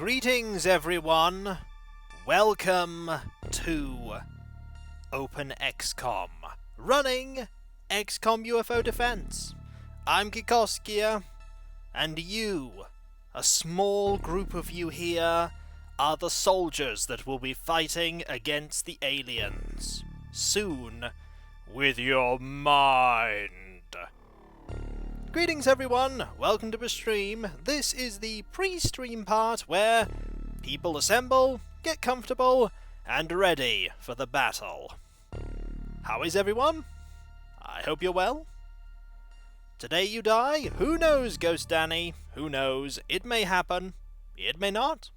Greetings everyone, welcome to OpenXCOM, running XCOM UFO Defense. I'm Kikoskia, and you, a small group of you here, are the soldiers that will be fighting against the aliens. Soon, with your mind. Greetings everyone, welcome to the stream. This is the pre-stream part where people assemble, get comfortable, and ready for the battle. How is everyone? I hope you're well. Today you die? Who knows, Ghost Danny? Who knows? It may happen. It may not.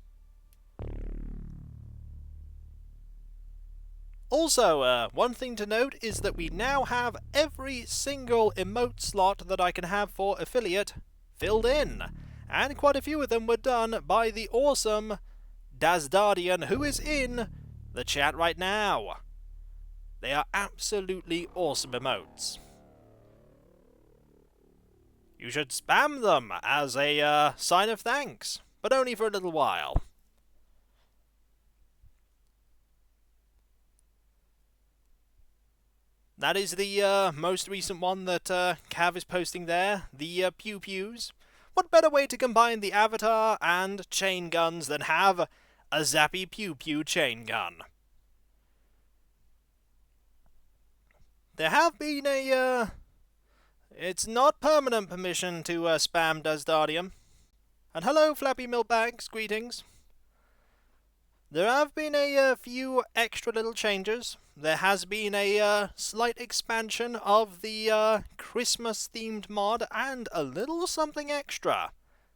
Also, one thing to note is that we now have every single emote slot that I can have for affiliate filled in. And quite a few of them were done by the awesome Dazdardian, who is in the chat right now. They are absolutely awesome emotes. You should spam them as a sign of thanks, but only for a little while. That is the most recent one that Cav is posting there, the Pew Pews. What better way to combine the avatar and chain guns than have a Zappy Pew Pew chain gun? There have been it's not permanent permission to spam Dazdardium. And hello, Flappy Milkbags, greetings. There have been a few extra little changes. There has been a slight expansion of the Christmas-themed mod and a little something extra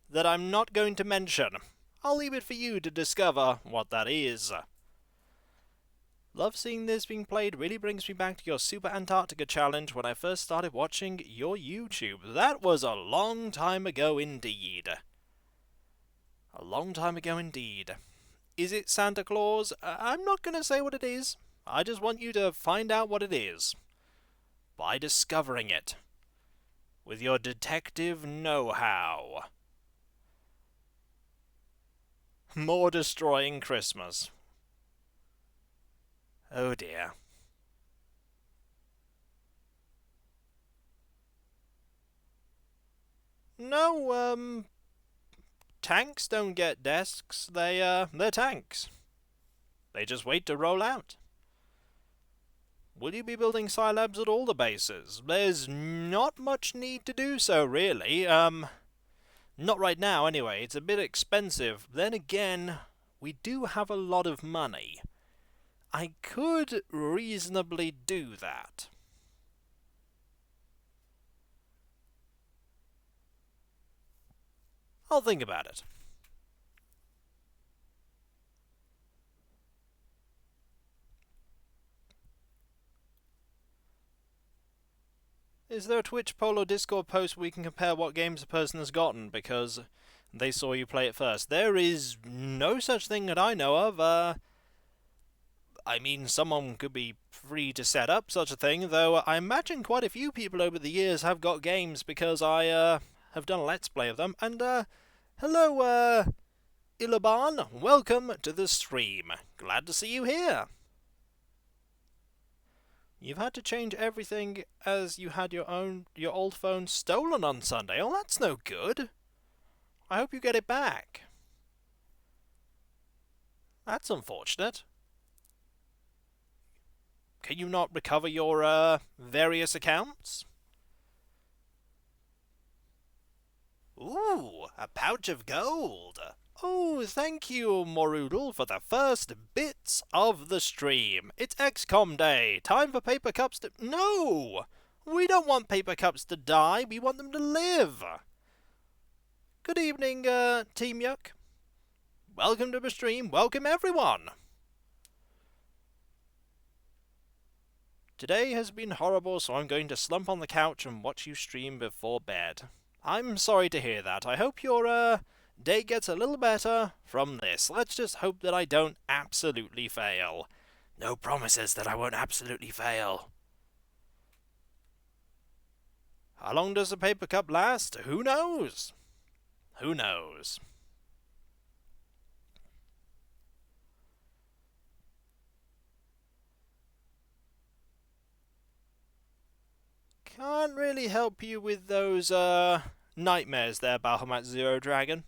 that I'm not going to mention. I'll leave it for you to discover what that is. Love seeing this being played. Really brings me back to your Super Antarctica challenge when I first started watching your YouTube. That was a long time ago indeed. A long time ago indeed. Is it Santa Claus? I'm not going to say what it is. I just want you to find out what it is by discovering it with your detective know-how. More destroying Christmas. Oh dear. No, tanks don't get desks. They're tanks. They just wait to roll out. Will you be building Scilabs at all the bases? There's not much need to do so, really. Not right now, anyway. It's a bit expensive. Then again, we do have a lot of money. I could reasonably do that. I'll think about it. Is there a Twitch poll or Discord post where we can compare what games a person has gotten because they saw you play it first? There is no such thing that I know of. I mean, someone could be free to set up such a thing, though I imagine quite a few people over the years have got games because I have done a Let's Play of them. And hello, Ilaban, welcome to the stream. Glad to see you here. You've had to change everything as you had your old phone stolen on Sunday. Oh, that's no good. I hope you get it back. That's unfortunate. Can you not recover your various accounts? Ooh, a pouch of gold. Oh, thank you, Moruddle, for the first bits of the stream. It's XCOM Day. Time for paper cups to... No! We don't want paper cups to die. We want them to live. Good evening, Team Yuck. Welcome to the stream. Welcome, everyone. Today has been horrible, so I'm going to slump on the couch and watch you stream before bed. I'm sorry to hear that. I hope your, day gets a little better from this. Let's just hope that I don't absolutely fail. No promises that I won't absolutely fail. How long does a paper cup last? Who knows? Who knows? really help you with those, nightmares there, Bahamut Zero Dragon.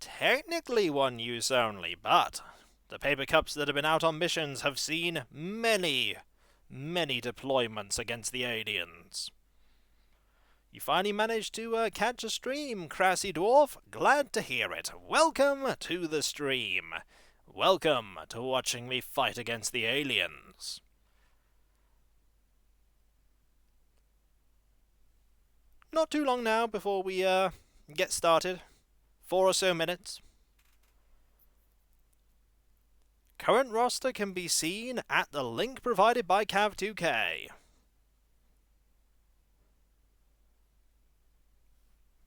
Technically one use only, but the paper cups that have been out on missions have seen many deployments against the aliens. You finally managed to catch a stream, Crassy Dwarf. Glad to hear it. Welcome to the stream. Welcome to watching me fight against the aliens. Not too long now before we get started. 4 or so minutes. Current roster can be seen at the link provided by Cav2K.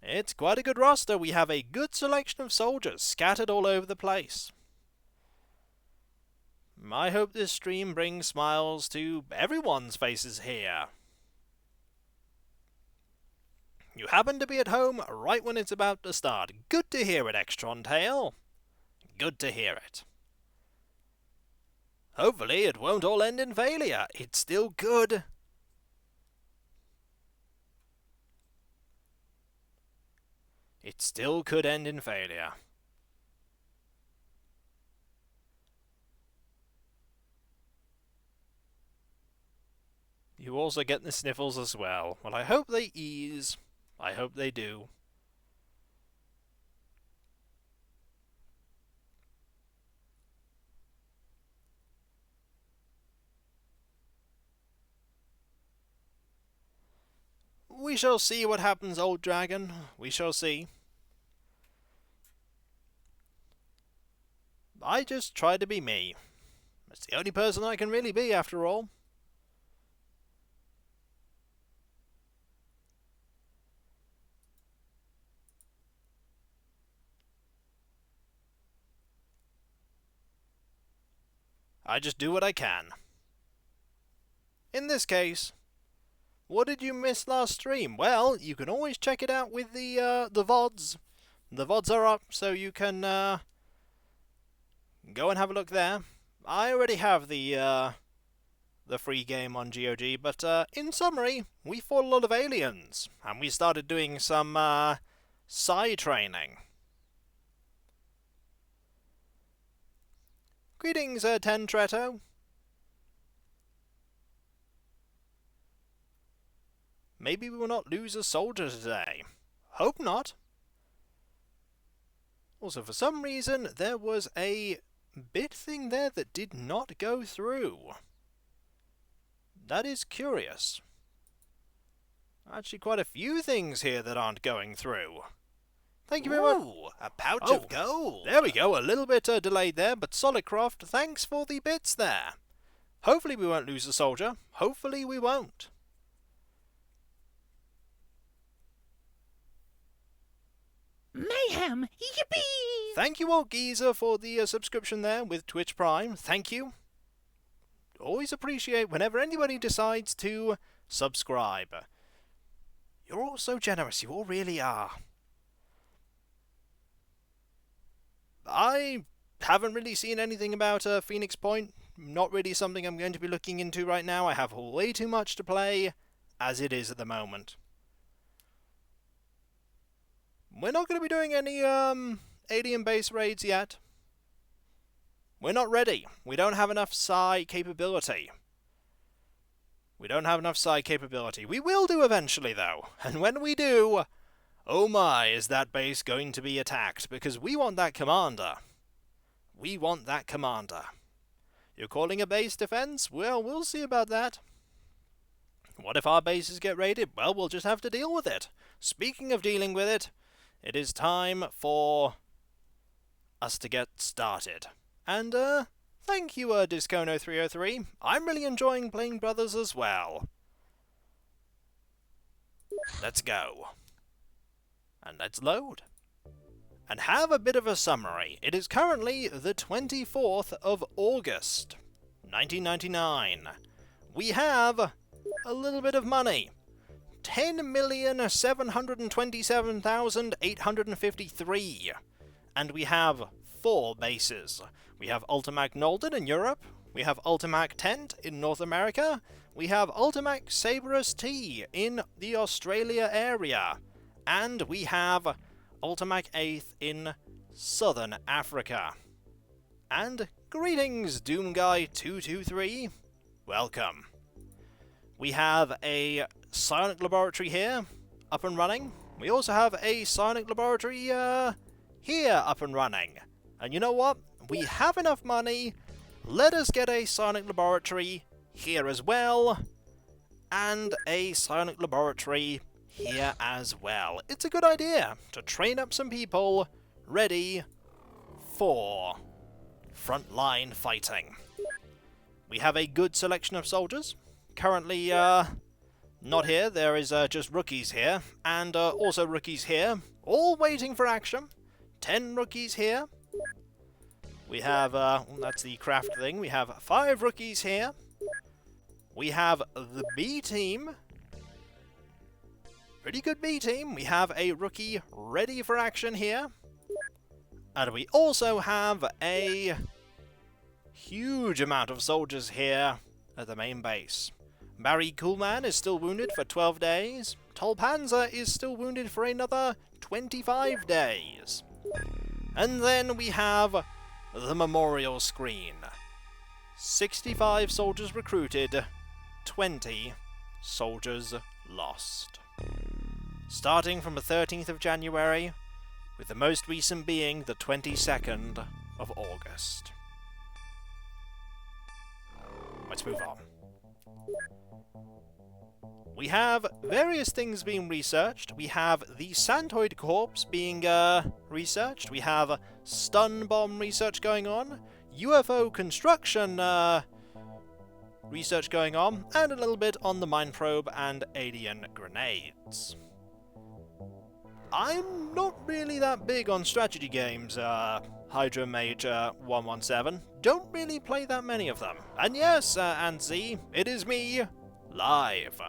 It's quite a good roster. We have a good selection of soldiers scattered all over the place. I hope this stream brings smiles to everyone's faces here. You happen to be at home right when it's about to start. Good to hear it, Extron Tail. Good to hear it. Hopefully it won't all end in failure. It's still good. It still could end in failure. You also get the sniffles as well. Well, I hope they ease. I hope they do. We shall see what happens, old dragon. We shall see. I just try to be me. It's the only person I can really be, after all. I just do what I can. In this case, what did you miss last stream? Well, you can always check it out with the VODs. The VODs are up, so you can go and have a look there. I already have the free game on GOG, but in summary, we fought a lot of aliens, and we started doing some psi training. Greetings, Ten Tretto. Maybe we will not lose a soldier today. Hope not. Also, for some reason, there was a bit thing there that did not go through. That is curious. Actually, quite a few things here that aren't going through. Thank you very much. A pouch of gold. There we go. A little bit delayed there, but Solidcroft, thanks for the bits there. Hopefully we won't lose a soldier. Hopefully we won't. Mayhem! Yippee! Thank you, Old Geezer, for the subscription there with Twitch Prime. Thank you. Always appreciate whenever anybody decides to subscribe. You're all so generous. You all really are. I haven't really seen anything about Phoenix Point. Not really something I'm going to be looking into right now. I have way too much to play as it is at the moment. We're not going to be doing any alien base raids yet. We're not ready. We don't have enough psi capability. We don't have enough psi capability. We will do eventually, though. And when we do, oh my, is that base going to be attacked? Because we want that commander. We want that commander. You're calling a base defense? Well, we'll see about that. What if our bases get raided? Well, we'll just have to deal with it. Speaking of dealing with it, it is time for us to get started. And, thank you, Discono303. I'm really enjoying playing Brothers as well. Let's go. And let's load. And have a bit of a summary. It is currently the 24th of August, 1999. We have a little bit of money. 10,727,853. And we have 4 bases. We have Ultimac Nolden in Europe. We have Ultimac Tent in North America. We have Ultimac Saberus T in the Australia area. And we have Ultimac 8th in Southern Africa. And greetings, Doomguy223. Welcome. We have a Psionic laboratory here, up and running. We also have a Psionic laboratory here, up and running. And you know what? We have enough money. Let us get a Psionic laboratory here as well. And a Psionic laboratory here as well. It's a good idea to train up some people ready for frontline fighting. We have a good selection of soldiers. Currently, not here. There is just rookies here, and also rookies here, all waiting for action. 10 rookies here. We have, that's the craft thing. We have 5 rookies here. We have the B team. Pretty good B team. We have a rookie ready for action here. And we also have a huge amount of soldiers here at the main base. Barry Coolman is still wounded for 12 days. Tolpanzer is still wounded for another 25 days. And then we have the memorial screen. 65 soldiers recruited, 20 soldiers lost. Starting from the 13th of January, with the most recent being the 22nd of August. Let's move on. We have various things being researched. We have the Santoid Corpse being researched. We have stun bomb research going on. UFO construction research going on. And a little bit on the mine probe and alien grenades. I'm not really that big on strategy games, Hydra Mage 117. Don't really play that many of them. And yes, and Z, it is me, live.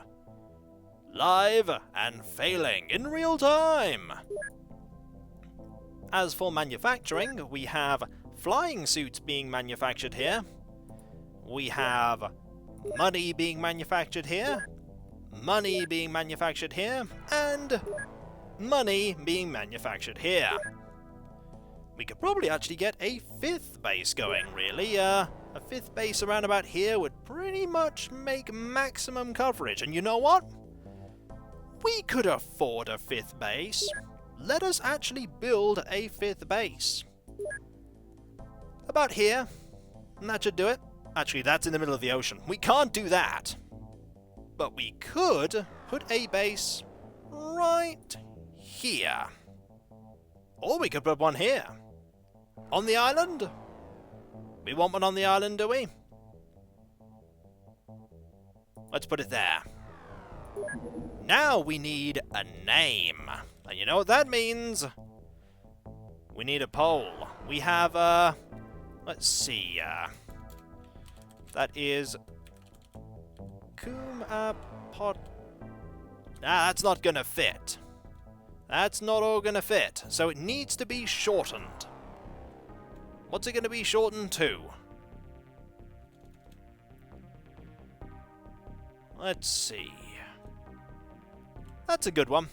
Live and failing in real time. As for manufacturing, we have flying suits being manufactured here. We have money being manufactured here. Money being manufactured here. And money being manufactured here. We could probably actually get a 5th base going, really. A 5th base around about here would pretty much make maximum coverage. And you know what? We could afford a 5th base. Let us actually build a 5th base. About here. And that should do it. Actually, that's in the middle of the ocean. We can't do that. But we could put a base right here. Or we could put one here. On the island? We want one on the island, do we? Let's put it there. Now we need a name. And you know what that means? We need a poll. We have, let's see, that is Pot. That's not gonna fit. That's not all gonna fit. So it needs to be shortened. What's it gonna be shortened to? Let's see. That's a good one.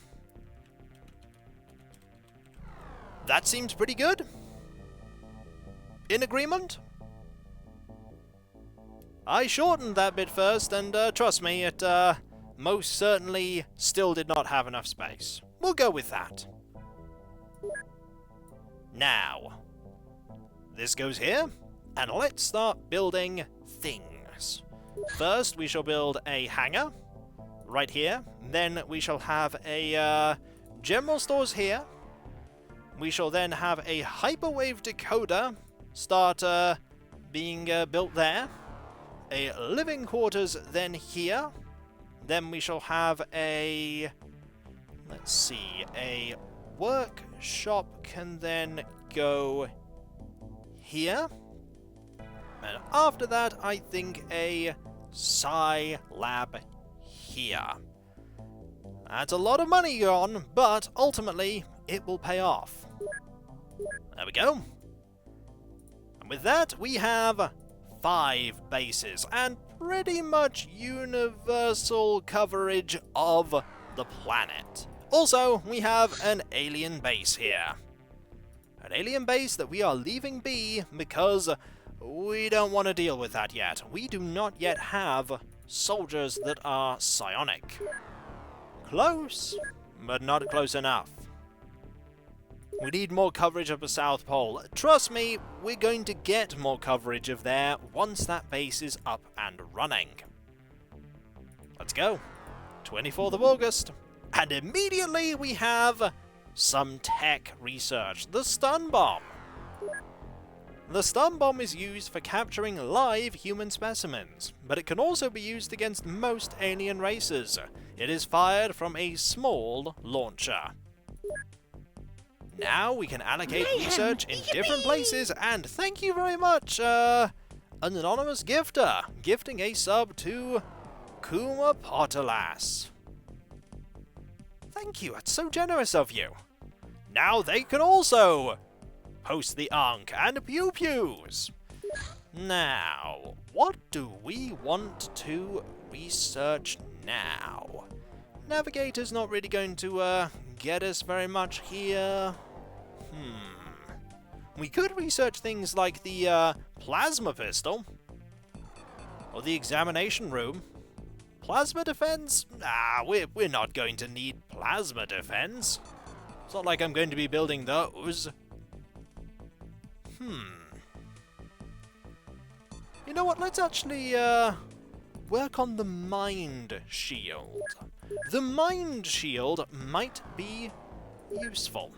That seems pretty good. In agreement? I shortened that bit first, and trust me, it most certainly still did not have enough space. We'll go with that. Now, this goes here, and let's start building things. First, we shall build a hangar right here. Then we shall have a general stores here. We shall then have a hyperwave decoder start being built there. A living quarters then here. Then we shall have a, let's see, a workshop can then go here. And after that, I think a Psi lab here. That's a lot of money gone, but ultimately it will pay off. There we go. And with that, we have 5 bases, and pretty much universal coverage of the planet. Also, we have an alien base here. An alien base that we are leaving be because we don't want to deal with that yet. We do not yet have soldiers that are psionic. Close, but not close enough. We need more coverage of the South Pole. Trust me, we're going to get more coverage of there once that base is up and running. Let's go. 24th of August. And immediately we have some tech research. The stun bomb. The stun bomb is used for capturing live human specimens, but it can also be used against most alien races. It is fired from a small launcher. Now we can allocate research in different places, and thank you very much, an anonymous gifter, gifting a sub to Kuma Potalas. Thank you, that's so generous of you. Now they can also host the Ankh and Pew Pews. Now, what do we want to research now? Navigator's not really going to get us very much here. We could research things like the plasma pistol, or the examination room. Plasma defense? We're not going to need plasma defense. It's not like I'm going to be building those. You know what, let's actually work on the mind shield. The mind shield might be useful.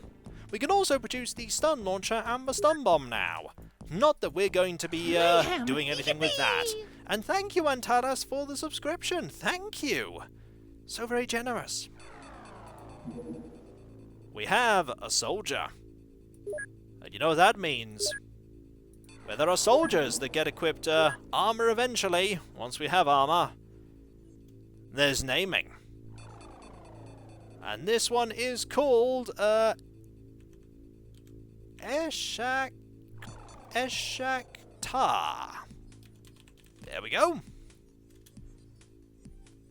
We can also produce the stun launcher and the stun bomb now. Not that we're going to be doing anything with that. And thank you, Antaras, for the subscription. Thank you. So very generous. We have a soldier. And you know what that means? Where there are soldiers that get equipped armor eventually, once we have armor, there's naming. And this one is called Eshak Ta. There we go.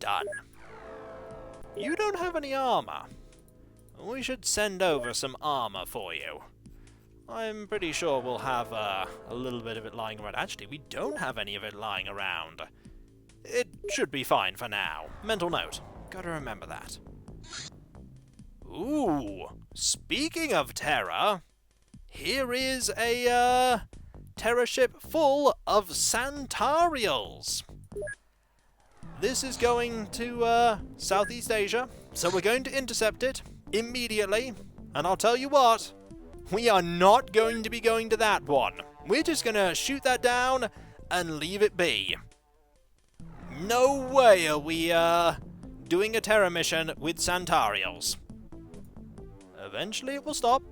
Done. You don't have any armor. We should send over some armor for you. I'm pretty sure we'll have a little bit of it lying around. Actually, we don't have any of it lying around. It should be fine for now. Mental note. Gotta remember that. Ooh, speaking of Terra, here is a Terra ship full of Santarials. This is going to Southeast Asia, so we're going to intercept it immediately. And I'll tell you what, we are not going to be going to that one. We're just going to shoot that down and leave it be. No way are we doing a Terra mission with Santarials. Eventually it will stop.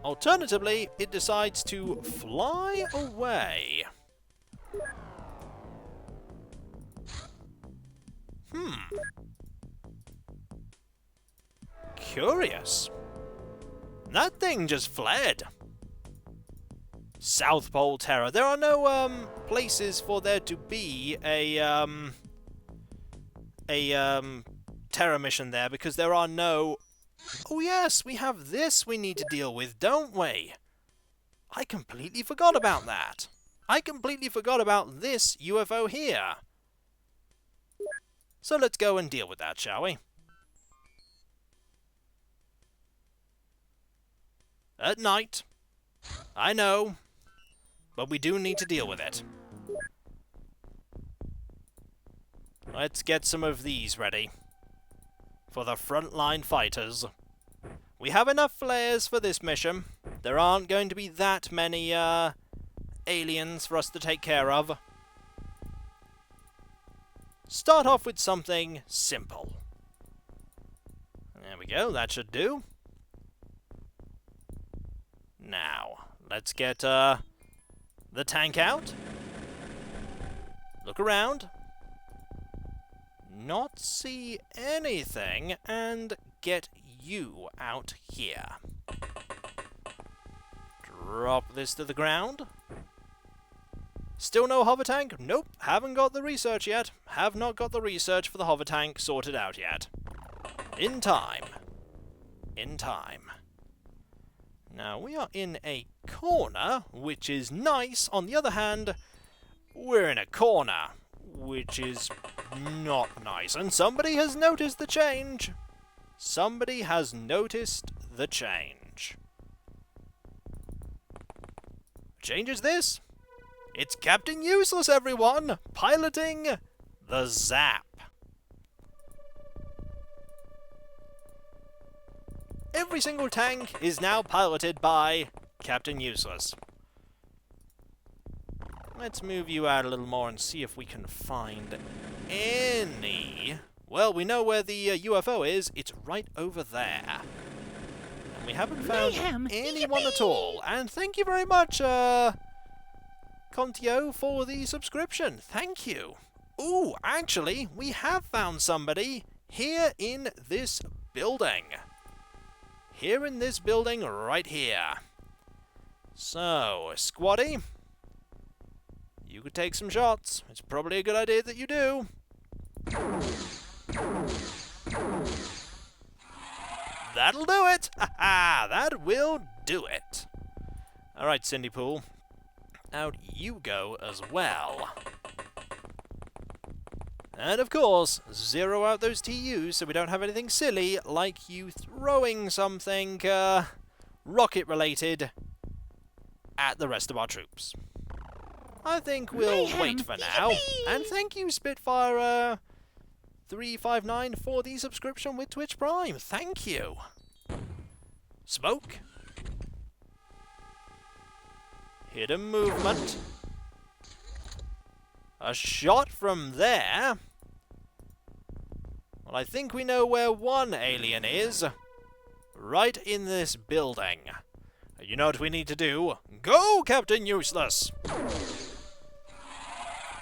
Alternatively, it decides to fly away. Curious. That thing just fled. South Pole Terra. There are no places for there to be a Terra mission there because there are no... Oh yes, we have this we need to deal with, don't we? I completely forgot about that. I completely forgot about this UFO here. So let's go and deal with that, shall we? At night. I know. But we do need to deal with it. Let's get some of these ready. For the frontline fighters. We have enough flares for this mission. There aren't going to be that many aliens for us to take care of. Start off with something simple. There we go, that should do. Now, let's get the tank out. Look around. Not see anything, and get you out here. Drop this to the ground. Still no hover tank? Nope, haven't got the research yet. Have not got the research for the hover tank sorted out yet. In time. In time. Now, we are in a corner, which is nice. On the other hand, we're in a corner, which is not nice. And somebody has noticed the change. Somebody has noticed the change. Change is this? It's Captain Useless, everyone! Piloting the Zap. Every single tank is now piloted by Captain Useless. Let's move you out a little more and see if we can find any... Well, we know where the UFO is. It's right over there. And we haven't found anyone at all. And thank you very much, Contio, for the subscription. Thank you. Ooh, actually, we have found somebody here in this building. Here in this building right here. So, Squatty, you could take some shots. It's probably a good idea that you do. That'll do it! Ha-ha! That will do it. Alright, Cindy Pool. Out you go as well. And of course, zero out those TUs so we don't have anything silly like you throwing something rocket-related at the rest of our troops. I think we'll wait for now. And thank you, Spitfire 359 for the subscription with Twitch Prime. Thank you. Smoke. Hidden movement. A shot from there. Well, I think we know where one alien is. Right in this building. You know what we need to do? Go, Captain Useless!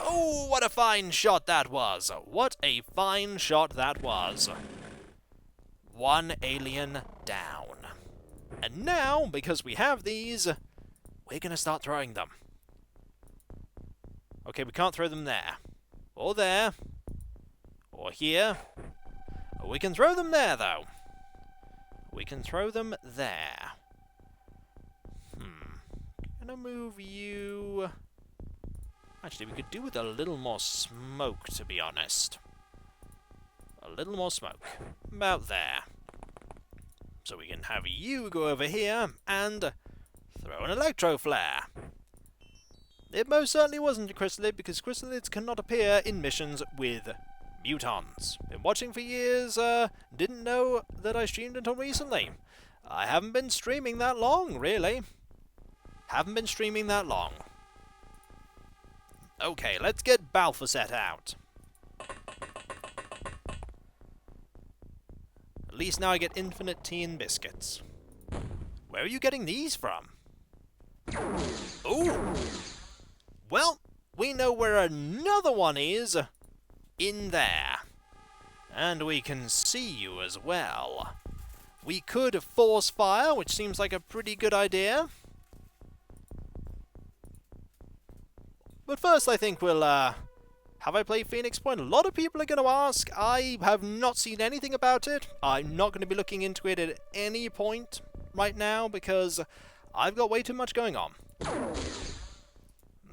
Oh, what a fine shot that was. What a fine shot that was. One alien down. And now, because we have these, we're going to start throwing them. Okay, we can't throw them there. Or there. Or here. We can throw them there, though. We can throw them there. Gonna move you... Actually, we could do with a little more smoke, to be honest. A little more smoke. About there. So we can have you go over here and throw an electro flare. It most certainly wasn't a chryssalid, because chrysalids cannot appear in missions with mutons. Been watching for years, didn't know that I streamed until recently. I haven't been streaming that long, really. Haven't been streaming that long. Okay, let's get Balthazet out. At least now I get infinite tea and biscuits. Where are you getting these from? Ooh! Well, we know where another one is. In there. And we can see you as well. We could force fire, which seems like a pretty good idea. But first, I think we'll, have I played Phoenix Point? A lot of people are going to ask. I have not seen anything about it. I'm not going to be looking into it at any point right now, because I've got way too much going on.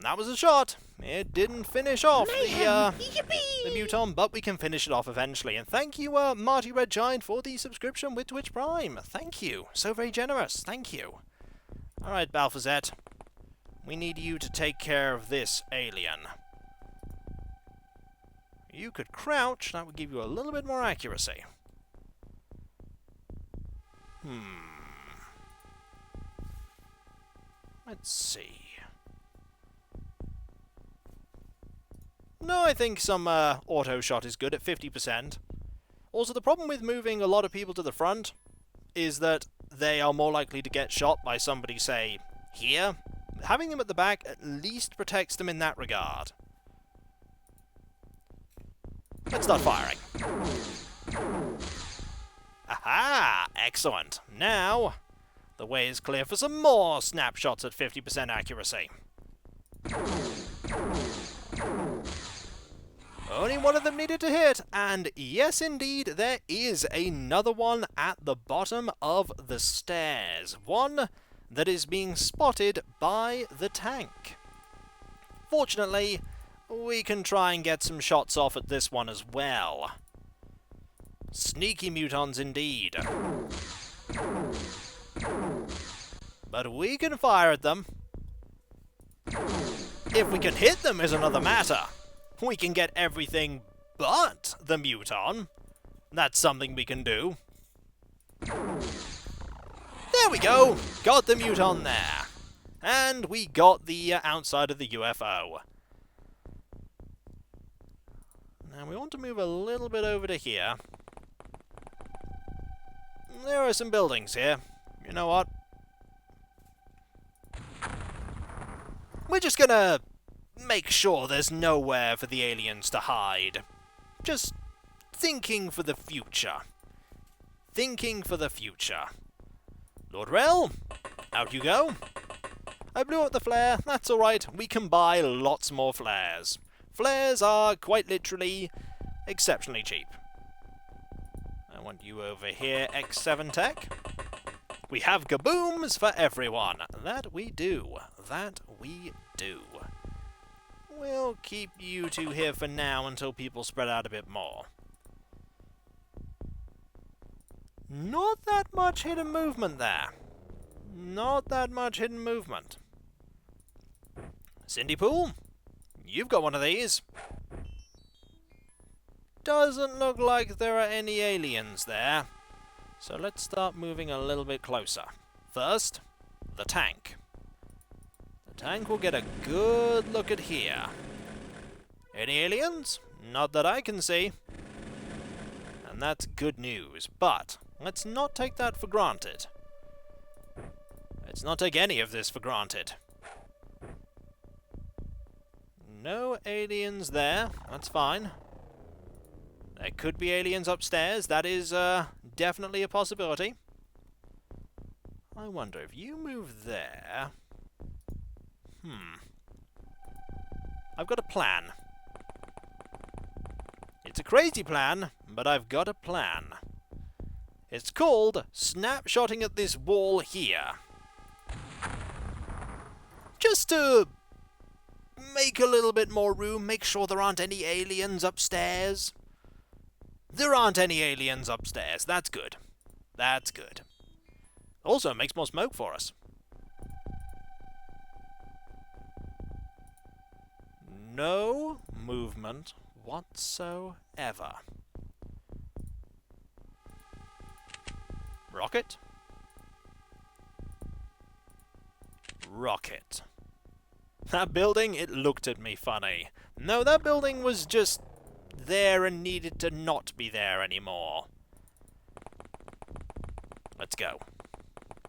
That was a shot. It didn't finish off the muton, but we can finish it off eventually. And thank you, Marty Red Giant, for the subscription with Twitch Prime. Thank you. So very generous. Thank you. Alright, Balthazet. We need you to take care of this alien. You could crouch. That would give you a little bit more accuracy. Let's see. No, I think some auto shot is good at 50%. Also, the problem with moving a lot of people to the front is that they are more likely to get shot by somebody, say, here. Having them at the back at least protects them in that regard. Let's start firing. Aha! Excellent. Now, the way is clear for some more snapshots at 50% accuracy. Only one of them needed to hit, and yes indeed, there is another one at the bottom of the stairs. One that is being spotted by the tank. Fortunately, we can try and get some shots off at this one as well. Sneaky mutons indeed. But we can fire at them. If we can hit them is another matter. We can get everything but the muton. That's something we can do. There we go! Got the muton there. And we got the outside of the UFO. Now we want to move a little bit over to here. There are some buildings here. You know what? We're just gonna make sure there's nowhere for the aliens to hide. Just thinking for the future. Thinking for the future. Lord Rel, out you go. I blew up the flare. That's alright. We can buy lots more flares. Flares are quite literally exceptionally cheap. I want you over here, X7 Tech. We have kabooms for everyone. That we do. That we do. We'll keep you two here for now until people spread out a bit more. Not that much hidden movement there. Not that much hidden movement. Cindy Pool, you've got one of these. Doesn't look like there are any aliens there. So let's start moving a little bit closer. First, the tank. The tank will get a good look at here. Any aliens? Not that I can see. And that's good news. But let's not take that for granted. Let's not take any of this for granted. No aliens there. That's fine. There could be aliens upstairs. That is definitely a possibility. I wonder if you move there... I've got a plan. It's a crazy plan, but I've got a plan. It's called snapshotting at this wall here. Just to make a little bit more room, make sure there aren't any aliens upstairs. There aren't any aliens upstairs. That's good. That's good. Also, it makes more smoke for us. No movement whatsoever. Rocket. Rocket. That building, it looked at me funny. No, that building was just there and needed to not be there anymore. Let's go.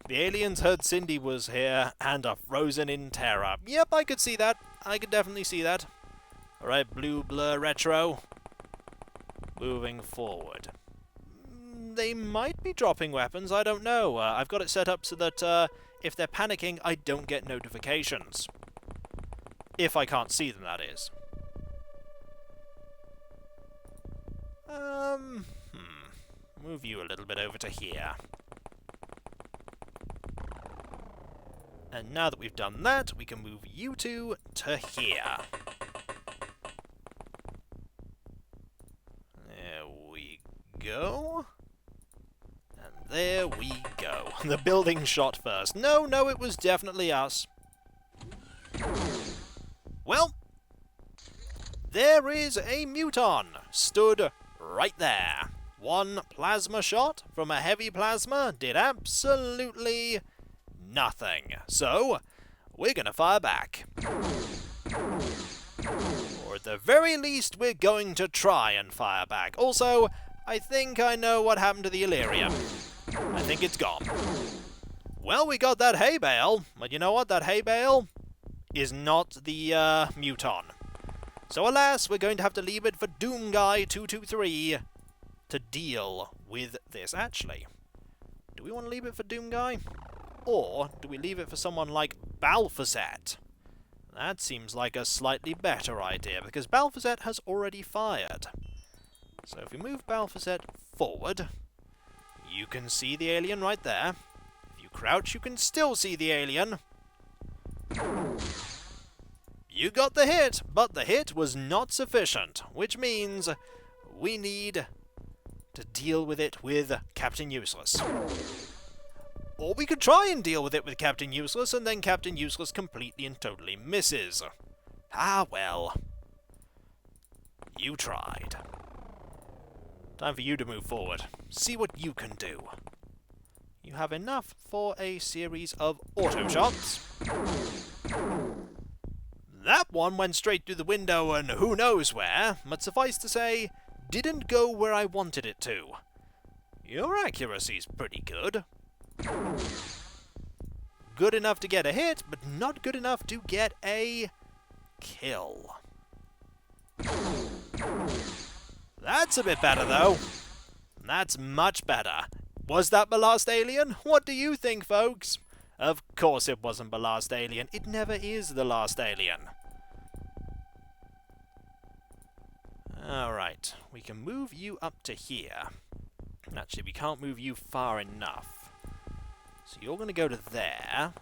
The aliens heard Cindy was here and are frozen in terror. Yep, I could see that. I could definitely see that. Alright, blue blur retro. Moving forward. They might be dropping weapons, I don't know. I've got it set up so that if they're panicking, I don't get notifications. If I can't see them, that is. Move you a little bit over to here. And now that we've done that, we can move you two to here. There we go. And there we go. The building shot first. No, it was definitely us. Well, there is a muton stood right there. One plasma shot from a heavy plasma did absolutely nothing. So, we're gonna fire back. Or at the very least, we're going to try and fire back. Also, I think I know what happened to the Illyrium. I think it's gone. Well, we got that hay bale, but you know what? That hay bale is not the muton. So alas, we're going to have to leave it for Doom Guy 223 to deal with this. Actually, do we want to leave it for Doom Guy? Or do we leave it for someone like Balfazet? That seems like a slightly better idea, because Balthazet has already fired. So if we move Balthazet forward, you can see the alien right there. If you crouch, you can still see the alien. You got the hit, but the hit was not sufficient, which means we need to deal with it with Captain Useless. Or we could try and deal with it with Captain Useless, and then Captain Useless completely and totally misses. Ah, well. You tried. Time for you to move forward. See what you can do. You have enough for a series of auto shots. That one went straight through the window and who knows where, but suffice to say, didn't go where I wanted it to. Your accuracy's pretty good. Good enough to get a hit, but not good enough to get a kill. That's a bit better, though. That's much better. Was that the last alien? What do you think, folks? Of course it wasn't the last alien. It never is the last alien. Alright, we can move you up to here. Actually, we can't move you far enough. So you're going to go to there.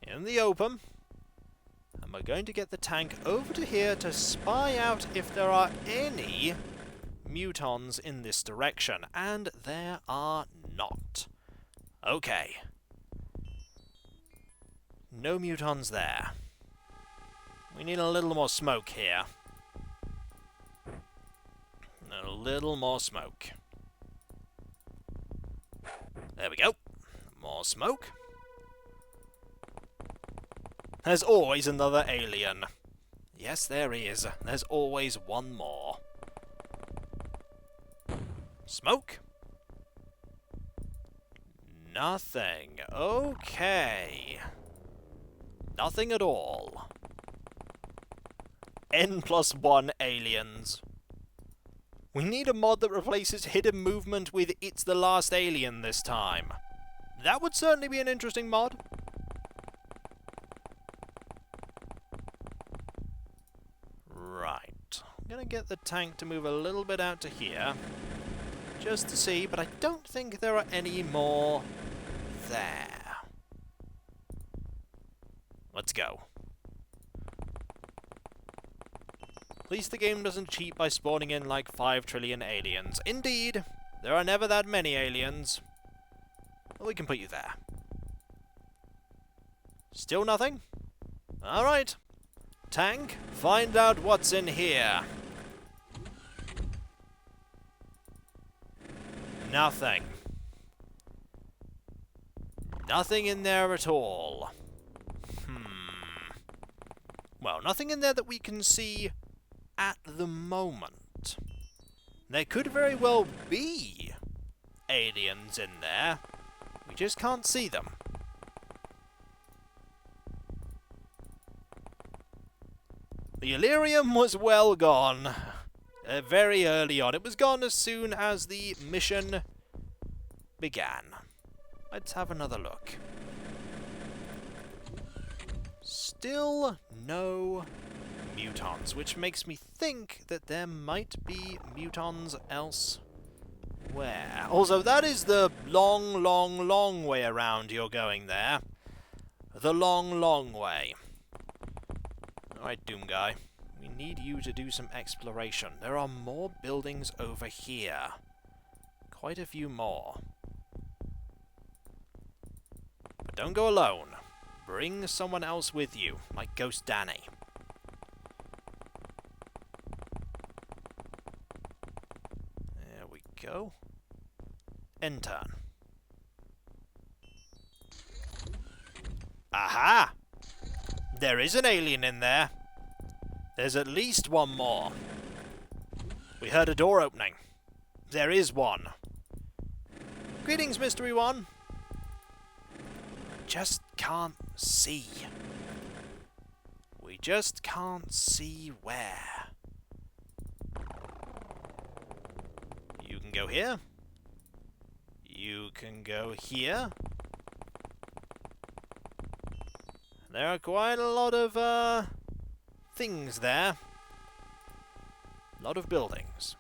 In the open. And we're going to get the tank over to here to spy out if there are any mutons in this direction. And there are not. Okay. No mutons there. We need a little more smoke here. A little more smoke. There we go. More smoke. There's always another alien. Yes, there is. There's always one more. Smoke. Nothing. Okay. Nothing at all. N+1 aliens. We need a mod that replaces hidden movement with It's the Last Alien this time. That would certainly be an interesting mod. Right. I'm gonna get the tank to move a little bit out to here. Just to see, but I don't think there are any more there. Let's go. At least the game doesn't cheat by spawning in like 5 trillion aliens. Indeed, there are never that many aliens. Well, we can put you there. Still nothing? Alright. Tank, find out what's in here. Nothing. Nothing in there at all. Well, nothing in there that we can see at the moment. There could very well be aliens in there. We just can't see them. The Illyrium was well gone. Very early on. It was gone as soon as the mission began. Let's have another look. Still no mutons, which makes me think that there might be mutons elsewhere. Also, that is the long, long, long way around you're going there. The long, long way. Alright, Doom Guy. We need you to do some exploration. There are more buildings over here. Quite a few more. But don't go alone. Bring someone else with you, like Ghost Danny. There we go. End turn. Aha! There is an alien in there. There's at least one more. We heard a door opening. There is one. Greetings, Mystery One. Just can't see. We just can't see where. You can go here. You can go here. There are quite a lot of things there. A lot of buildings.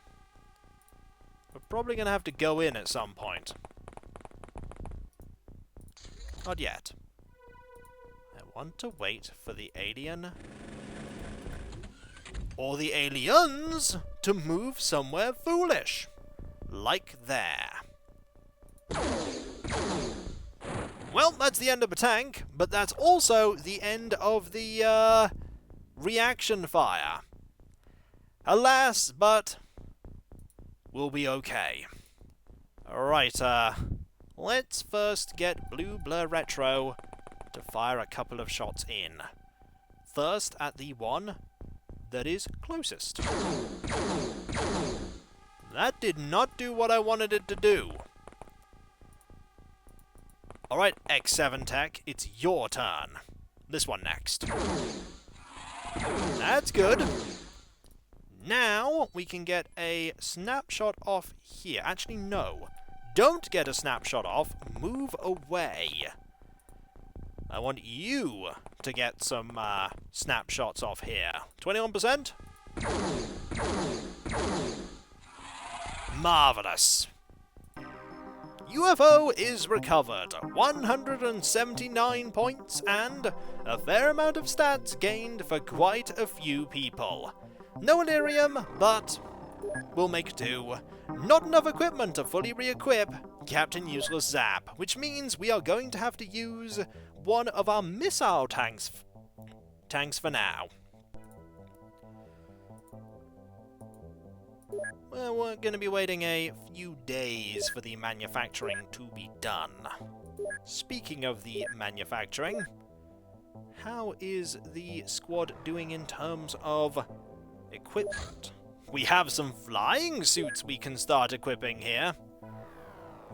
We're probably going to have to go in at some point. Not yet. I want to wait for the alien or the aliens to move somewhere foolish. Like there. Well, that's the end of the tank, but that's also the end of the reaction fire. Alas, but we'll be okay. Alright, let's first get Blue Blur Retro to fire a couple of shots in. First at the one that is closest. That did not do what I wanted it to do. Alright, X7 Tech, it's your turn. This one next. That's good. Now we can get a snapshot off here. Actually, no. Don't get a snapshot off. Move away. I want you to get some snapshots off here. 21%? Marvelous. UFO is recovered. 179 points and a fair amount of stats gained for quite a few people. No Illyrium, but we'll make do. Not enough equipment to fully re-equip Captain Useless Zap, which means we are going to have to use one of our missile tanks for now. Well, we're going to be waiting a few days for the manufacturing to be done. Speaking of the manufacturing, how is the squad doing in terms of equipment? We have some flying suits we can start equipping here.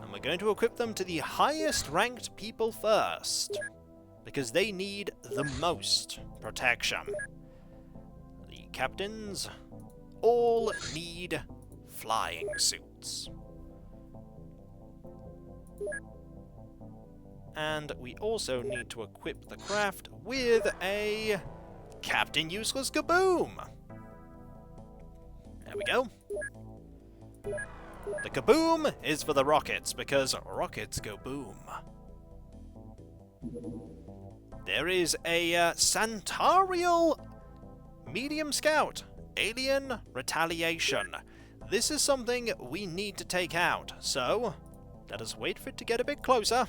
And we're going to equip them to the highest ranked people first, because they need the most protection. The captains all need flying suits. And we also need to equip the craft with a Captain Useless Kaboom! There we go. The kaboom is for the rockets, because rockets go boom. There is a Santarial Medium Scout. Alien Retaliation. This is something we need to take out, so let us wait for it to get a bit closer,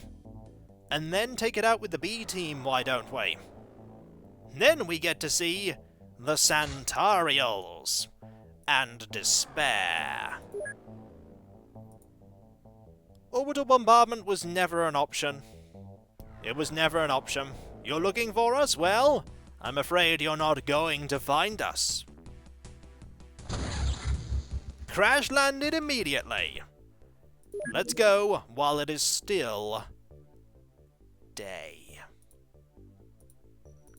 and then take it out with the B team, why don't we? Then we get to see the Santarials and Despair. Orbital bombardment was never an option. It was never an option. You're looking for us? Well, I'm afraid you're not going to find us. Crash landed immediately. Let's go while it is still day.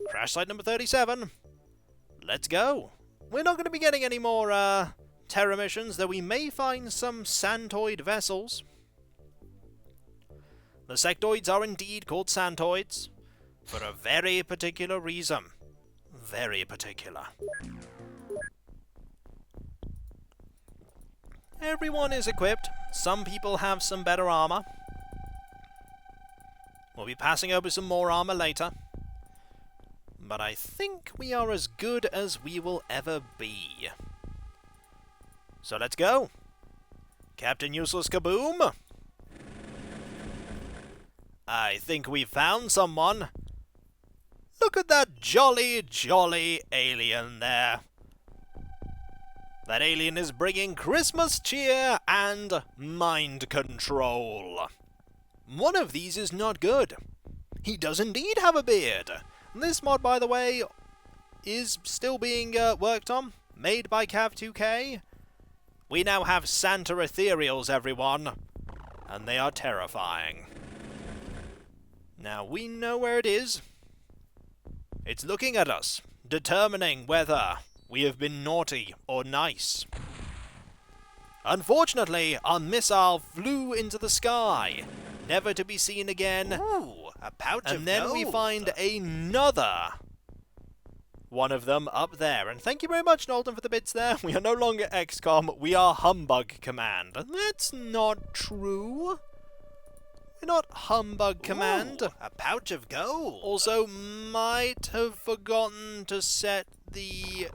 Crash site number 37. Let's go. We're not going to be getting any more Terra missions, though we may find some Santoid vessels. The sectoids are indeed called Santoids, for a very particular reason. Very particular. Everyone is equipped. Some people have some better armor. We'll be passing over some more armor later. But I think we are as good as we will ever be. So let's go. Captain Useless Kaboom! I think we found someone. Look at that jolly, jolly alien there. That alien is bringing Christmas cheer and mind control. One of these is not good. He does indeed have a beard. This mod, by the way, is still being worked on, made by Cav2K. We now have Santa Ethereals, everyone, and they are terrifying. Now, we know where it is. It's looking at us, determining whether we have been naughty or nice. Unfortunately, our missile flew into the sky, never to be seen again. Ooh, A pouch of gold. And then we find another one of them up there. And thank you very much, Knowlton, for the bits there. We are no longer XCOM, we are Humbug Command. And that's not true. We're not Humbug Command. A pouch of gold. Also, might have forgotten to set the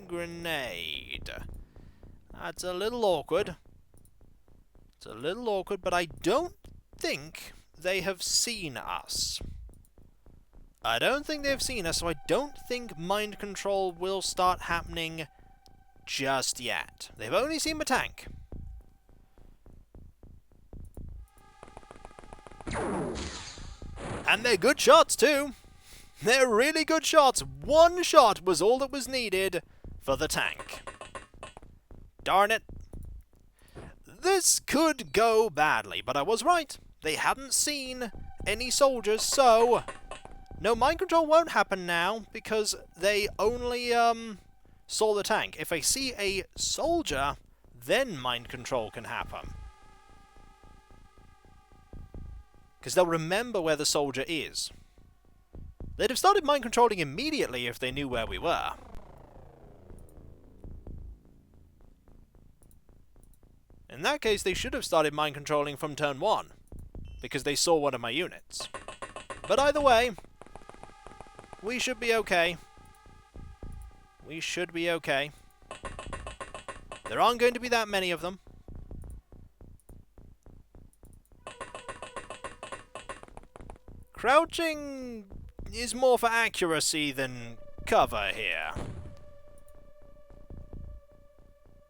grenade. That's a little awkward. It's a little awkward, but I don't think they have seen us. I don't think they've seen us, so I don't think mind control will start happening just yet. They've only seen my tank. And they're good shots, too. They're really good shots. One shot was all that was needed for the tank. Darn it. This could go badly, but I was right. They hadn't seen any soldiers, so no, mind control won't happen now because they only saw the tank. If I see a soldier, then mind control can happen. Because they'll remember where the soldier is. They'd have started mind controlling immediately if they knew where we were. In that case, they should have started mind controlling from turn 1, because they saw one of my units. But either way, we should be okay. We should be okay. There aren't going to be that many of them. Crouching is more for accuracy than cover here.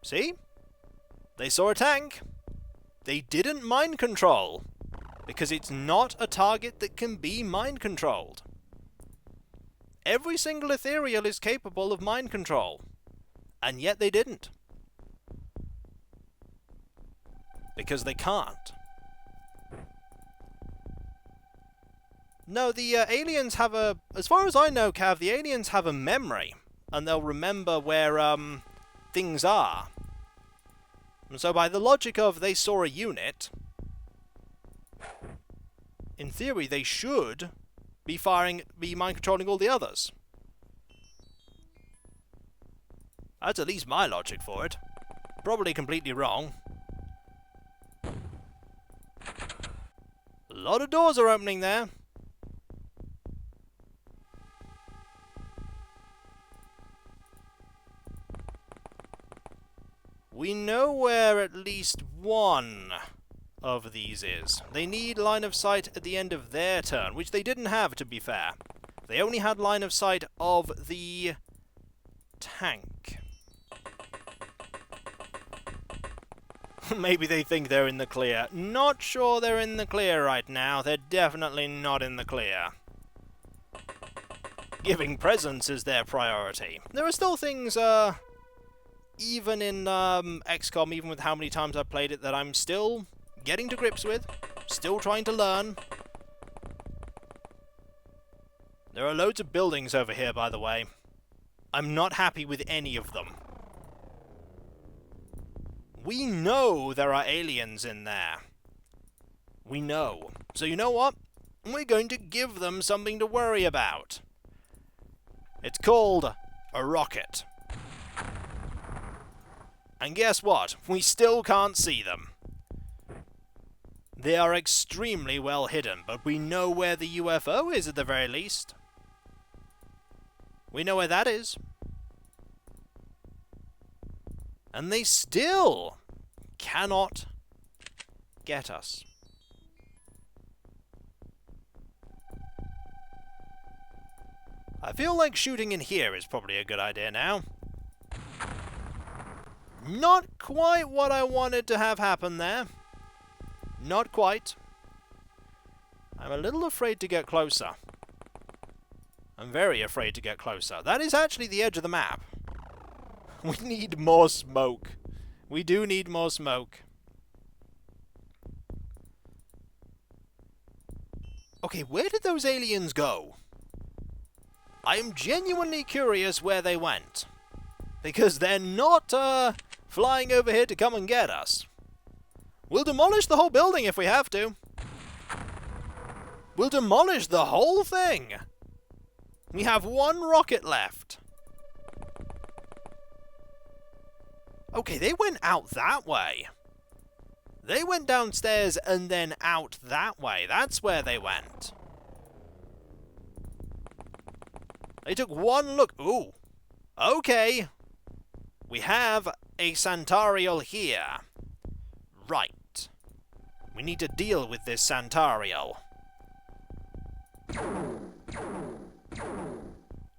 See? They saw a tank. They didn't mind control, because it's not a target that can be mind controlled. Every single ethereal is capable of mind control, and yet they didn't. Because they can't. No, the aliens have a... As far as I know, Cav, the aliens have a memory, and they'll remember where things are. And so by the logic of they saw a unit, in theory they should be mind controlling all the others. That's at least my logic for it. Probably completely wrong. A lot of doors are opening there. We know where at least one of these is. They need line of sight at the end of their turn, which they didn't have, to be fair. They only had line of sight of the tank. Maybe they think they're in the clear. Not sure they're in the clear right now. They're definitely not in the clear. Giving presents is their priority. There are still things, even in XCOM, even with how many times I've played it, that I'm still getting to grips with, still trying to learn. There are loads of buildings over here, by the way. I'm not happy with any of them. We know there are aliens in there. We know. So you know what? We're going to give them something to worry about. It's called a rocket. And guess what? We still can't see them. They are extremely well hidden, but we know where the UFO is at the very least. We know where that is. And they still cannot get us. I feel like shooting in here is probably a good idea now. Not quite what I wanted to have happen there. Not quite. I'm a little afraid to get closer. I'm very afraid to get closer. That is actually the edge of the map. We need more smoke. We do need more smoke. Okay, where did those aliens go? I am genuinely curious where they went. Because they're not, flying over here to come and get us. We'll demolish the whole building if we have to. We'll demolish the whole thing. We have one rocket left. Okay, they went out that way. They went downstairs and then out that way. That's where they went. They took one look. Ooh. Okay. We have a Santariel here. Right. We need to deal with this Santariel.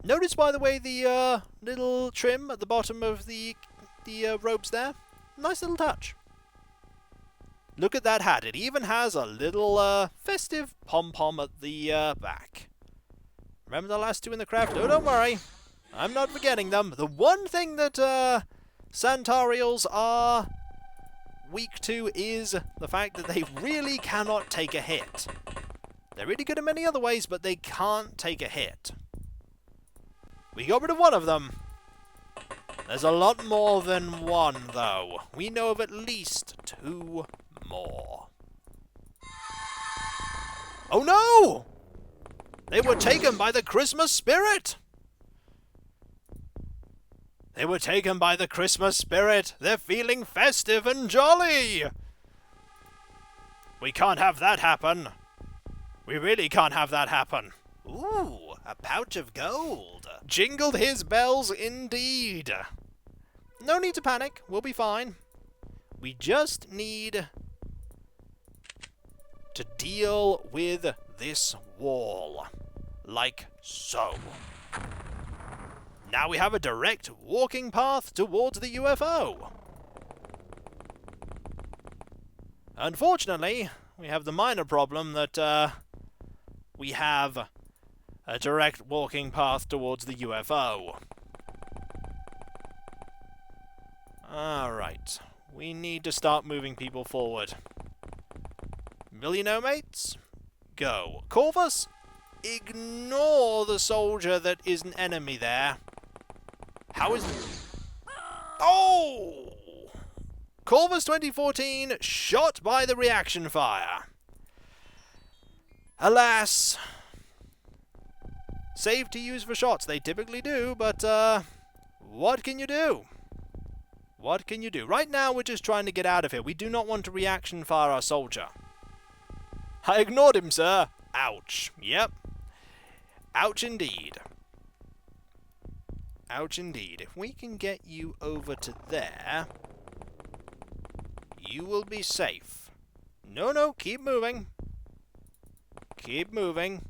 Notice, by the way, the little trim at the bottom of the robes there? Nice little touch. Look at that hat. It even has a little festive pom-pom at the back. Remember the last two in the craft? Oh, don't worry. I'm not forgetting them. The one thing that Santariels are weak to is the fact that they really cannot take a hit. They're really good in many other ways, but they can't take a hit. We got rid of one of them. There's a lot more than one, though. We know of at least two more. Oh no! They were taken by the Christmas spirit! They were taken by the Christmas spirit. They're feeling festive and jolly. We can't have that happen. We really can't have that happen. Ooh, a pouch of gold. Jingled his bells indeed. No need to panic. We'll be fine. We just need to deal with this wall. Like so. Now we have a direct walking path towards the UFO. Unfortunately, we have the minor problem that we have a direct walking path towards the UFO. Alright, we need to start moving people forward. Millionaire mates, go. Corvus, ignore the soldier that is an enemy there. How is... Oh! Corvus 2014 shot by the reaction fire. Alas. Safe to use for shots. They typically do, but what can you do? What can you do? Right now we're just trying to get out of here. We do not want to reaction fire our soldier. I ignored him, sir. Ouch. Yep. Ouch indeed. Ouch indeed. If we can get you over to there, you will be safe. No, no, keep moving. Keep moving.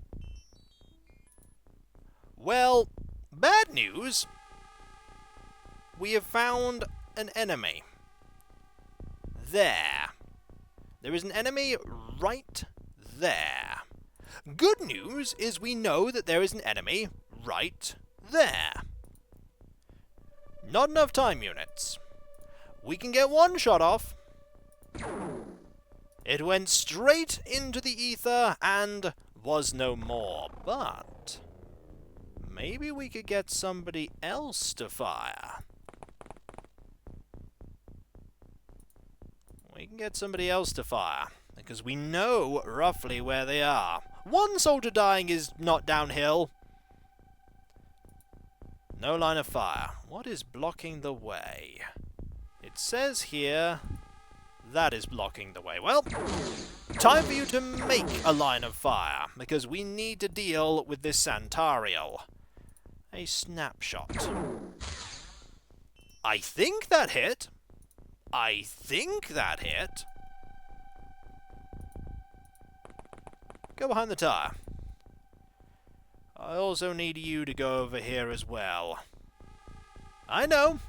Well, bad news. We have found an enemy. There. There is an enemy right there. Good news is we know that there is an enemy right there. Not enough time units. We can get one shot off. It went straight into the ether and was no more, but maybe we could get somebody else to fire. We can get somebody else to fire, because we know roughly where they are. One soldier dying is not downhill. No line of fire. What is blocking the way? It says here that is blocking the way. Well, time for you to make a line of fire, because we need to deal with this Santariel. A snapshot. I think that hit. I think that hit. Go behind the tire. I also need you to go over here as well. I know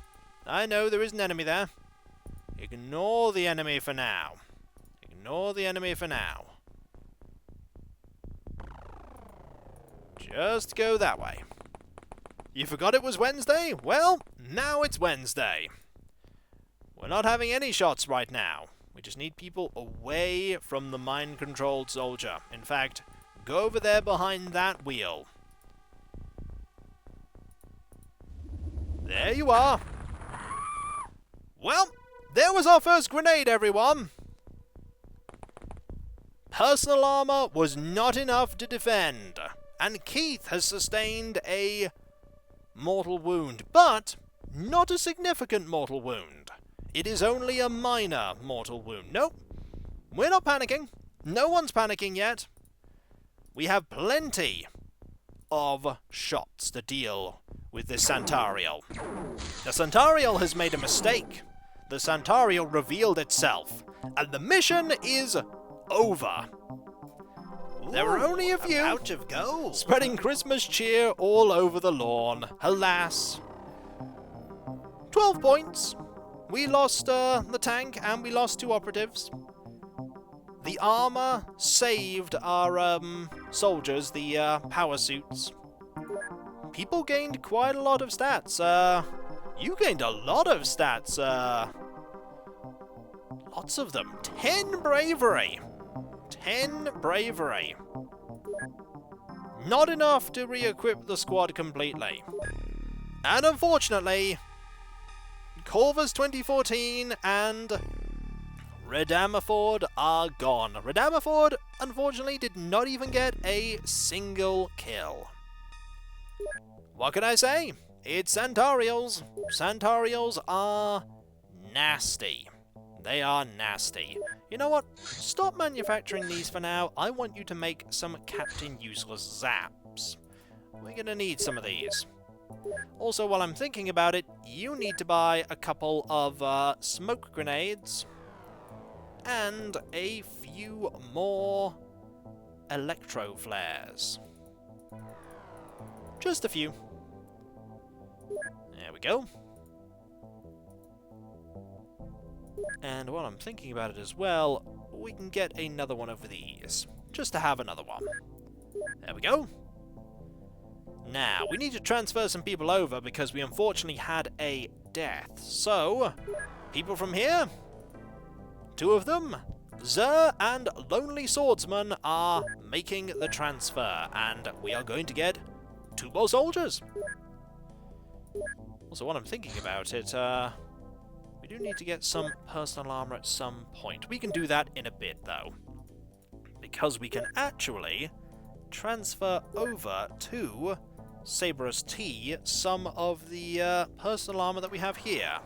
there is an enemy there. Ignore the enemy for now. Ignore the enemy for now. Just go that way. You forgot it was Wednesday? Well, now it's Wednesday. We're not having any shots right now. We just need people away from the mind-controlled soldier. In fact, go over there behind that wheel. There you are. Well, there was our first grenade, everyone. personal armor was not enough to defend, and Keith has sustained a mortal wound, but not a significant mortal wound. It is only a minor mortal wound. Nope, we're not panicking. No one's panicking yet. We have plenty of shots to deal with this Santariel. The Santariel has made a mistake. The Santariel revealed itself, and the mission is over. Ooh, there are only a few, pouch of gold, spreading Christmas cheer all over the lawn. Alas. 12 points. We lost the tank, and we lost 2 operatives. The armor saved our soldiers, the power suits. People gained quite a lot of stats. You gained a lot of stats. Lots of them. 10 bravery. 10 bravery. Not enough to re-equip the squad completely. And unfortunately, Corvus 2014 and Redamaford are gone. Redamaford, unfortunately, did not even get a single kill. What can I say? It's Santariels. Santariels are nasty. They are nasty. You know what? Stop manufacturing these for now. I want you to make some Captain Useless Zaps. We're gonna need some of these. Also, while I'm thinking about it, you need to buy a couple of smoke grenades and a few more electro flares. Just a few. There we go. And while I'm thinking about it as well, we can get another one of these. Just to have another one. There we go. Now, we need to transfer some people over because we unfortunately had a death. So, people from here, 2 of them, Zer and Lonely Swordsman, are making the transfer, and we are going to get 2 more soldiers. Also, while I'm thinking about it, we do need to get some personal armor at some point. We can do that in a bit, though, because we can actually transfer over to Saberus T some of the personal armor that we have here.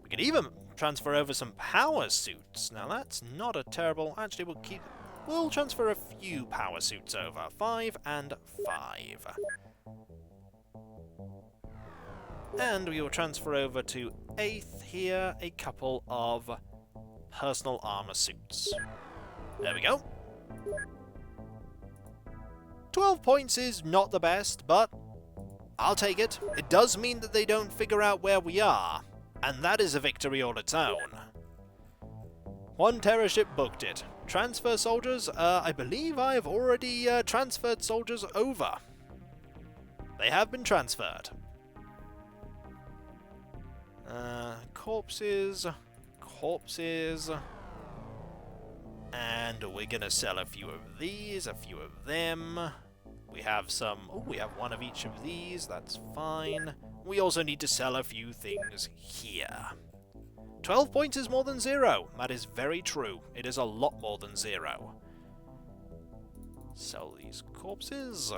We can even transfer over some power suits. Now that's not a terrible... Actually, we'll transfer a few power suits over. 5 and 5. And we will transfer over to 8th here a couple of personal armor suits. There we go. 12 points is not the best, but I'll take it. It does mean that they don't figure out where we are, and that is a victory all its own. 1 terror ship booked it. Transfer soldiers, I believe I've already transferred soldiers over. They have been transferred. Corpses, and we're gonna sell a few of these, a few of them. We have some, we have 1 of each of these, that's fine. We also need to sell a few things here. 12 points is more than 0, that is very true. It is a lot more than 0. Sell these corpses,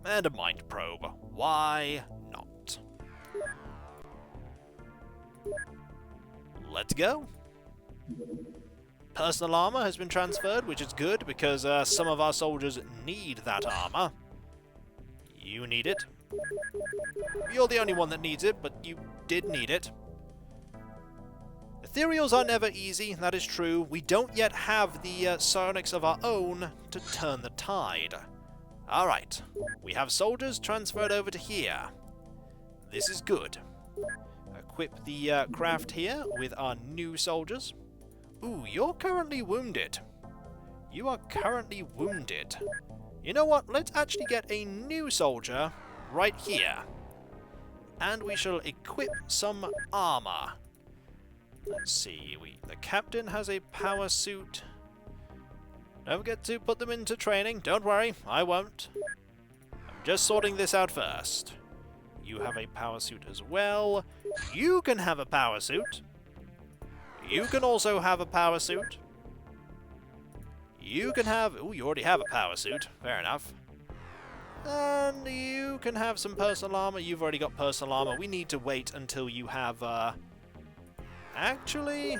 and a mind probe. Why not? Let's go. Personal armor has been transferred, which is good because some of our soldiers need that armor. You need it. You're the only one that needs it, but you did need it. Ethereals are never easy, that is true. We don't yet have the psionics of our own to turn the tide. Alright, we have soldiers transferred over to here. This is good. Equip the craft here with our new soldiers. Ooh, you're currently wounded. You are currently wounded. You know what? Let's actually get a new soldier right here. And we shall equip some armor. Let's see. The captain has a power suit. Don't forget to put them into training. Don't worry, I won't. I'm just sorting this out first. You have a power suit as well. You can have a power suit. You can also have a power suit. You can have... Ooh, you already have a power suit. Fair enough. And you can have some personal armor. You've already got personal armor. We need to wait until you have, actually...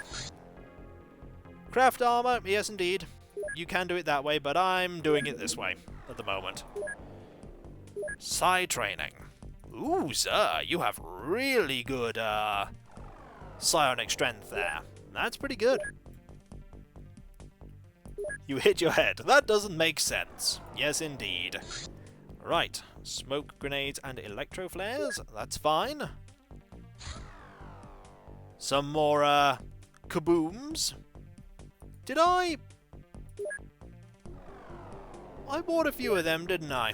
Craft armor. Yes, indeed. You can do it that way, but I'm doing it this way at the moment. Psi training. Ooh, sir, you have really good, psionic strength there. That's pretty good. You hit your head. That doesn't make sense. Yes, indeed. Right. Smoke grenades and electro flares. That's fine. Some more, kabooms. Did I bought a few of them, didn't I?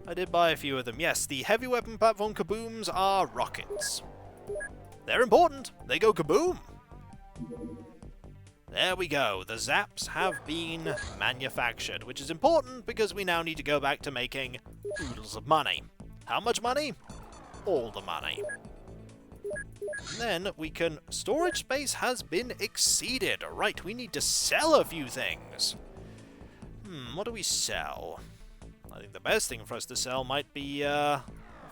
I did buy a few of them. Yes, the heavy weapon platform kabooms are rockets. They're important. They go kaboom. There we go. The zaps have been manufactured, which is important because we now need to go back to making oodles of money. How much money? All the money. Then we can... Storage space has been exceeded. Right, we need to sell a few things. What do we sell? I think the best thing for us to sell might be a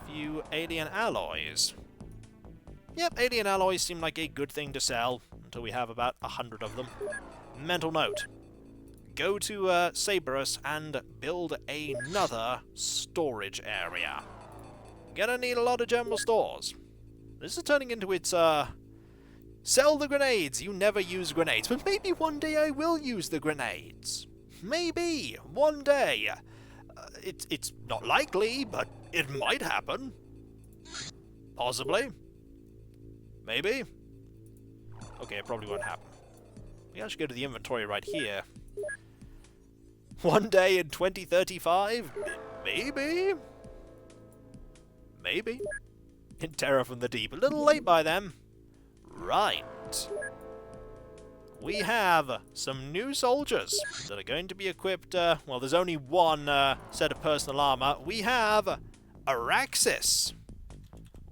few alien alloys. Yep, alien alloys seem like a good thing to sell until we have about 100 of them. Mental note. Go to Cerberus and build another storage area. Gonna need a lot of general stores. This is turning into its, sell the grenades. You never use grenades, but maybe one day I will use the grenades. Maybe one day. It's not likely, but it might happen. Possibly. Maybe. Okay, it probably won't happen. We actually go to the inventory right here. One day in 2035? Maybe? Maybe. In Terror from the Deep. A little late by then. Right. We have some new soldiers that are going to be equipped, well, there's only one set of personal armor. We have Araxis.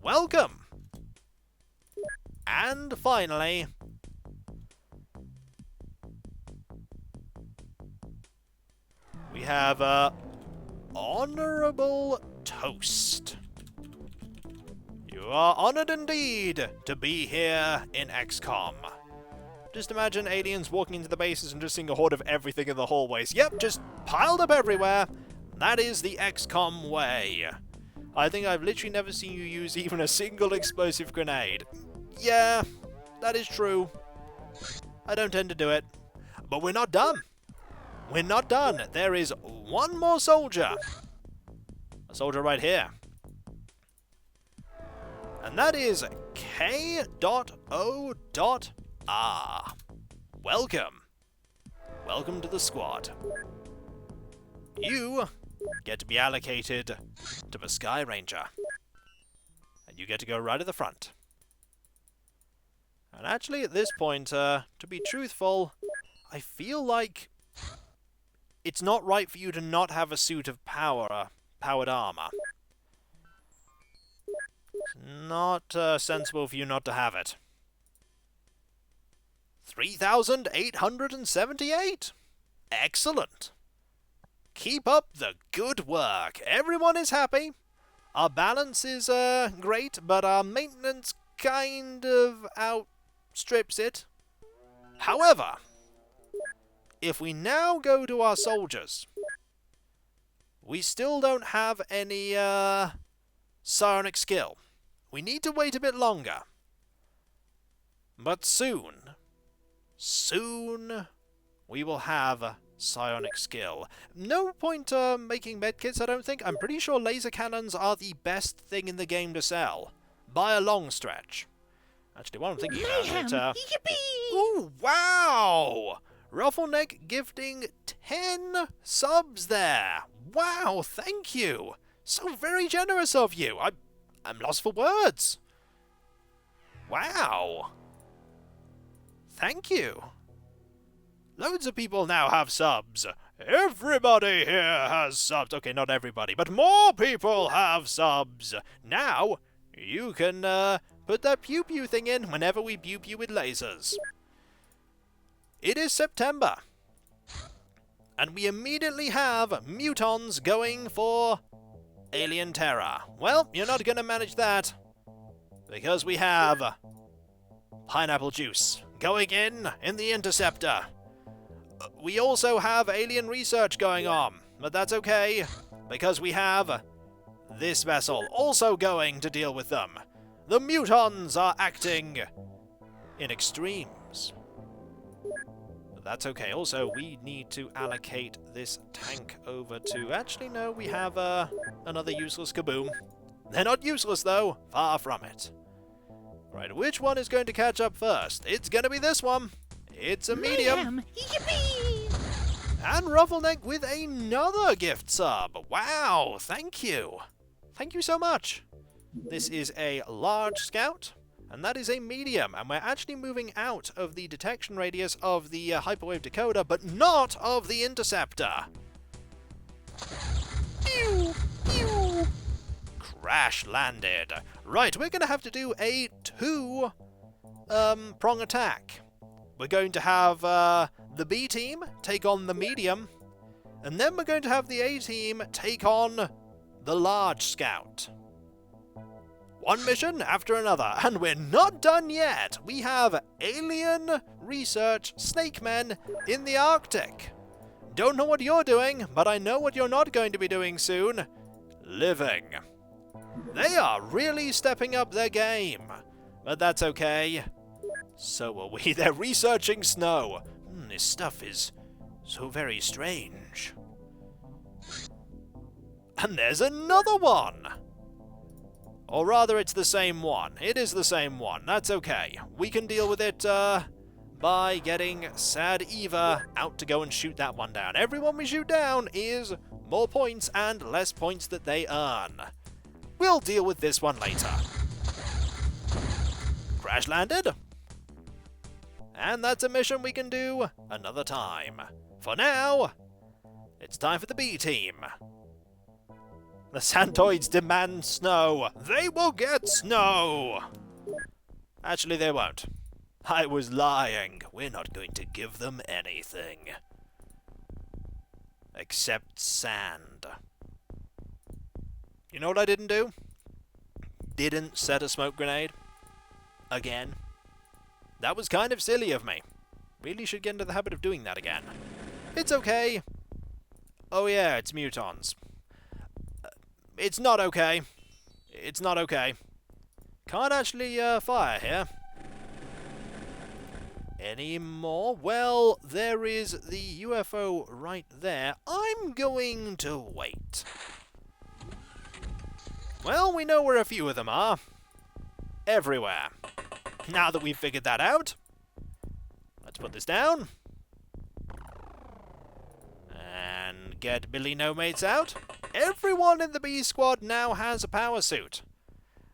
Welcome. And finally, we have Honorable Toast. You are honored indeed to be here in XCOM. Just imagine aliens walking into the bases and just seeing a horde of everything in the hallways. Yep, just piled up everywhere. That is the XCOM way. I think I've literally never seen you use even a single explosive grenade. Yeah, that is true. I don't tend to do it. But we're not done. We're not done. There is one more soldier. A soldier right here. And that is K.O.R. Welcome. Welcome to the squad. You get to be allocated to the Sky Ranger. And you get to go right at the front. And actually, at this point, to be truthful, I feel like it's not right for you to not have a suit of powered armor. Not sensible for you not to have it. 3,878! Excellent! Keep up the good work. Everyone is happy. Our balance is great, but our maintenance kind of outstrips it. However, if we now go to our soldiers, we still don't have any psionic skill. We need to wait a bit longer. But soon, we will have psionic skill. No point making medkits, I don't think. I'm pretty sure laser cannons are the best thing in the game to sell. By a long stretch. Actually, while I'm thinking about it... Ooh, wow! Ruffleneck gifting 10 subs there. Wow, thank you. So very generous of you. I'm lost for words. Wow. Thank you. Loads of people now have subs. Everybody here has subs. Okay, not everybody, but more people have subs. Now, you can Put that pew pew thing in whenever we pew pew with lasers. It is September. And we immediately have mutons going for Alien Terror. Well, you're not going to manage that. Because we have pineapple juice going in the interceptor. We also have alien research going on, but that's okay, because we have this vessel also going to deal with them. The mutons are acting in extremes. But that's okay. Also, we need to allocate this tank over to... Actually, no, we have another useless kaboom. They're not useless, though. Far from it. Right, which one is going to catch up first? It's going to be this one. It's a medium. Yippee! And Ruffleneck with another gift sub. Wow, thank you. Thank you so much. This is a large scout, and that is a medium. And we're actually moving out of the detection radius of the hyperwave decoder, but not of the interceptor. Pew! Pew! Crash landed. Right, we're going to have to do a two-prong attack. We're going to have the B team take on the medium, and then we're going to have the A team take on the large scout. One mission after another, and we're not done yet. We have alien research snake men in the Arctic. Don't know what you're doing, but I know what you're not going to be doing soon. Living. They are really stepping up their game, but that's okay. So are we. They're researching snow. This stuff is so very strange. And there's another one! Or rather, it's the same one. It is the same one. That's okay. We can deal with it by getting Sad Eva out to go and shoot that one down. Everyone we shoot down is more points and less points that they earn. We'll deal with this one later. Crash landed. And that's a mission we can do another time. For now, it's time for the B team. The Santoids demand snow. They will get snow! Actually, they won't. I was lying. We're not going to give them anything. Except sand. You know what I didn't do? Didn't set a smoke grenade. Again. That was kind of silly of me. Really should get into the habit of doing that again. It's okay. Oh yeah, it's mutons. It's not okay. It's not okay. Can't actually fire here. Any more? Well, there is the UFO right there. I'm going to wait. Well, we know where a few of them are. Everywhere. Now that we've figured that out, let's put this down. And get Billy No Mates out. Everyone in the B squad now has a power suit.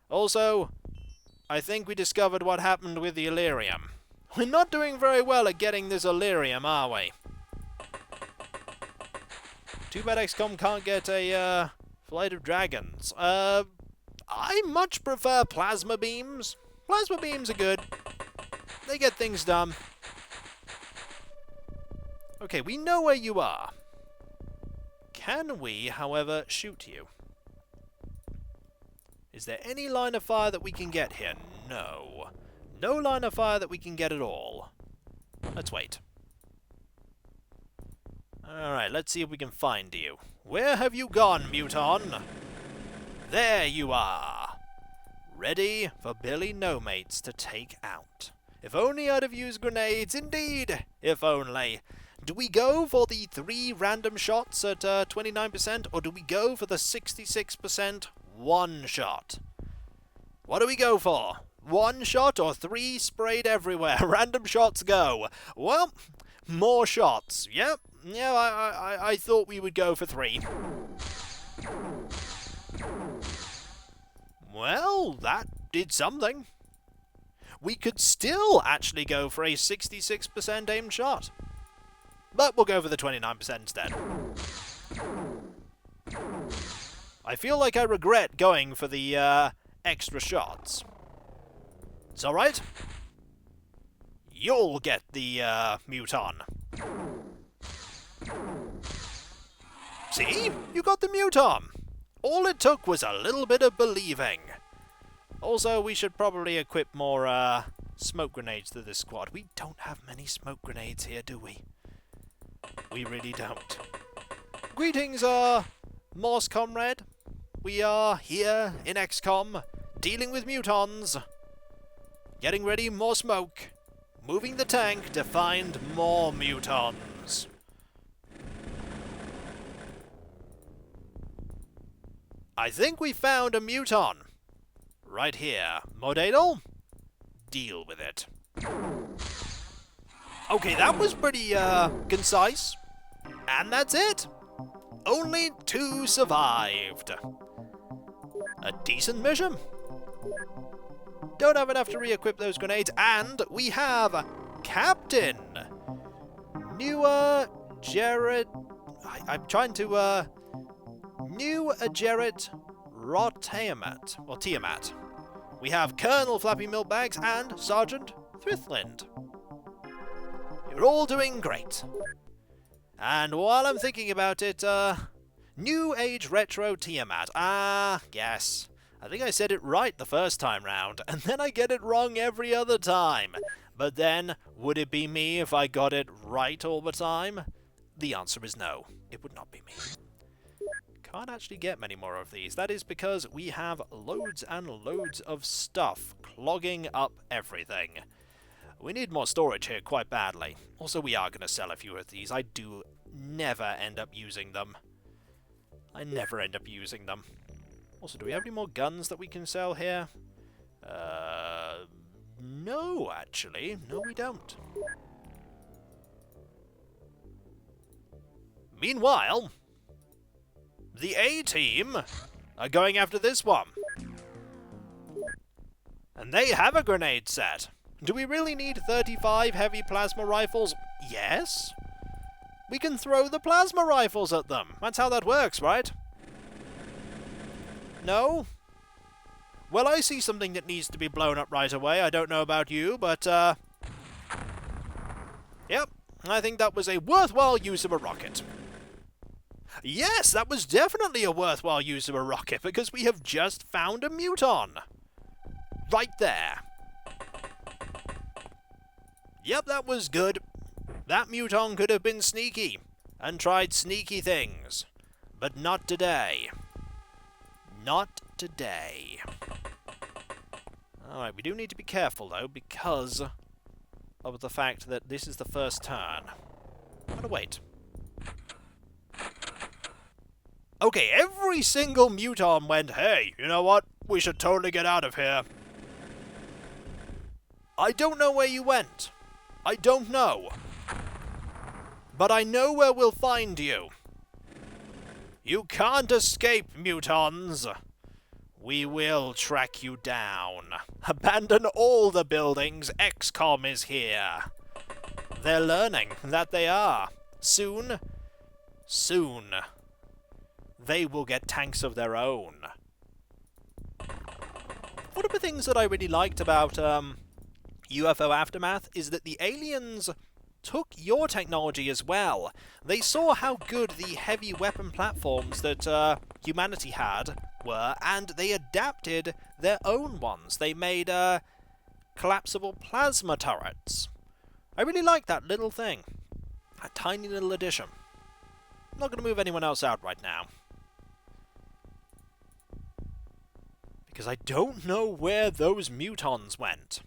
Also, I think we discovered what happened with the Illyrium. We're not doing very well at getting this Illyrium, are we? Too bad XCOM can't get a Flight of Dragons. I much prefer plasma beams. Plasma beams are good. They get things done. Okay, we know where you are. Can we, however, shoot you? Is there any line of fire that we can get here? No. No line of fire that we can get at all. Let's wait. Alright, let's see if we can find you. Where have you gone, Muton? There you are. Ready for Billy No Mates to take out. If only I'd have used grenades, indeed! If only. Do we go for the 3 random shots at 29%, or do we go for the 66% one shot? What do we go for? 1 shot or 3 sprayed everywhere? Random shots go. Well, more shots. Yep. Yeah, I thought we would go for 3. Well, that did something. We could still actually go for a 66% aimed shot. But we'll go for the 29% instead. I feel like I regret going for the extra shots. It's alright. You'll get the, muton. See? You got the muton! All it took was a little bit of believing. Also, we should probably equip more, smoke grenades to this squad. We don't have many smoke grenades here, do we? We really don't. Greetings, Morse comrade. We are here in XCOM, dealing with mutons. Getting ready, more smoke. Moving the tank to find more mutons. I think we found a muton. Right here. Modadal? Deal with it. Okay, that was pretty, concise. And that's it. Only 2 survived. A decent mission. Don't have enough to re-equip those grenades, and we have Captain New Jared. I'm trying to New Jared Tiamat. Or Tiamat. We have Colonel Flappy Milkbags and Sergeant Thrithland. You're all doing great. And while I'm thinking about it, New Age Retro Tiamat. Ah, yes. I think I said it right the first time round, and then I get it wrong every other time. But then, would it be me if I got it right all the time? The answer is no. It would not be me. Can't actually get many more of these. That is because we have loads and loads of stuff clogging up everything. We need more storage here quite badly. Also, we are going to sell a few of these. I do never end up using them. I never end up using them. Also, do we have any more guns that we can sell here? No, actually. No, we don't. Meanwhile, the A-team are going after this one. And they have a grenade set. Do we really need 35 heavy plasma rifles? Yes. We can throw the plasma rifles at them. That's how that works, right? No? Well, I see something that needs to be blown up right away. I don't know about you, but, yep. I think that was a worthwhile use of a rocket. Yes, that was definitely a worthwhile use of a rocket, because we have just found a muton. Right there. Yep, that was good. That muton could have been sneaky, and tried sneaky things. But not today. Not today. Alright, we do need to be careful, though, because of the fact that this is the first turn. I'm gonna wait. Okay, every single muton went, hey, you know what? We should totally get out of here. I don't know where you went. I don't know. But I know where we'll find you. You can't escape, mutons. We will track you down. Abandon all the buildings. XCOM is here. They're learning that they are. Soon, they will get tanks of their own. One of the things that I really liked about UFO Aftermath is that the aliens took your technology as well. They saw how good the heavy weapon platforms that humanity had were, and they adapted their own ones. They made collapsible plasma turrets. I really like that little thing. A tiny little addition. I'm not going to move anyone else out right now. Because I don't know where those mutons went.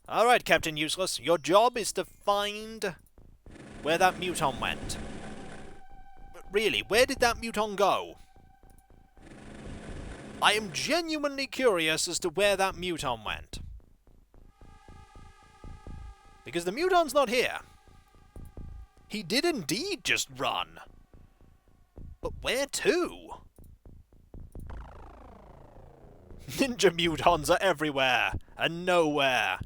Alright, Captain Useless, your job is to find where that muton went. But really, where did that muton go? I am genuinely curious as to where that muton went. Because the muton's not here. He did indeed just run. But where to? Ninja mutons are everywhere and nowhere.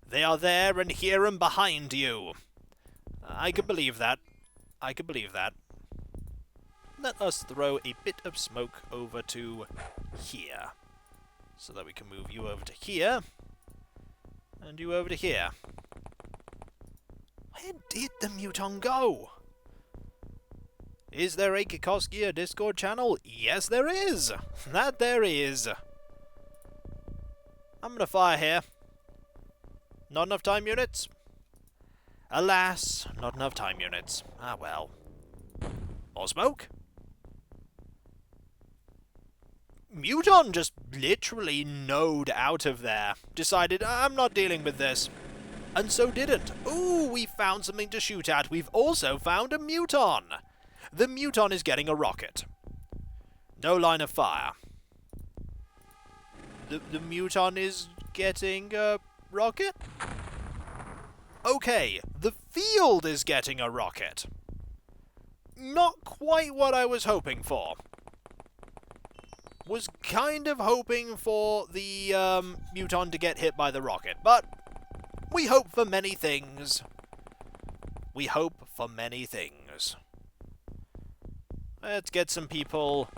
They are there and here and behind you. I could believe that. I could believe that. Let us throw a bit of smoke over to here. so that we can move you over to here, and you over to here. Where did the Muton go? Is there a Kikoskia Discord channel? Yes, there is! That there is! I'm gonna fire here. Not enough time units? Alas, not enough time units. Ah well. More smoke? Muton just literally node out of there. Decided, I'm not dealing with this. And so didn't. Ooh, we found something to shoot at. We've also found a Muton. The Muton is getting a rocket. No line of fire. The Muton is getting a rocket? Okay, the field is getting a rocket. Not quite what I was hoping for. Was kind of hoping for the Muton to get hit by the rocket, but we hope for many things. We hope for many things. Let's get some people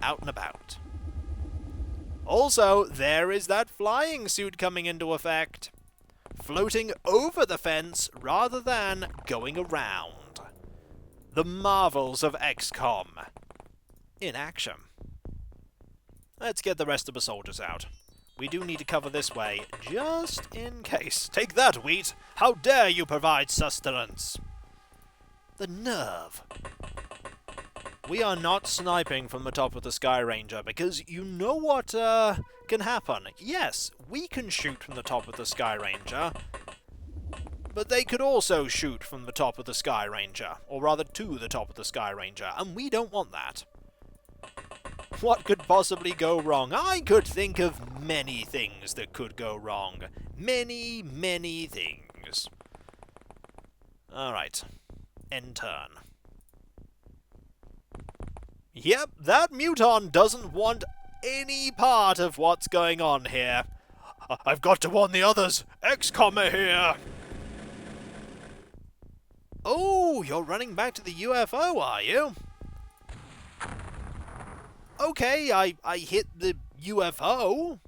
out and about. Also, there is that flying suit coming into effect. Floating over the fence rather than going around. The marvels of XCOM. In action. Let's get the rest of the soldiers out. We do need to cover this way, just in case. Take that, Wheat! How dare you provide sustenance! The nerve. We are not sniping from the top of the Sky Ranger, because you know what can happen. Yes, we can shoot from the top of the Sky Ranger, but they could also shoot from the top of the Sky Ranger, or rather to the top of the Sky Ranger, and we don't want that. What could possibly go wrong? I could think of many things that could go wrong. Many, many things. Alright. End turn. Yep, that Muton doesn't want any part of what's going on here. I've got to warn the others! XCOM are here! Oh, you're running back to the UFO, are you? Okay, I hit the UFO.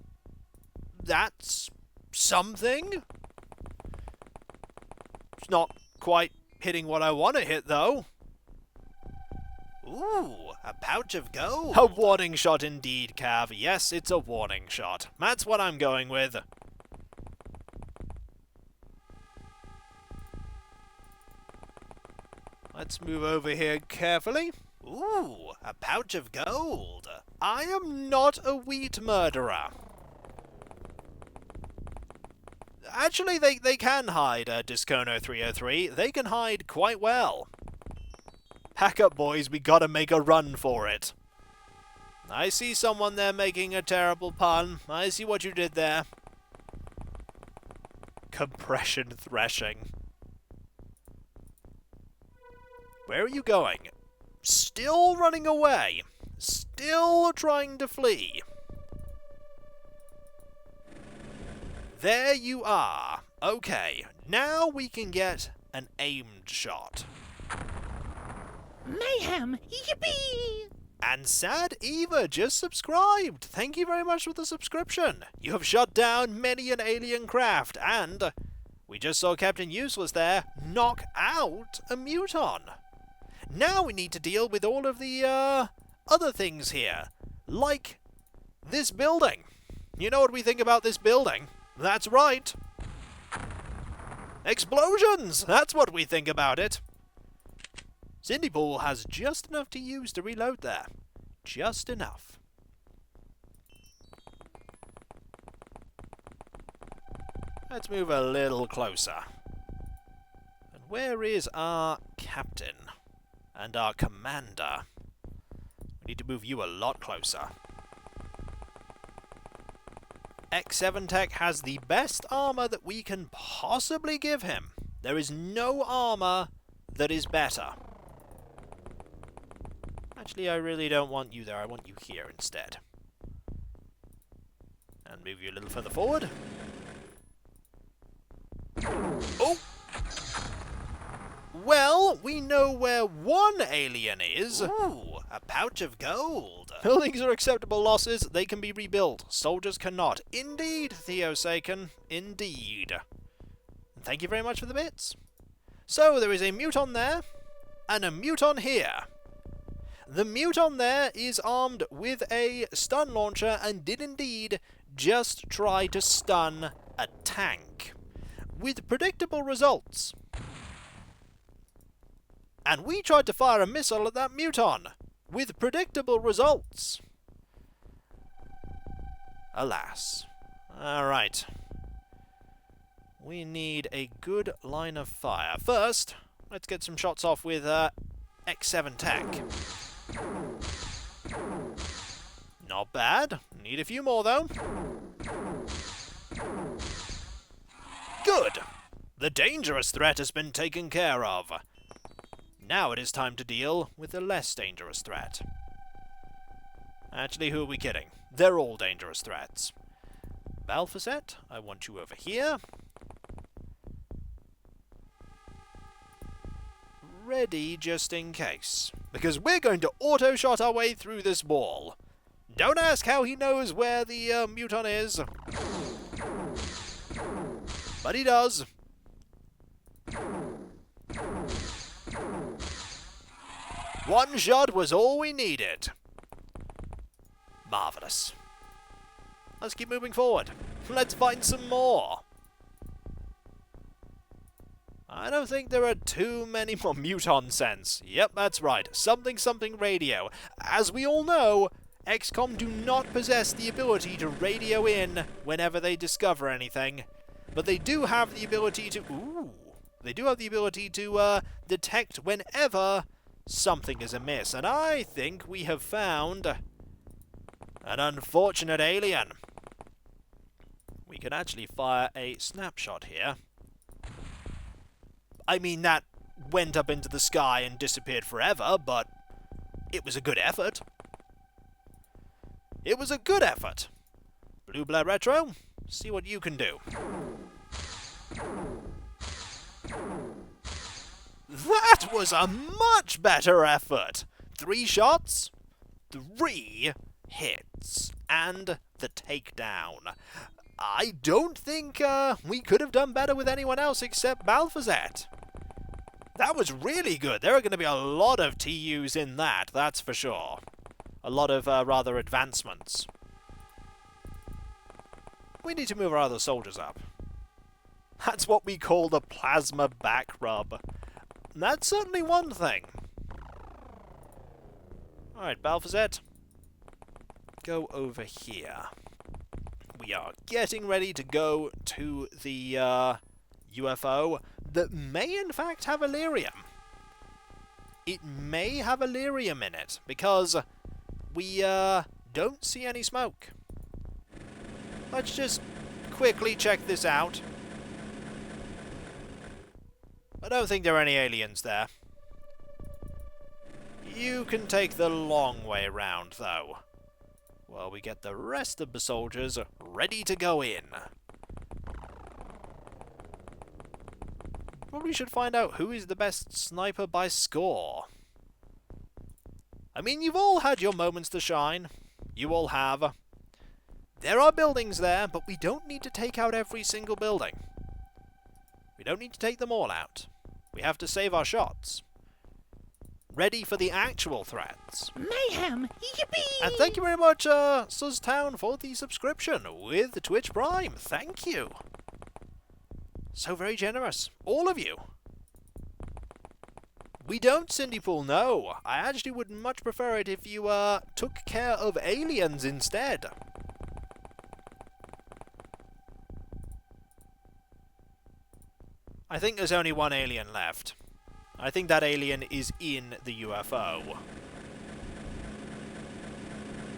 That's something. It's not quite hitting what I want to hit, though. Ooh, a pouch of gold. A warning shot indeed, Cav. Yes, it's a warning shot. That's what I'm going with. Let's move over here carefully. Ooh, a pouch of gold. I am not a wheat murderer. Actually, they can hide, Discono 303. They can hide quite well. Pack up, boys. We gotta make a run for it. I see someone there making a terrible pun. I see what you did there. Compression threshing. Where are you going? Still running away. Still trying to flee. There you are. Okay, now we can get an aimed shot. Mayhem! Yippee! And Sad Eva just subscribed. Thank you very much for the subscription. You have shut down many an alien craft, and we just saw Captain Useless there knock out a Muton. Now we need to deal with all of the other things here, like this building. You know what we think about this building? That's right. Explosions! That's what we think about it. Cindy Pool has just enough to use to reload there. Just enough. Let's move a little closer. And where is our captain? And our commander? We need to move you a lot closer. X7 Tech has the best armor that we can possibly give him. There is no armor that is better. Actually, I really don't want you there. I want you here instead. And move you a little further forward. Oh! Well, we know where one alien is. Ooh, a pouch of gold. Buildings are acceptable losses. They can be rebuilt. Soldiers cannot. Indeed, Theosaken. Indeed. Thank you very much for the bits. So, there is a muton there, and a muton here. The muton there is armed with a stun launcher and did indeed just try to stun a tank. With predictable results. And we tried to fire a missile at that muton. With predictable results. Alas. Alright. We need a good line of fire. First, let's get some shots off with X7 tech. Not bad. Need a few more, though. Good! The dangerous threat has been taken care of. Now it is time to deal with the less dangerous threat. Actually, who are we kidding? They're all dangerous threats. Balfazet, I want you over here. Ready just in case. Because we're going to auto-shot our way through this wall. Don't ask how he knows where the muton is. But he does. One shot was all we needed. Marvellous. Let's keep moving forward. Let's find some more. I don't think there are too many more muton scents. Yep, that's right. Something something radio. As we all know, XCOM do not possess the ability to radio in whenever they discover anything. But they do have the ability to... Ooh! They do have the ability to detect whenever something is amiss. And I think we have found an unfortunate alien. We can actually fire a snapshot here. I mean, that went up into the sky and disappeared forever, but it was a good effort. It was a good effort. Blue Blair Retro, see what you can do. That was a much better effort! 3 shots, 3 hits, and the takedown. I don't think we could have done better with anyone else except Balfazet. That was really good. There are going to be a lot of TUs in that, that's for sure. A lot of rather advancements. We need to move our other soldiers up. That's what we call the plasma back rub. That's certainly one thing. Alright, Balfazet. Go over here. We are getting ready to go to the UFO that may in fact have Illyrium. It may have Illyrium in it, because we don't see any smoke. Let's just quickly check this out. I don't think there are any aliens there. You can take the long way round, though. While we get the rest of the soldiers ready to go in. Probably should find out who is the best sniper by score. I mean, you've all had your moments to shine. You all have. There are buildings there, but we don't need to take out every single building. We don't need to take them all out. We have to save our shots. Ready for the actual threats. Mayhem! Yippee! And thank you very much, Suztown, for the subscription with the Twitch Prime. Thank you. So very generous. All of you. We don't, Cindypool, no. I actually would much prefer it if you, took care of aliens instead. I think there's only one alien left. I think that alien is in the UFO.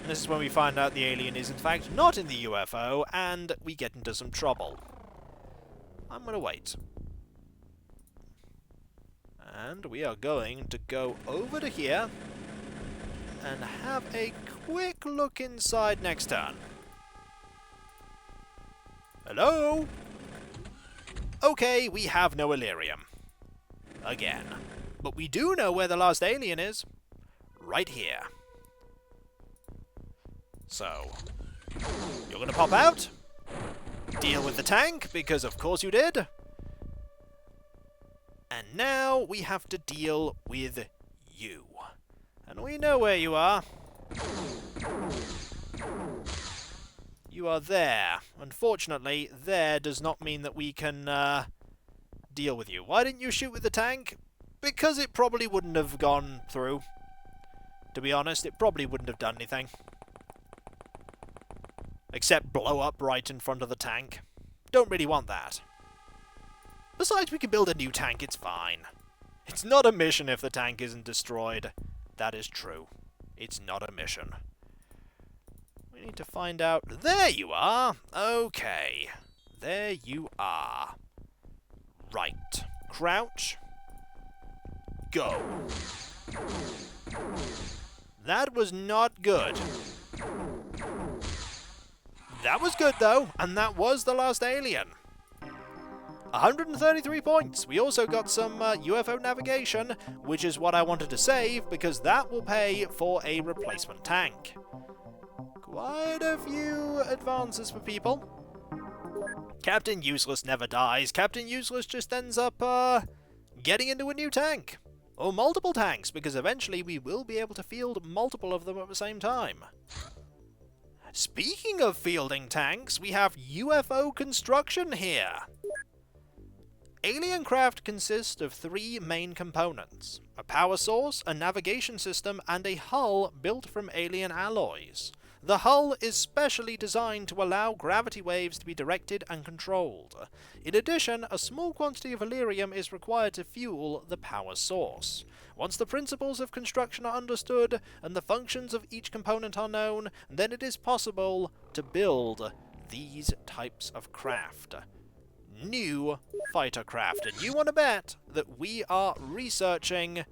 And this is when we find out the alien is in fact not in the UFO, and we get into some trouble. I'm gonna wait. And we are going to go over to here and have a quick look inside next turn. Hello? Okay, we have no Illyrium. Again. But we do know where the last alien is. right here. So, you're going to pop out, deal with the tank, because of course you did. And now we have to deal with you. And we know where you are. You are there. Unfortunately, there does not mean that we can deal with you. Why didn't you shoot with the tank? Because it probably wouldn't have gone through. To be honest, it probably wouldn't have done anything. Except blow up right in front of the tank. Don't really want that. Besides, we can build a new tank, it's fine. It's not a mission if the tank isn't destroyed. That is true. It's not a mission. We need to find out... There you are! Okay. There you are. Right. Crouch. Go. That was not good. That was good, though, and that was the last alien. 133 points. We also got some UFO navigation, which is what I wanted to save, because that will pay for a replacement tank. Quite a few advances for people. Captain Useless never dies. Captain Useless just ends up getting into a new tank. Or multiple tanks, because eventually we will be able to field multiple of them at the same time. Speaking of fielding tanks, we have UFO construction here. Alien craft consists of 3 main components: a power source, a navigation system, and a hull built from alien alloys. The hull is specially designed to allow gravity waves to be directed and controlled. In addition, a small quantity of helium is required to fuel the power source. Once the principles of construction are understood and the functions of each component are known, then it is possible to build these types of craft. New fighter craft. And you want to bet that we are researching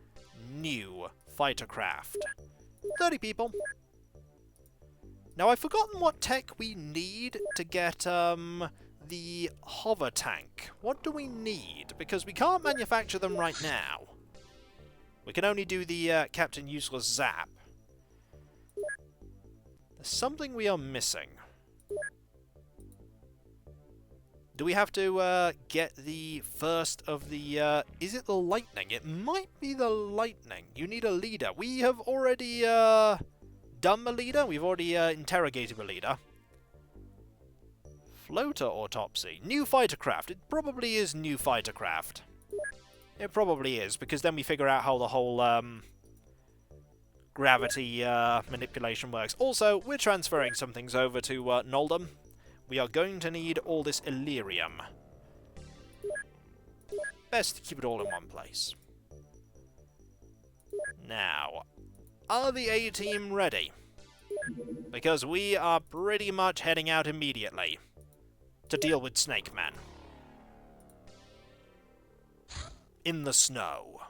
new fighter craft. 30 people. Now, I've forgotten what tech we need to get the hover tank. What do we need? Because we can't manufacture them right now. We can only do the Captain Useless Zap. There's something we are missing. Do we have to get the first of the... is it the lightning? It might be the lightning. You need a leader. We have already done the leader. We've already interrogated the leader. Floater autopsy. New fighter craft. It probably is new fighter craft. It probably is, because then we figure out how the whole gravity manipulation works. Also, we're transferring some things over to Noldum. We are going to need all this Illyrium. Best to keep it all in one place. Now, are the A-Team ready? Because we are pretty much heading out immediately to deal with Snake Man. In the snow.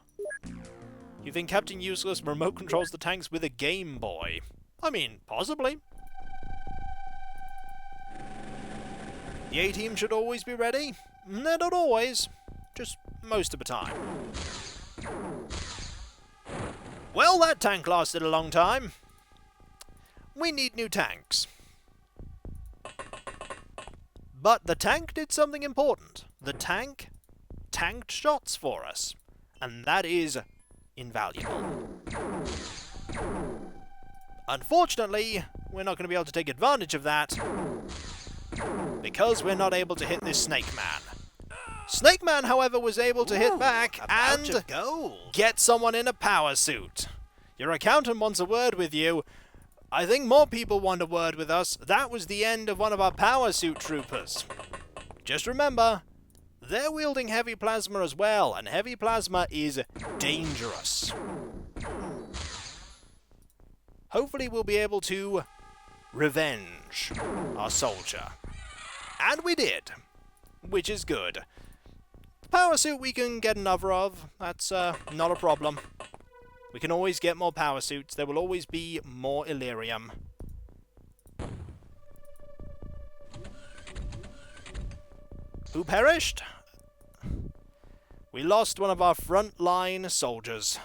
You think Captain Useless remote controls the tanks with a Game Boy? I mean, possibly. The A-Team should always be ready. They're not always. Just most of the time. Well, that tank lasted a long time. We need new tanks. But the tank did something important. The tank tanked shots for us. And that is invaluable. Unfortunately, we're not going to be able to take advantage of that because we're not able to hit this Snake Man. Snake Man, however, was able to hit back and get someone in a power suit. Your accountant wants a word with you. I think more people want a word with us. That was the end of one of our power suit troopers. Just remember, they're wielding heavy plasma as well, and heavy plasma is dangerous. Hopefully we'll be able to revenge our soldier. And we did, which is good. The power suit we can get another of. That's not a problem. We can always get more power suits. There will always be more Illyrium. Who perished? We lost one of our front-line soldiers.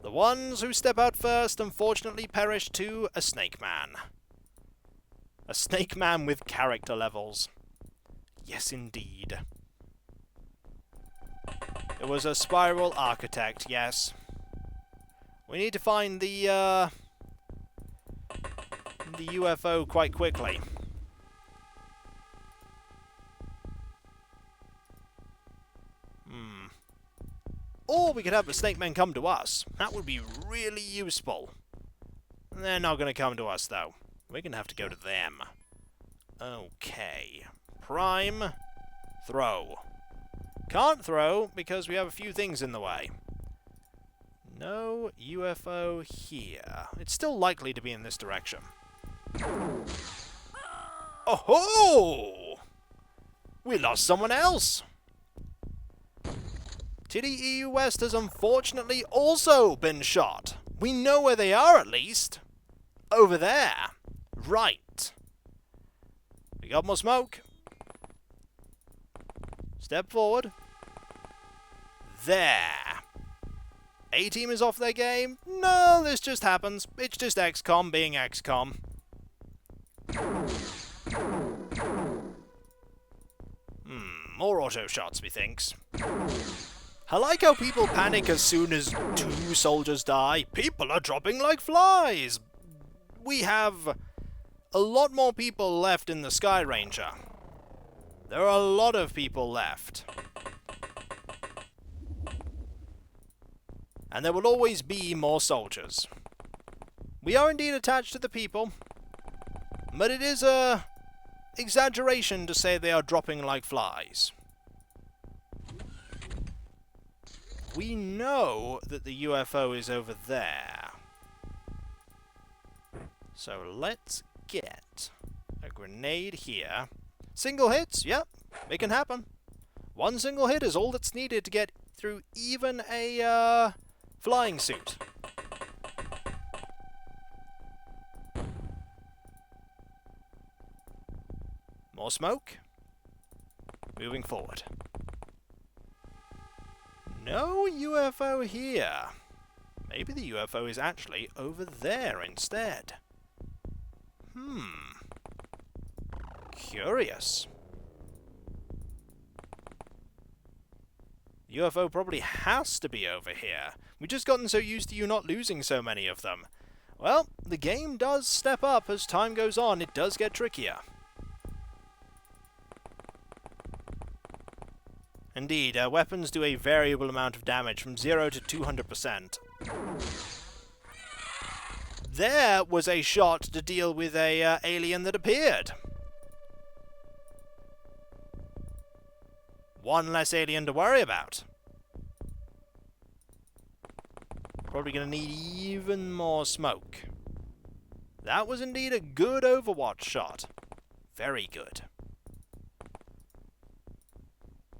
The ones who step out first unfortunately perish to a snake man. A snake man with character levels. Yes, indeed. It was a spiral architect, yes. We need to find the UFO quite quickly. Or we could have the snake men come to us. That would be really useful. They're not going to come to us, though. We're going to have to go to them. Okay. Prime. Throw. Can't throw because we have a few things in the way. No UFO here. It's still likely to be in this direction. Oh-ho! We lost someone else! TDEU West has unfortunately also been shot. We know where they are, at least. Over there. Right. We got more smoke. Step forward. There. A-Team is off their game. No, this just happens. It's just XCOM being XCOM. More auto shots, methinks. I like how people panic as soon as 2 soldiers die. People are dropping like flies. We have a lot more people left in the Sky Ranger. There are a lot of people left. And there will always be more soldiers. We are indeed attached to the people, but it is a exaggeration to say they are dropping like flies. We know that the UFO is over there. So let's get a grenade here. Single hits, yep, it can happen. 1 single hit is all that's needed to get through even a flying suit. More smoke. Moving forward. No UFO here. Maybe the UFO is actually over there instead. Curious. The UFO probably has to be over here. We've just gotten so used to you not losing so many of them. Well, the game does step up as time goes on. It does get trickier. Indeed, weapons do a variable amount of damage, from 0 to 200%. There was a shot to deal with a alien that appeared. 1 less alien to worry about. Probably going to need even more smoke. That was indeed a good Overwatch shot. Very good.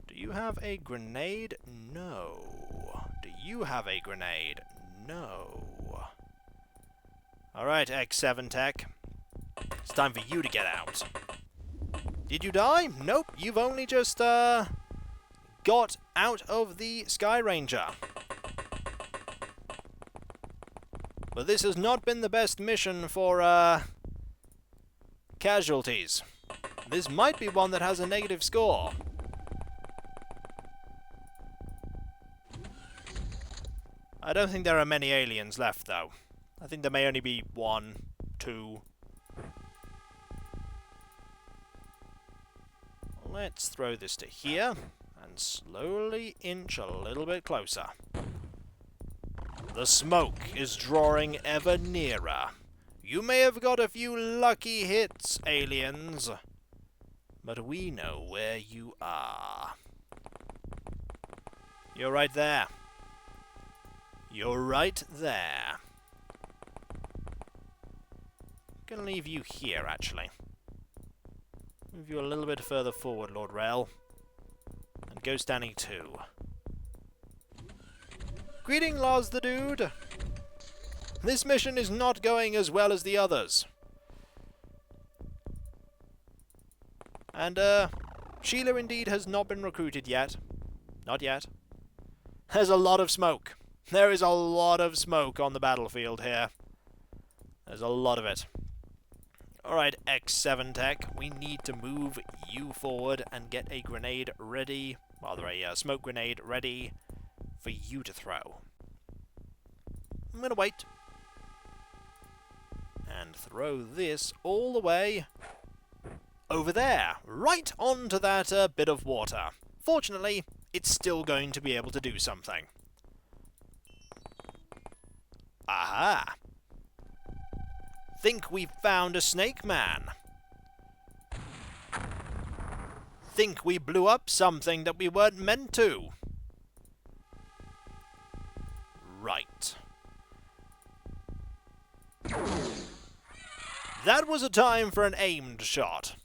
Do you have a grenade? No. Do you have a grenade? No. Alright, X7 Tech. It's time for you to get out. Did you die? Nope, you've only just, got out of the Sky Ranger. But this has not been the best mission for, casualties. This might be one that has a negative score. I don't think there are many aliens left, though. I think there may only be 1, 2. Let's throw this to here, and slowly inch a little bit closer. The smoke is drawing ever nearer. You may have got a few lucky hits, aliens, but we know where you are. You're right there. You're right there. I'm gonna leave you here, actually. Move you a little bit further forward, Lord Rel. And go standing 2. Greeting, Lars the Dude. This mission is not going as well as the others. And, Sheila indeed has not been recruited yet. Not yet. There's a lot of smoke. There is a lot of smoke on the battlefield here. There's a lot of it. Alright, X7 Tech, we need to move you forward and get a grenade ready, rather a smoke grenade ready for you to throw. I'm gonna wait. And throw this all the way over there, right onto that bit of water. Fortunately, it's still going to be able to do something. Aha! Think we found a snake man. Think we blew up something that we weren't meant to. Right. That was a time for an aimed shot.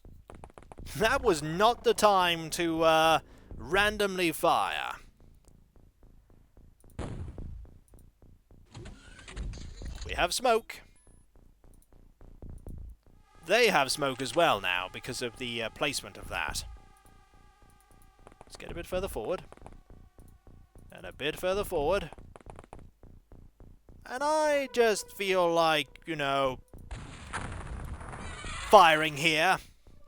That was not the time to randomly fire. We have smoke. They have smoke as well now because of the placement of that. Let's get a bit further forward. And a bit further forward. And I just feel like, you know, firing here.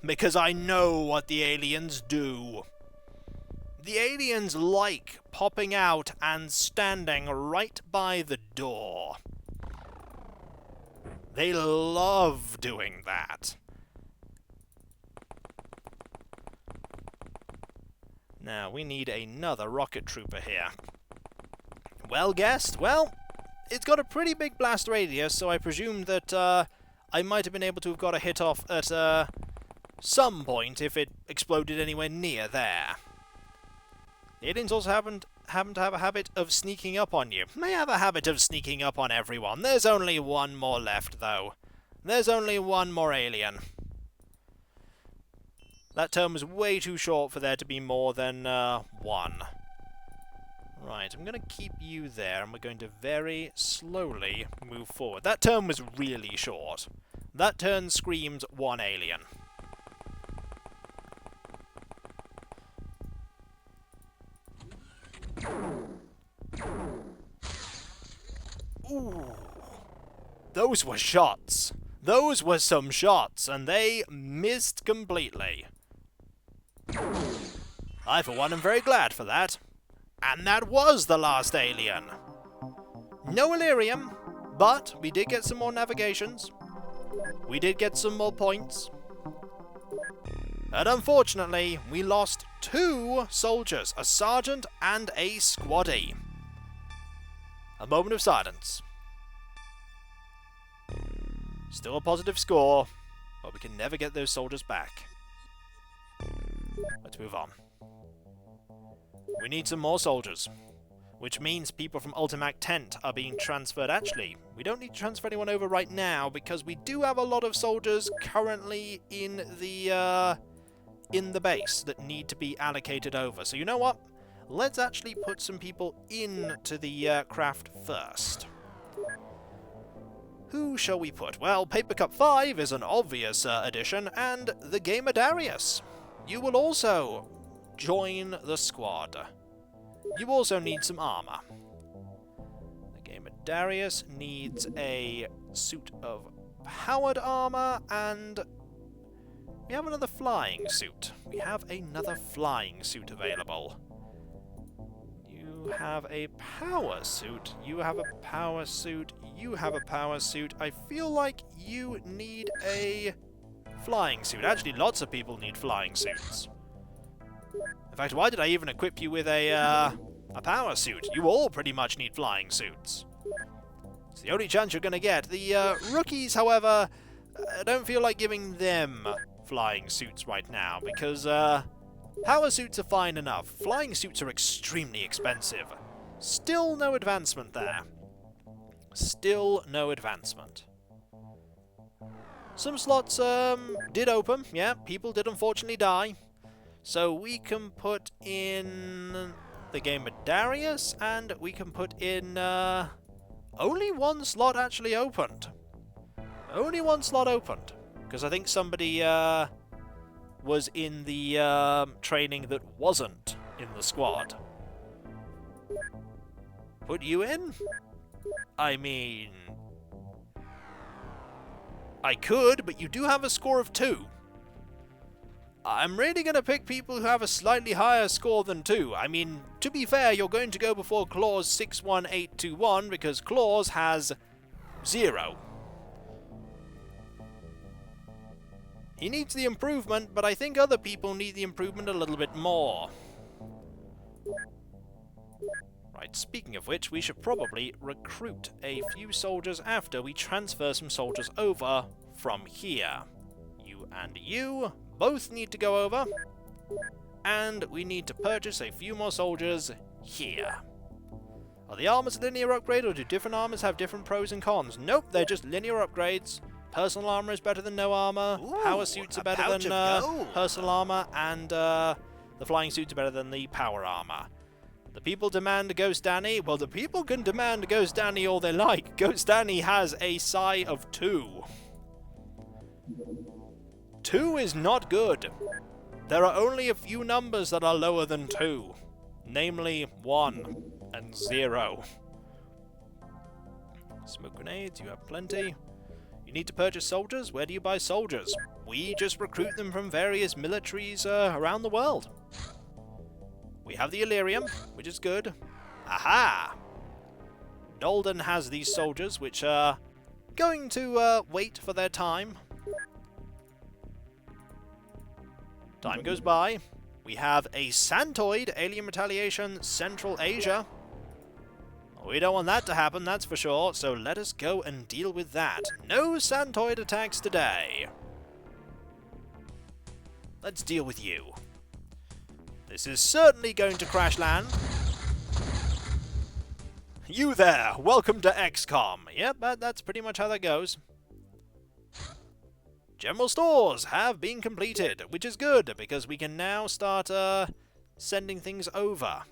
Because I know what the aliens do. The aliens like popping out and standing right by the door. They love doing that. Now, we need another rocket trooper here. Well guessed. Well, it's got a pretty big blast radius, so I presume that I might have been able to have got a hit off at some point if it exploded anywhere near there. The aliens also happen to have a habit of sneaking up on you. They have a habit of sneaking up on everyone. There's only one more left, though. There's only one more alien. That term was way too short for there to be more than one. Right, I'm going to keep you there, and we're going to very slowly move forward. That term was really short. That turn screamed one alien. Ooh. Those were shots. Those were some shots, and they missed completely. I, for one, am very glad for that. And that was the last alien. No Illyrium, but we did get some more navigations. We did get some more points. And unfortunately, we lost 2 soldiers, a sergeant and a squaddie. A moment of silence. Still a positive score, but we can never get those soldiers back. Let's move on. We need some more soldiers, which means people from Ultimac Tent are being transferred. Actually, we don't need to transfer anyone over right now because we do have a lot of soldiers currently in the base that need to be allocated over. So you know what? Let's actually put some people into the craft first. Who shall we put? Well, Paper Cup 5 is an obvious addition, and the Gamer Darius. You will also join the squad. You also need some armor. The Gamer Darius needs a suit of powered armor, and we have another flying suit. We have another flying suit available. You have a power suit. You have a power suit. You have a power suit. I feel like you need a flying suit. Actually, lots of people need flying suits. In fact, why did I even equip you with a power suit? You all pretty much need flying suits. It's the only chance you're going to get. The rookies, however, I don't feel like giving them flying suits right now, because power suits are fine enough. Flying suits are extremely expensive. Still no advancement there. Still no advancement. Some slots did open. Yeah, people did unfortunately die. So we can put in the Gamer Darius, and we can put in only one slot actually opened. Only one slot opened. Because I think somebody was in the training that wasn't in the squad. put you in? I mean... I could, but you do have a score of 2. I'm really going to pick people who have a slightly higher score than 2. I mean, to be fair, you're going to go before Claws 61821 because Claws has 0. He needs the improvement, but I think other people need the improvement a little bit more. Right, speaking of which, we should probably recruit a few soldiers after we transfer some soldiers over from here. You and you both need to go over, and we need to purchase a few more soldiers here. Are the armors a linear upgrade, or do different armors have different pros and cons? Nope, they're just linear upgrades. Personal armor is better than no armor, power suits are better than personal armor, and the flying suits are better than the power armor. The people demand Ghost Danny. Well, the people can demand Ghost Danny all they like. Ghost Danny has a psi of 2. 2 is not good. There are only a few numbers that are lower than 2. Namely, 1 and 0. Smoke grenades, you have plenty. You need to purchase soldiers? Where do you buy soldiers? We just recruit them from various militaries around the world. We have the Illyrium, which is good. Aha! Nolden has these soldiers, which are going to wait for their time. Time goes by. We have a Santoid, Alien Retaliation, Central Asia. We don't want that to happen, that's for sure, so let us go and deal with that. No Santoid attacks today. Let's deal with you. This is certainly going to crash land. You there! Welcome to XCOM. Yep, that's pretty much how that goes. General stores have been completed, which is good, because we can now start sending things over.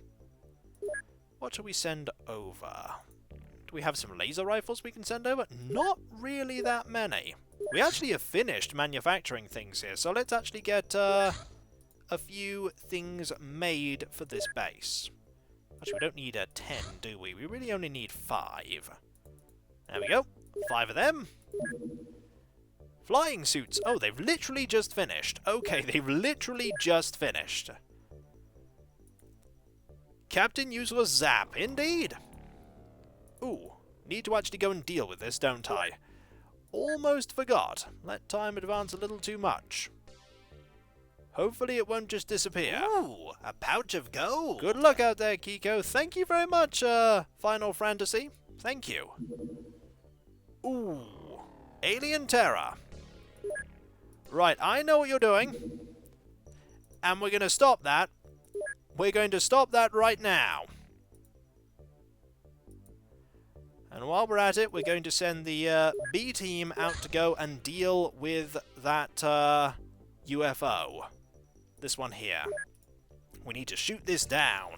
What shall we send over? Do we have some laser rifles we can send over? Not really that many. We actually have finished manufacturing things here, so let's actually get a few things made for this base. Actually, we don't need 10, do we? We really only need 5. There we go. 5 of them. Flying suits. Oh, they've literally just finished. Okay, they've literally just finished. Captain Useless Zap, indeed. Ooh, need to actually go and deal with this, don't I? Almost forgot. Let time advance a little too much. Hopefully it won't just disappear. Ooh, a pouch of gold. Good luck out there, Kiko. Thank you very much, Final Fantasy. Thank you. Ooh, Alien Terror. Right, I know what you're doing. And we're going to stop that. We're going to stop that right now. And while we're at it, we're going to send the B team out to go and deal with that UFO. This one here. We need to shoot this down.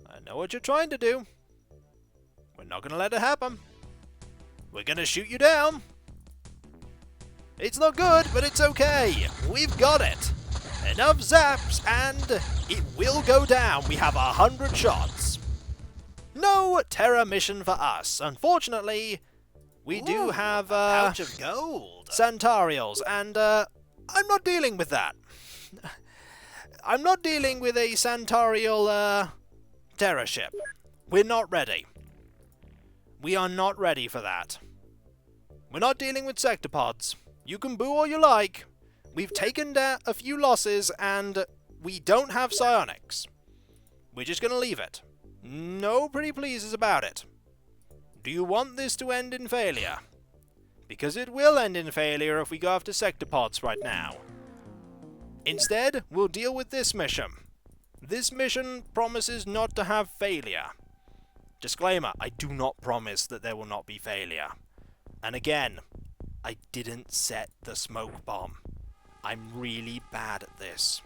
I know what you're trying to do. We're not going to let it happen. We're going to shoot you down. It's not good, but it's okay. We've got it. Enough zaps, and it will go down. We have 100 shots. No terror mission for us. Unfortunately, we do have a pouch of gold. Centaurials, and I'm not dealing with that. I'm not dealing with a Centaurial terror ship. We're not ready. We are not ready for that. We're not dealing with sectopods. You can boo all you like. We've taken down a few losses, and we don't have psionics. We're just going to leave it. No pretty pleases about it. Do you want this to end in failure? Because it will end in failure if we go after sectopods right now. Instead, we'll deal with this mission. This mission promises not to have failure. Disclaimer, I do not promise that there will not be failure. And again, I didn't set the smoke bomb. I'm really bad at this.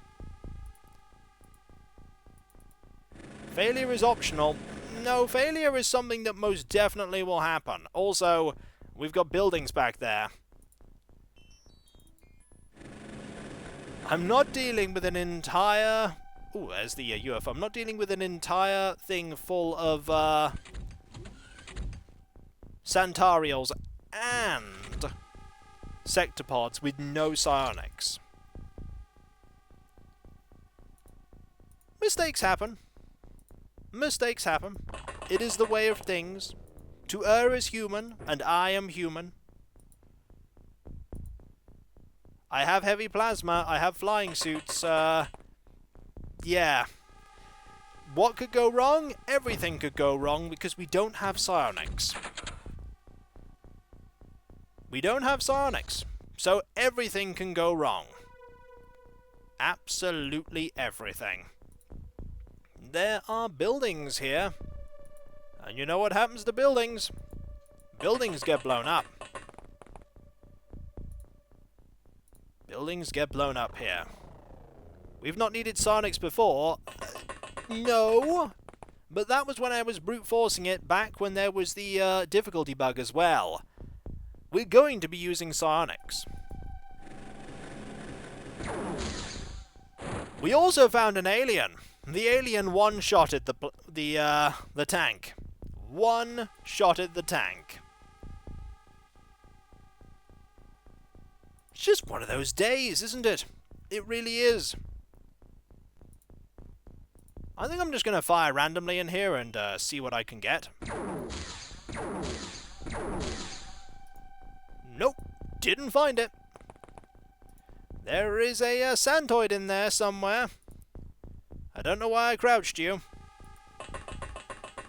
Failure is optional. No, failure is something that most definitely will happen. Also, we've got buildings back there. I'm not dealing with an entire Ooh, there's the UFO. I'm not dealing with an entire thing full of Centaurials and Sectopods with no psionics. Mistakes happen. Mistakes happen. It is the way of things. To err is human, and I am human. I have heavy plasma, I have flying suits, yeah. What could go wrong? Everything could go wrong because we don't have psionics. We don't have psionics, so everything can go wrong. Absolutely everything. There are buildings here. And you know what happens to buildings? Buildings get blown up. Buildings get blown up here. We've not needed psionics before. No. But that was when I was brute forcing it back when there was the difficulty bug as well. We're going to be using psionics. We also found an alien. The alien one-shotted the tank. One-shotted the tank. It's just one of those days, isn't it? It really is. I think I'm just going to fire randomly in here and see what I can get. Nope, didn't find it. There is a Santoid in there somewhere. I don't know why I crouched you.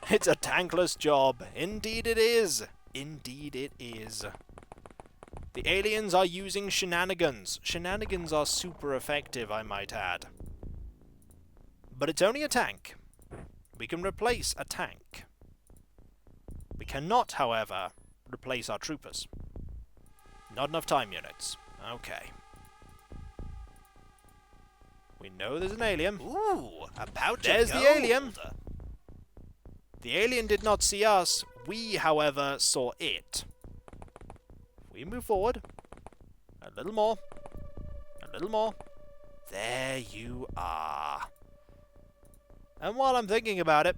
It's a tankless job. Indeed it is. Indeed it is. The aliens are using shenanigans. Shenanigans are super effective, I might add. But it's only a tank. We can replace a tank. We cannot, however, replace our troopers. Not enough time units. Okay. We know there's an alien. Ooh, a pouch There's of gold. the alien. The alien did not see us. We, however, saw it. We move forward. A little more. A little more. There you are. And while I'm thinking about it,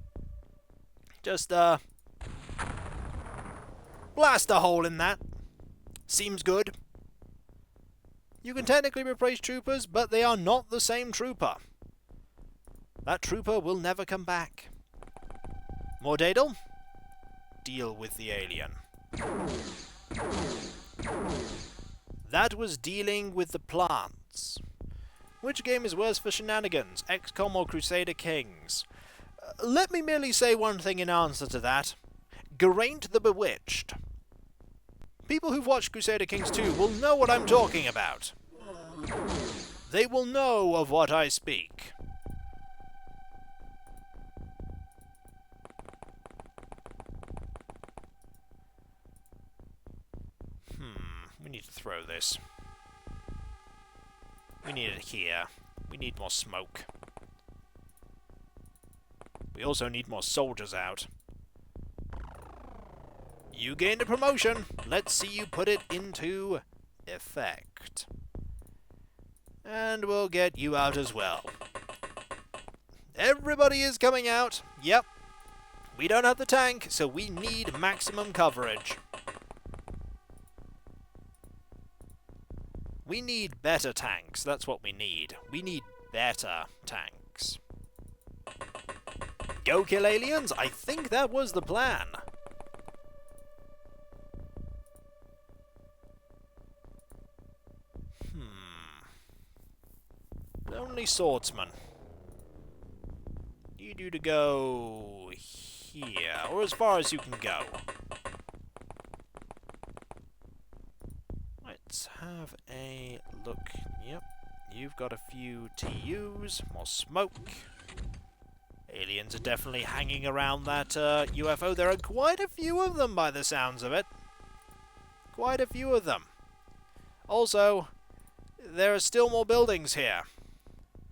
just, blast a hole in that. Seems good. You can technically replace troopers, but they are not the same trooper. That trooper will never come back. More Daedal? Deal with the alien. That was dealing with the plants. Which game is worse for shenanigans, XCOM or Crusader Kings? Let me merely say one thing in answer to that. Geraint the Bewitched. People who've watched Crusader Kings 2 will know what I'm talking about. They will know of what I speak. We need to throw this. We need it here. We need more smoke. We also need more soldiers out. You gained a promotion. Let's see you put it into effect. And we'll get you out as well. Everybody is coming out. Yep. We don't have the tank, so we need maximum coverage. We need better tanks. That's what we need. We need better tanks. Go kill aliens? I think that was the plan. Only swordsman. Need you to go here, or as far as you can go. Let's have a look. Yep, you've got a few to use. More smoke. Aliens are definitely hanging around that UFO. There are quite a few of them by the sounds of it. Quite a few of them. Also, there are still more buildings here.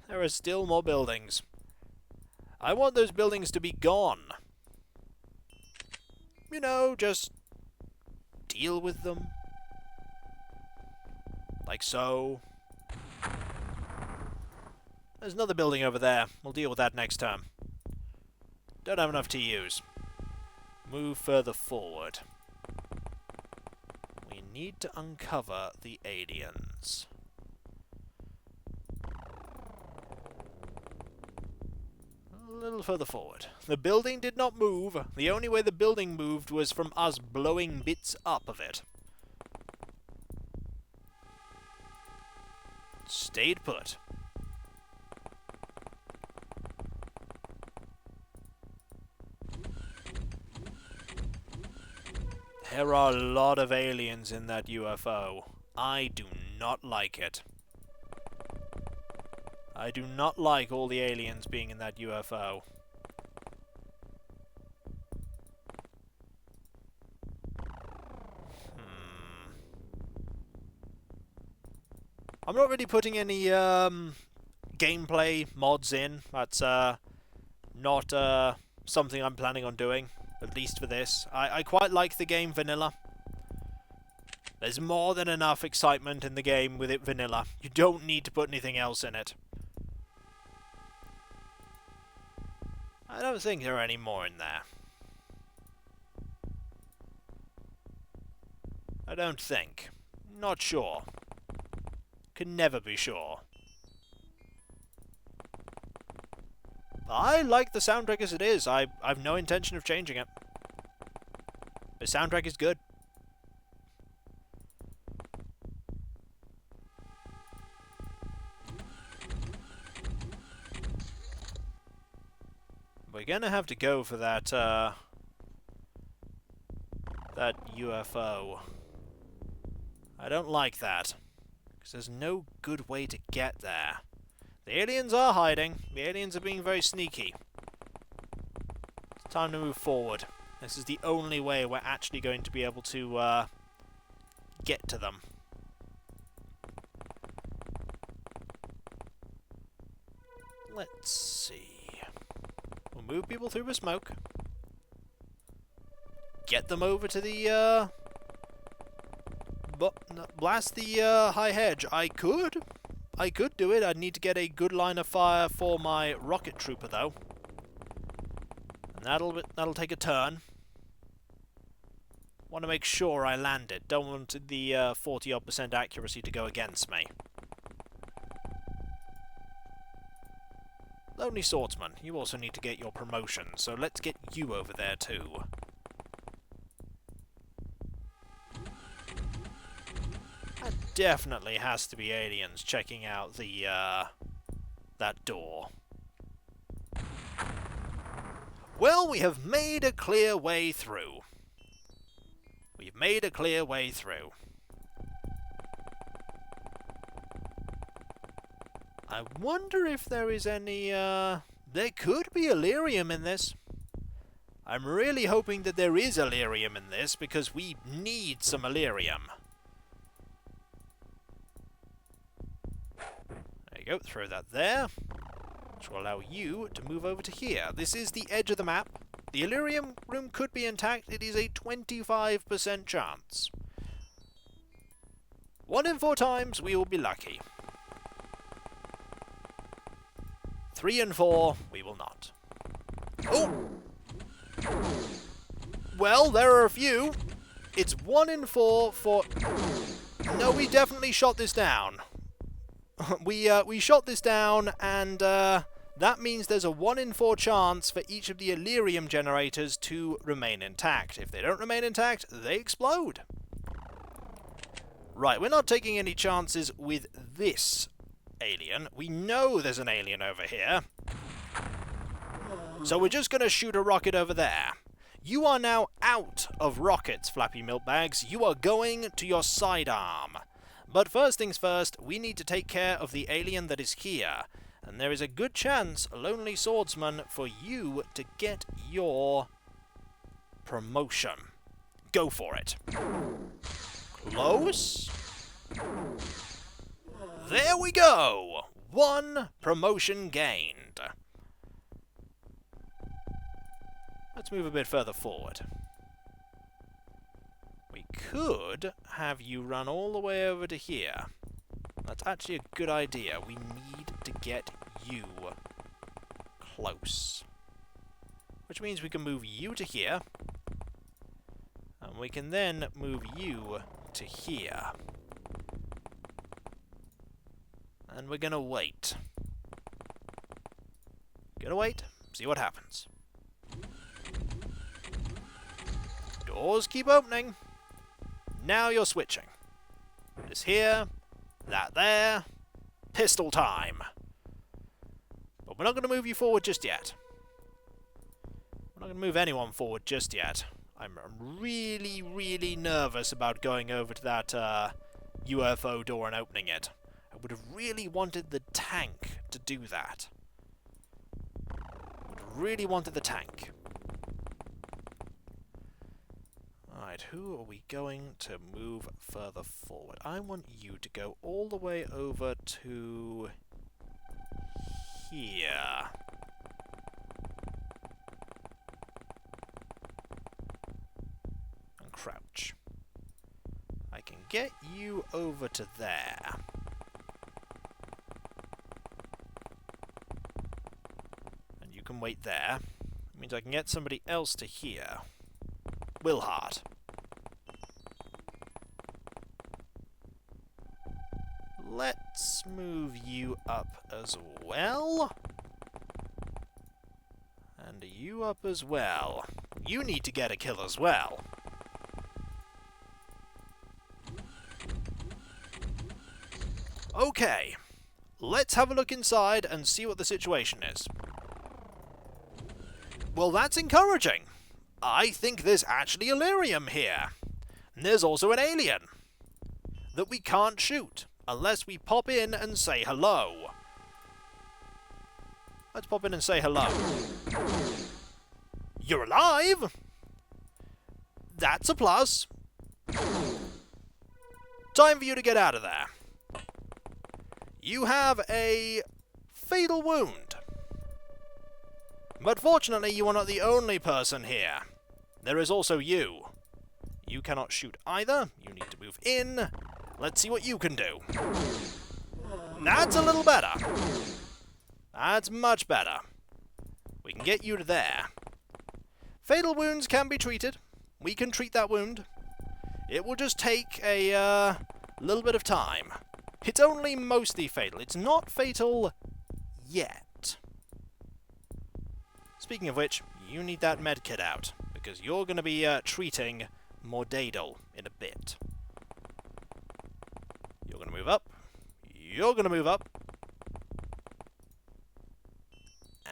There are still more buildings. I want those buildings to be gone. You know, just deal with them. Like so. There's another building over there. We'll deal with that next time. Don't have enough TUs. Move further forward. We need to uncover the aliens. A little further forward. The building did not move. The only way the building moved was from us blowing bits up of it. Stayed put. There are a lot of aliens in that UFO. I do not like it. I do not like all the aliens being in that UFO. I'm not really putting any gameplay mods in. That's not something I'm planning on doing. At least for this. I quite like the game vanilla. There's more than enough excitement in the game with it vanilla. You don't need to put anything else in it. I don't think there are any more in there. I don't think. Not sure. Can never be sure. I like the soundtrack as it is. I've no intention of changing it. The soundtrack is good. We're gonna have to go for that that UFO. I don't like that, because there's no good way to get there. The aliens are hiding. The aliens are being very sneaky. It's time to move forward. This is the only way we're actually going to be able to get to them. Let's see. We'll move people through with smoke. Get them over to the blast the high hedge. I could do it. I'd need to get a good line of fire for my rocket trooper, though. And that'll take a turn. Want to make sure I land it. Don't want the 40-odd% accuracy to go against me. Lonely Swordsman, you also need to get your promotion, so let's get you over there too. That definitely has to be aliens checking out the, that door. Well, we have made a clear way through. We've made a clear way through. I wonder if there is any, there could be Illyrium in this. I'm really hoping that there is Illyrium in this, because we need some Illyrium. There you go, throw that there. Which will allow you to move over to here. This is the edge of the map. The Illyrium room could be intact. It is a 25% chance. 1 in 4 times, we will be lucky. 3 in 4, we will not. Oh! Well, there are a few. It's 1 in 4 for... No, we definitely shot this down. we shot this down, and that means there's a 1 in 4 chance for each of the Illyrium generators to remain intact. If they don't remain intact, they explode. Right, we're not taking any chances with this alien. We know there's an alien over here. So we're just going to shoot a rocket over there. You are now out of rockets, Flappy Milkbags. You are going to your sidearm. But first things first, we need to take care of the alien that is here. And there is a good chance, Lonely Swordsman, for you to get your promotion. Go for it. Close. There we go! 1 promotion gained. Let's move a bit further forward. We could have you run all the way over to here. That's actually a good idea. We need to get you close. Which means we can move you to here. And we can then move you to here. And we're gonna wait. Gonna wait, see what happens. Doors keep opening. Now you're switching. This here, that there. Pistol time. But we're not going to move you forward just yet. We're not going to move anyone forward just yet. I'm really, really nervous about going over to that UFO door and opening it. I would have really wanted the tank to do that. Would have really wanted the tank. Alright, who are we going to move further forward? I want you to go all the way over to here. And crouch. I can get you over to there. And you can wait there. It means I can get somebody else to here. Wilhart. Let's move you up as well. And you up as well. You need to get a kill as well. Okay. Let's have a look inside and see what the situation is. Well, that's encouraging. I think there's actually Illyrium here. And there's also an alien that we can't shoot unless we pop in and say hello. Let's pop in and say hello. You're alive! That's a plus. Time for you to get out of there. You have a fatal wound. But fortunately, you are not the only person here. There is also you. You cannot shoot either. You need to move in. Let's see what you can do. That's a little better. That's much better. We can get you to there. Fatal wounds can be treated. We can treat that wound. It will just take a little bit of time. It's only mostly fatal. It's not fatal yet. Speaking of which, you need that medkit out, because you're going to be treating Mordadal in a bit. You're going to move up. You're going to move up.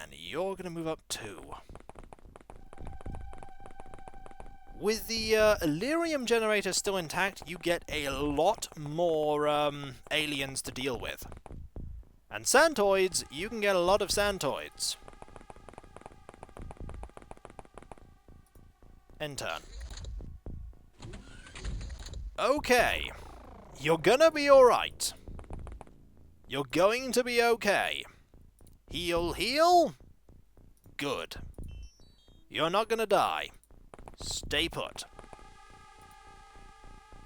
And you're going to move up too. With the Illyrium generator still intact, you get a lot more aliens to deal with. And Santoids, you can get a lot of Santoids. End turn. Okay. You're gonna be alright. You're going to be okay. Heal, heal. Good. You're not gonna die. Stay put.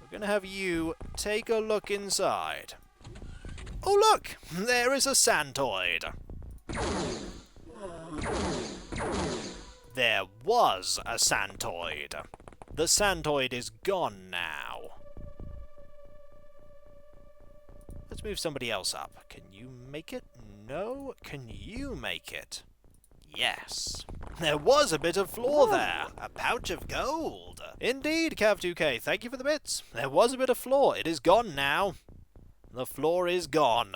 We're gonna have you take a look inside. Oh look! There is a Santoid. There was a Santoid. The Santoid is gone now. Let's move somebody else up. Can you make it? No. Can you make it? Yes. There was a bit of floor there. A pouch of gold. Indeed, Cav2K. Thank you for the bits. There was a bit of floor. It is gone now. The floor is gone.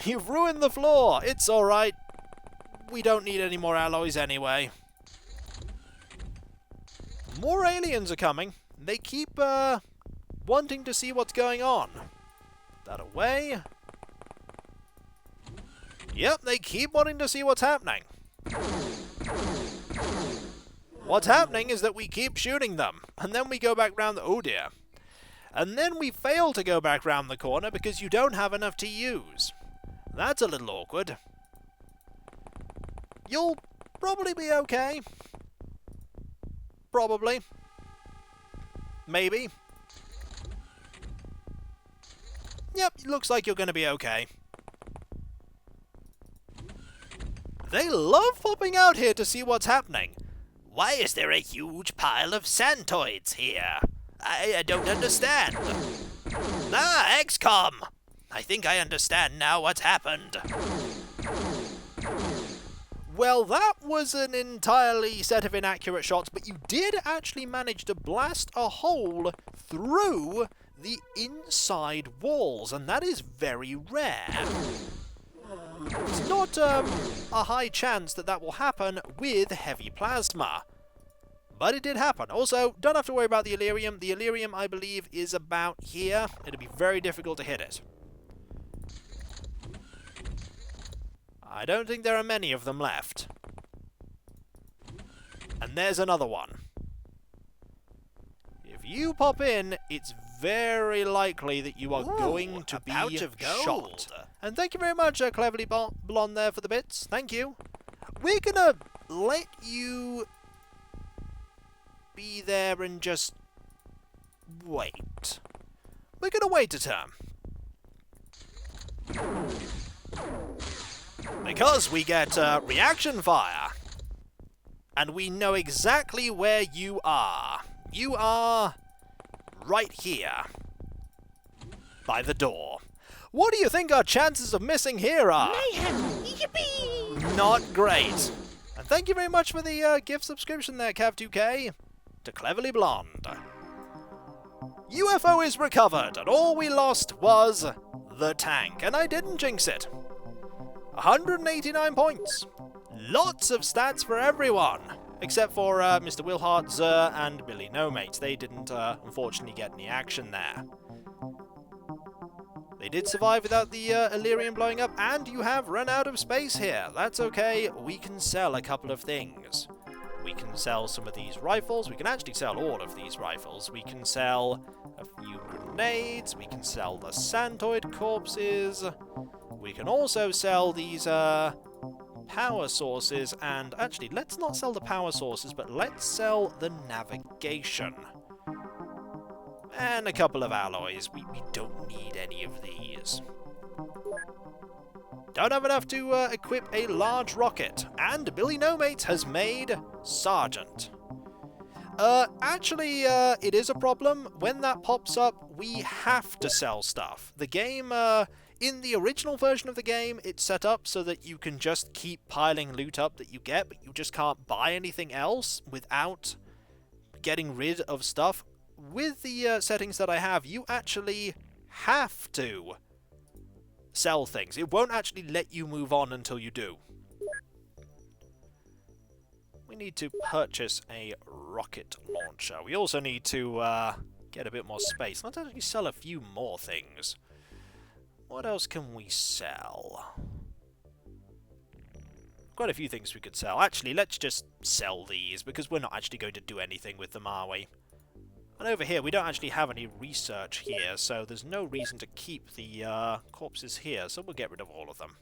You've ruined the floor. It's alright. We don't need any more alloys anyway. More aliens are coming. They keep, wanting to see what's going on. Put that away. Yep, they keep wanting to see what's happening. What's happening is that we keep shooting them, and then we go back round the... Oh dear. And then we fail to go back round the corner because you don't have enough to use. That's a little awkward. You'll probably be okay. Probably. Maybe. Yep, looks like you're going to be okay. They love popping out here to see what's happening. Why is there a huge pile of Santoids here? I don't understand. Ah, XCOM! I think I understand now what's happened. Well, that was an entirely set of inaccurate shots, but you did actually manage to blast a hole through the inside walls, and that is very rare. It's not a high chance that that will happen with heavy plasma. But it did happen. Also, don't have to worry about the Illyrium. The Illyrium, I believe, is about here. It'll be very difficult to hit it. I don't think there are many of them left. And there's another one. If you pop in, it's very likely that you are going to be shot. And thank you very much, Cleverly Blonde there for the bits. Thank you. We're gonna let you be there and just wait. We're gonna wait a turn. Because we get reaction fire. And we know exactly where you are. You are right here. By the door. What do you think our chances of missing here are? Mayhem! Yippee! Not great. And thank you very much for the gift subscription there, Cav2K. To Cleverly Blonde. UFO is recovered, and all we lost was the tank. And I didn't jinx it. 189 points. Lots of stats for everyone. Except for Mr. Wilhart, Zer, and Billy No Mates. They didn't, unfortunately, get any action there. They did survive without the Illyrium blowing up, and you have run out of space here. That's okay. We can sell a couple of things. We can sell some of these rifles. We can actually sell all of these rifles. We can sell a few grenades. We can sell the Santoid corpses. We can also sell these power sources. And actually, let's not sell the power sources, but let's sell the navigation. And a couple of alloys. We don't need any of these. Don't have enough to equip a large rocket. And Billy No Mates has made Sergeant. Actually, it is a problem. When that pops up, we have to sell stuff. The game, in the original version of the game, it's set up so that you can just keep piling loot up that you get, but you just can't buy anything else without getting rid of stuff. With the settings that I have, you actually have to sell things. It won't actually let you move on until you do. We need to purchase a rocket launcher. We also need to get a bit more space. Let's actually sell a few more things. What else can we sell? Quite a few things we could sell. Actually, let's just sell these, because we're not actually going to do anything with them, are we? And over here, we don't actually have any research here, so there's no reason to keep the corpses here, so we'll get rid of all of them.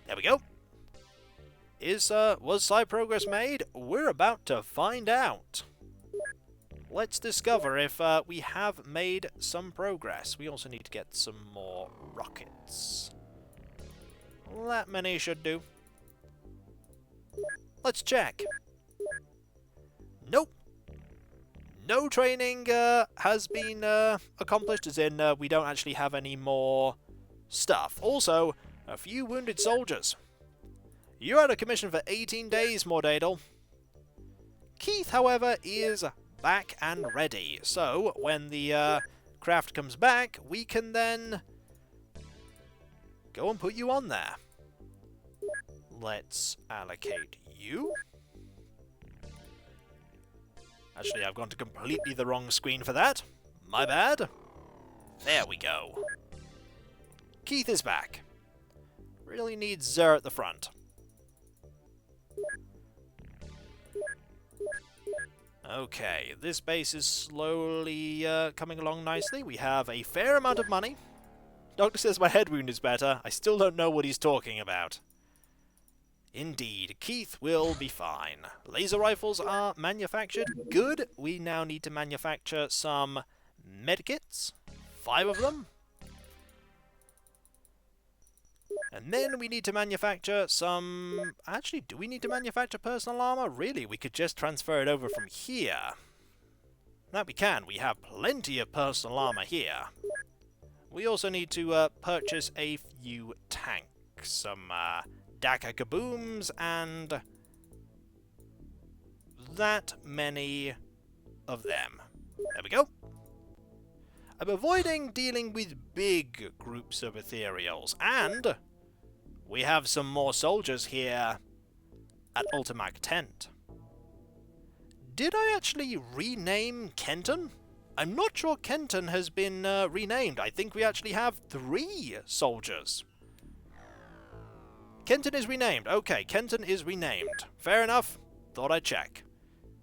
There we go. Was side progress made? We're about to find out. Let's discover if we have made some progress. We also need to get some more rockets. That many should do. Let's check. Nope. No training has been accomplished, as in we don't actually have any more stuff. Also, a few wounded soldiers. You're out of commission for 18 days, Mordadel. Keith, however, is back and ready. So, when the craft comes back, we can then go and put you on there. Let's allocate you. Actually, I've gone to completely the wrong screen for that. My bad. There we go. Keith is back. Really needs Zer at the front. Okay, this base is slowly coming along nicely. We have a fair amount of money. Doctor says my head wound is better. I still don't know what he's talking about. Indeed, Keith will be fine. Laser rifles are manufactured. Good. We now need to manufacture some medkits. 5 of them. And then we need to manufacture some... Actually, do we need to manufacture personal armor? Really, we could just transfer it over from here. That we can. We have plenty of personal armor here. We also need to purchase a few tanks. Some Daka Kabooms and that many of them. There we go. I'm avoiding dealing with big groups of ethereals, and we have some more soldiers here at Ultimac Tent. Did I actually rename Kenton? I'm not sure Kenton has been renamed. I think we actually have 3 soldiers. Kenton is renamed. Okay, Kenton is renamed. Fair enough. Thought I'd check.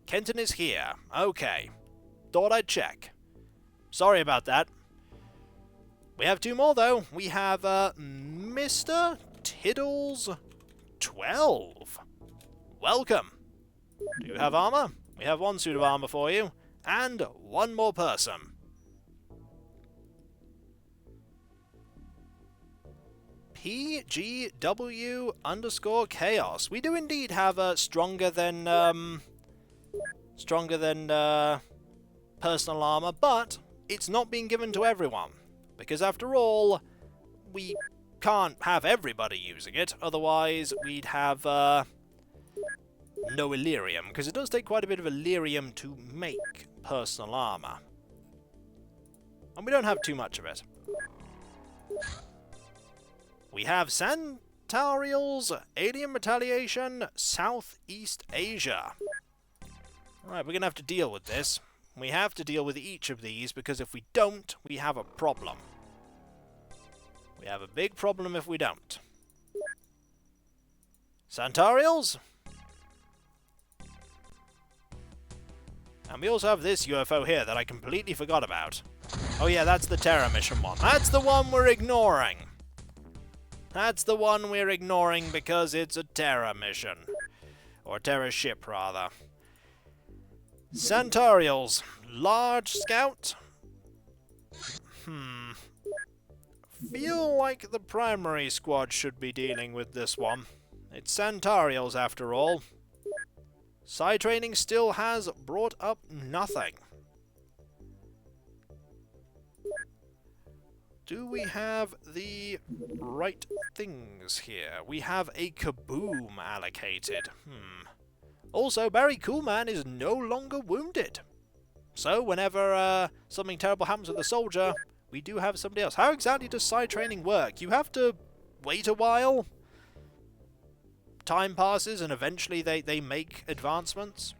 Kenton is here. Okay. Thought I'd check. Sorry about that. We have 2 more, though. We have Mr. Tiddles 12. Welcome. Do you have armor? We have 1 suit of armor for you. And 1 more person. PGW_chaos. We do indeed have a stronger than personal armor, but it's not being given to everyone. Because after all, we can't have everybody using it, otherwise we'd have no Illyrium, because it does take quite a bit of Illyrium to make personal armor. And we don't have too much of it. We have Santariel's Alien Retaliation, Southeast Asia. Alright, we're going to have to deal with this. We have to deal with each of these, because if we don't, we have a problem. We have a big problem if we don't. Santariels. And we also have this UFO here that I completely forgot about. Oh yeah, that's the Terror Mission one. That's the one we're ignoring. That's the one we're ignoring because it's a Terror mission. Or Terror ship, rather. Santariels. Large scout? Feel like the primary squad should be dealing with this one. It's Santariels after all. Side training still has brought up nothing. Do we have the right things here? We have a kaboom allocated. Also, Barry Coolman is no longer wounded. So, whenever something terrible happens with a soldier, we do have somebody else. How exactly does side training work? You have to wait a while? Time passes and eventually they make advancements?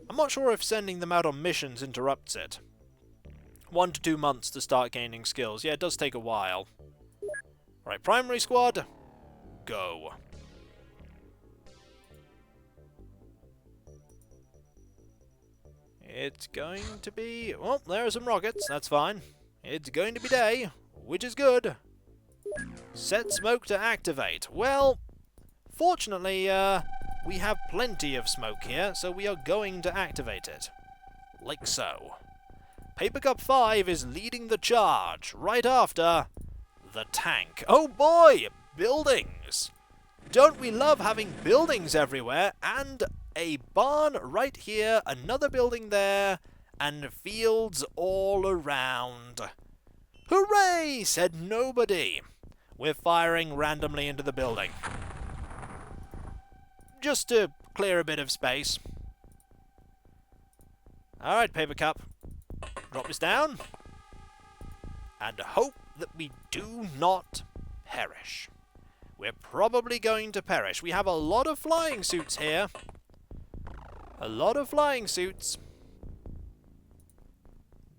I'm not sure if sending them out on missions interrupts it. 1 to 2 months to start gaining skills. Yeah, it does take a while. Right, primary squad, go. It's going to be... Well, there are some rockets, that's fine. It's going to be day, which is good. Set smoke to activate. Well, fortunately, we have plenty of smoke here, so we are going to activate it. Like so. Paper Cup 5 is leading the charge, right after the tank. Oh boy! Buildings! Don't we love having buildings everywhere, and a barn right here, another building there, and fields all around. Hooray! Said nobody. We're firing randomly into the building. Just to clear a bit of space. Alright, Paper Cup. Drop this down. And hope that we do not perish. We're probably going to perish. We have a lot of flying suits here. A lot of flying suits.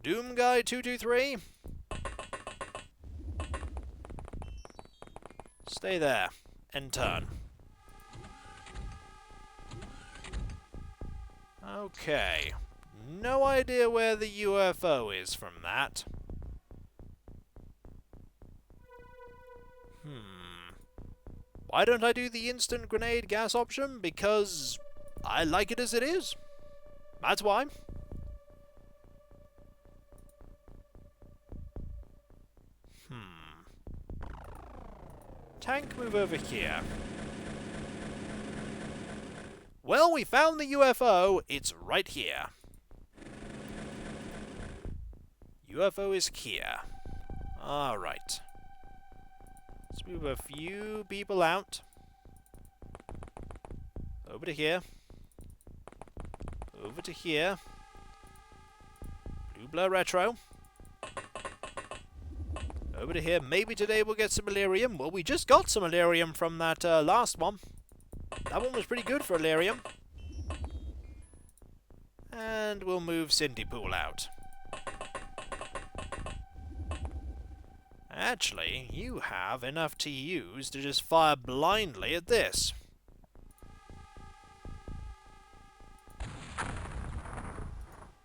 Doom Guy 223. Stay there. End turn. Okay. No idea where the UFO is from that. Why don't I do the instant grenade gas option? Because I like it as it is. That's why. Tank, move over here. Well, we found the UFO. It's right here. UFO is here. Alright. Let's move a few people out. Over to here. Over to here. Blue Blur Retro. Over to here. Maybe today we'll get some Illyrium. Well, we just got some Illyrium from that last one. That one was pretty good for Illyrium. And we'll move Cindy Pool out. Actually, you have enough to use to just fire blindly at this.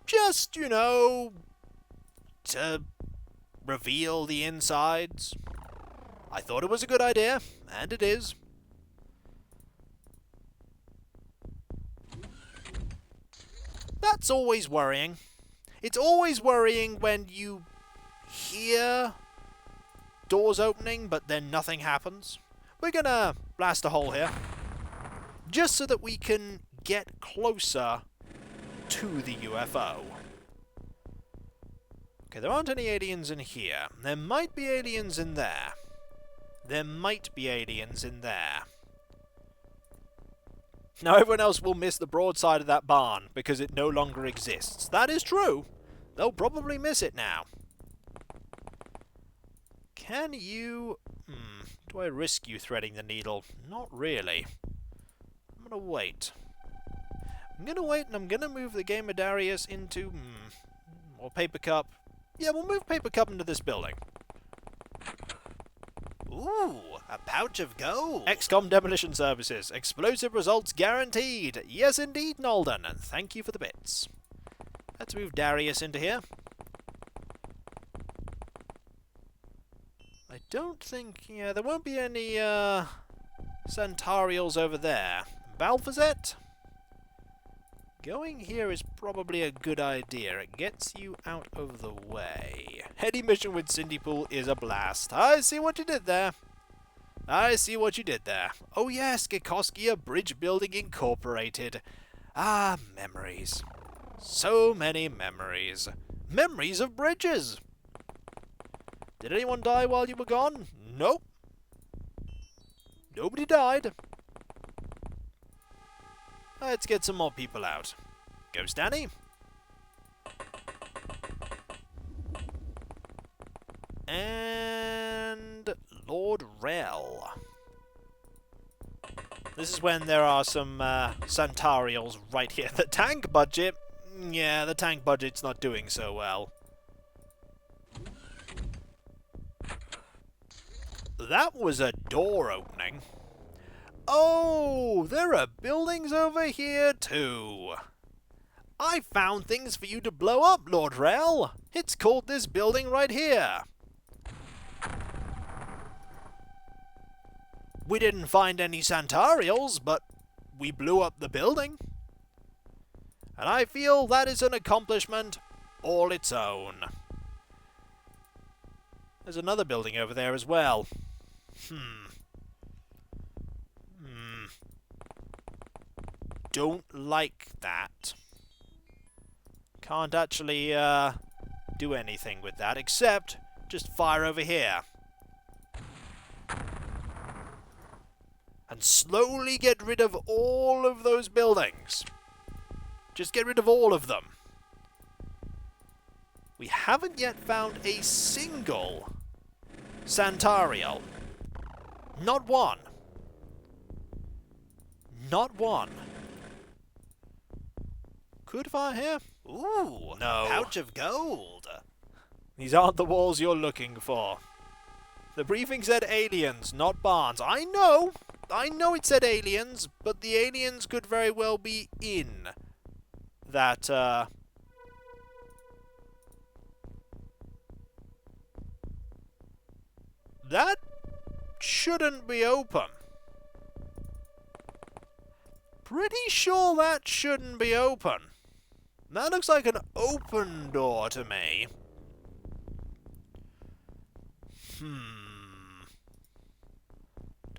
Just, you know, to reveal the insides. I thought it was a good idea, and it is. That's always worrying. It's always worrying when you hear doors opening, but then nothing happens. We're gonna blast a hole here, just so that we can get closer to the UFO. Okay, there aren't any aliens in here. There might be aliens in there. There might be aliens in there. Now everyone else will miss the broadside of that barn because it no longer exists. That is true. They'll probably miss it now. Can you... do I risk you threading the needle? Not really. I'm gonna wait. I'm gonna wait, and I'm gonna move the Gamer Darius into... or Paper Cup. Yeah, we'll move Paper Cup into this building. Ooh, a pouch of gold. XCOM Demolition Services. Explosive results guaranteed. Yes, indeed, Nolden, and thank you for the bits. Let's move Darius into here. I don't think... yeah, there won't be any, Centaurials over there. Balfazet? Going here is probably a good idea. It gets you out of the way. Heady mission with Cindy Pool is a blast. I see what you did there. I see what you did there. Oh yes, Kikoskia Bridge Building Incorporated. Ah, memories. So many memories. Memories of bridges. Did anyone die while you were gone? Nope. Nobody died. Let's get some more people out. Ghost Danny. And Lord Rel. This is when there are some Centaurials right here. The tank budget... yeah, the tank budget's not doing so well. That was a door opening. Oh, there are buildings over here too. I found things for you to blow up, Lord Rel. It's called this building right here. We didn't find any Centaurials, but we blew up the building. And I feel that is an accomplishment all its own. There's another building over there as well. Don't like that. Can't actually do anything with that except just fire over here. And slowly get rid of all of those buildings. Just get rid of all of them. We haven't yet found a single Centaurial. Not one. Not one. Could fire here? Ooh, no. A pouch of gold. These aren't the walls you're looking for. The briefing said aliens, not barns. I know it said aliens, but the aliens could very well be in that, that shouldn't be open. Pretty sure that shouldn't be open. That looks like an open door to me.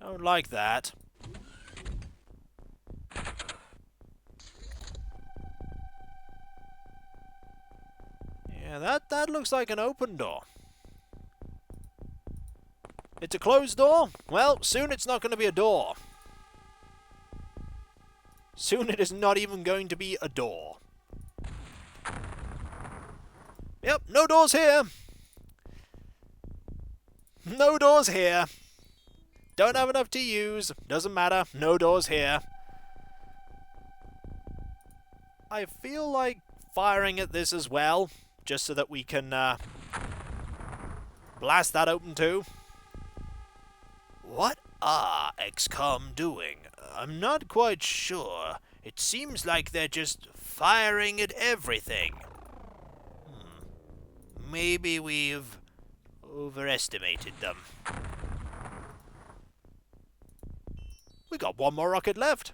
Don't like that. Yeah, that looks like an open door. It's a closed door? Well, soon it's not going to be a door. Soon it is not even going to be a door. Yep, no doors here. No doors here. Don't have enough to use. Doesn't matter. No doors here. I feel like firing at this as well, just so that we can blast that open too. What are XCOM doing? I'm not quite sure. It seems like they're just firing at everything. Maybe we've overestimated them. We got one more rocket left.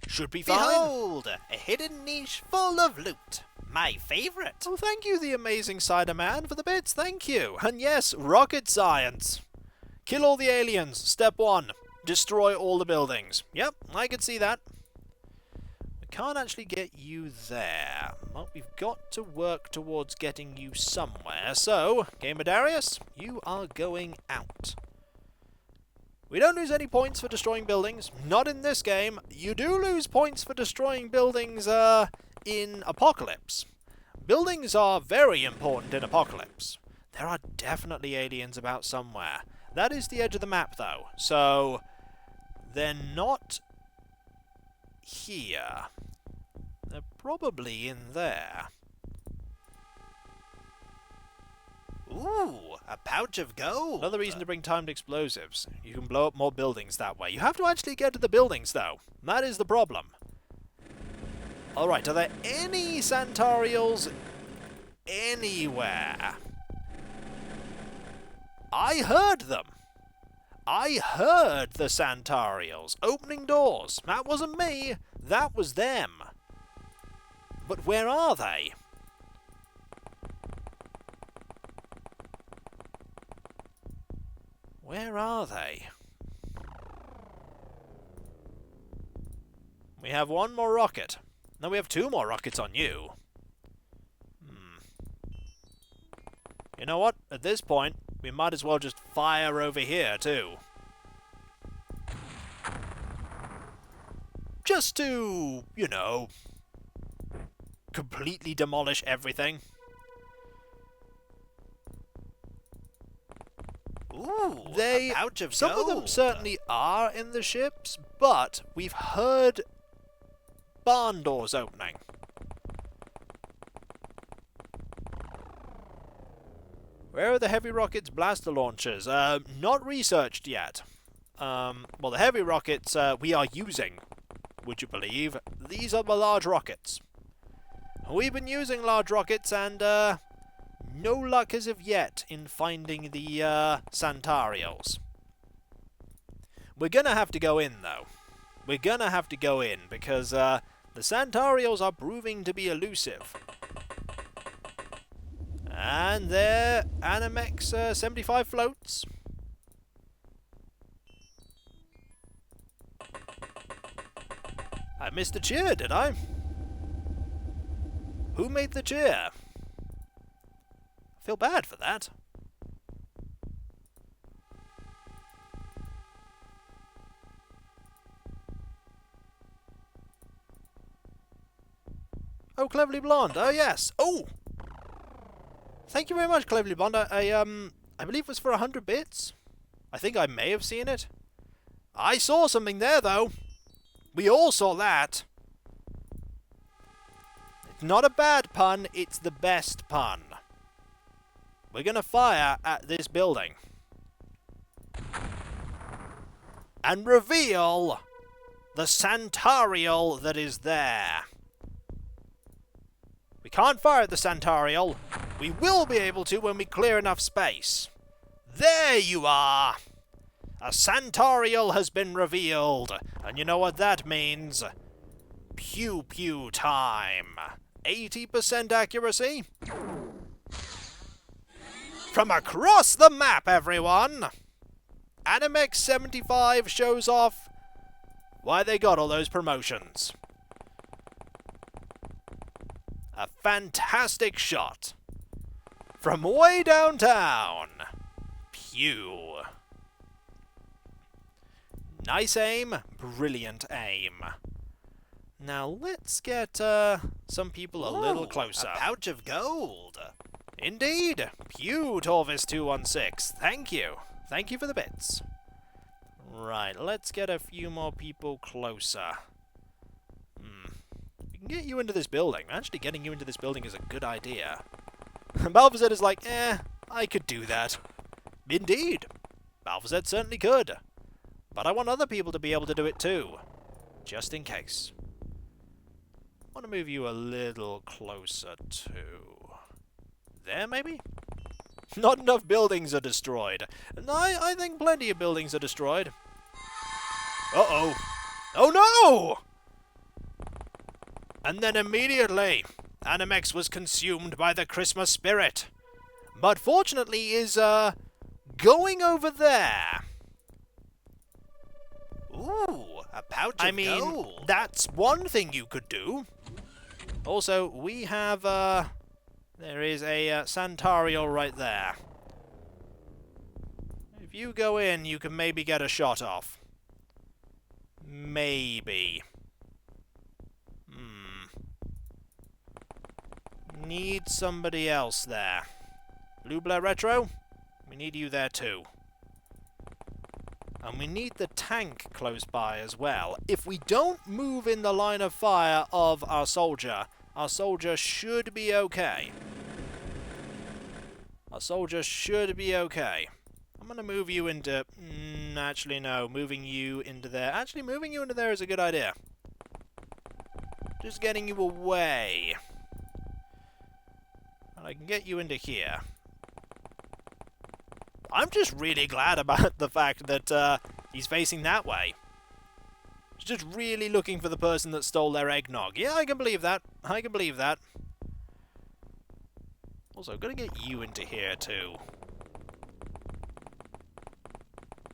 Should be fine. Behold, a hidden niche full of loot. My favorite. Oh, thank you, the amazing Cider Man, for the bits. Thank you. And yes, rocket science. Kill all the aliens. Step 1. Destroy all the buildings. Yep, I can see that. We can't actually get you there. Well, we've got to work towards getting you somewhere. So, Gamer Darius, you are going out. We don't lose any points for destroying buildings. Not in this game. You do lose points for destroying buildings in Apocalypse. Buildings are very important in Apocalypse. There are definitely aliens about somewhere. That is the edge of the map, though. So, they're not here. They're probably in there. Ooh, a pouch of gold. Another reason to bring timed explosives. You can blow up more buildings that way. You have to actually get to the buildings, though. That is the problem. Alright, are there any Santarials anywhere? I heard them. I heard the Santarials opening doors. That wasn't me. That was them. But where are they? Where are they? We have one more rocket. No, we have 2 more rockets on you. You know what? At this point, we might as well just fire over here, too. Just to, you know, completely demolish everything. Ooh, a pouch of some gold. of them certainly are in the ships, but we've heard barn doors opening. Where are the heavy rockets blaster launchers? Not researched yet. Well, the heavy rockets we are using, would you believe? These are the large rockets. We've been using large rockets and no luck as of yet in finding the Santarials. We're gonna have to go in, though. We're gonna have to go in, because the Santarials are proving to be elusive. And they're Animex 75 floats. I missed the cheer, did I? Who made the cheer? I feel bad for that. Oh, Cleverly Blonde. Oh, yes. Oh! Thank you very much, Cleverly Blonde. I believe it was for 100 bits. I think I may have seen it. I saw something there, though. We all saw that. It's not a bad pun, it's the best pun. We're gonna fire at this building. And reveal the Santarial that is there. We can't fire at the Santarial. We will be able to when we clear enough space. There you are! A Santarial has been revealed, and you know what that means? Pew pew time. 80% accuracy. From across the map, everyone! Animex 75 shows off why they got all those promotions. A fantastic shot from way downtown. Pew. Nice aim, brilliant aim. Now let's get some people a little closer. A pouch of gold. Indeed. Pew, Torvis 216. Thank you. Thank you for the bits. Right, let's get a few more people closer. We can get you into this building. Actually, getting you into this building is a good idea. Balthazar is like, I could do that. Indeed. Balthazar certainly could. But I want other people to be able to do it too. Just in case. I want to move you a little closer to... there, maybe? Not enough buildings are destroyed. I think plenty of buildings are destroyed. Uh-oh. Oh no! And then immediately, Animex was consumed by the Christmas spirit. But fortunately is, going over there. Ooh, a pouch of gold. That's one thing you could do. Also, we have, there is a Santariel right there. If you go in, you can maybe get a shot off. Maybe. Need somebody else there. Blue Blair Retro, we need you there too. And we need the tank close by as well. If we don't move in the line of fire of our soldier should be okay. Our soldier should be okay. I'm going to move you into... actually, no. Moving you into there. Actually, moving you into there is a good idea. Just getting you away. And I can get you into here. I'm just really glad about the fact that he's facing that way. He's just really looking for the person that stole their eggnog. Yeah, I can believe that. I can believe that. Also, gonna get you into here too.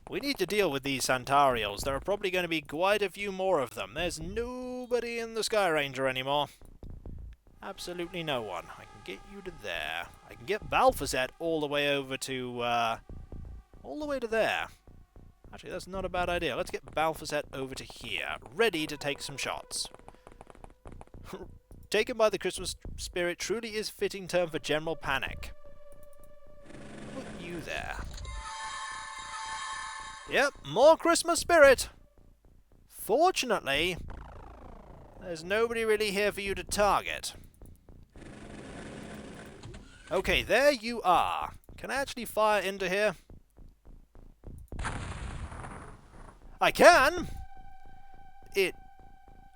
We need to deal with these Santariels. There are probably going to be quite a few more of them. There's nobody in the Sky Ranger anymore. Absolutely no one. I can get you to there. I can get Balthazar all the way over to, all the way to there. Actually, that's not a bad idea. Let's get Balthazar over to here, ready to take some shots. Taken by the Christmas spirit truly is fitting term for general panic. Put you there. Yep, more Christmas spirit. Fortunately, there's nobody really here for you to target. Okay, there you are. Can I actually fire into here? I can! It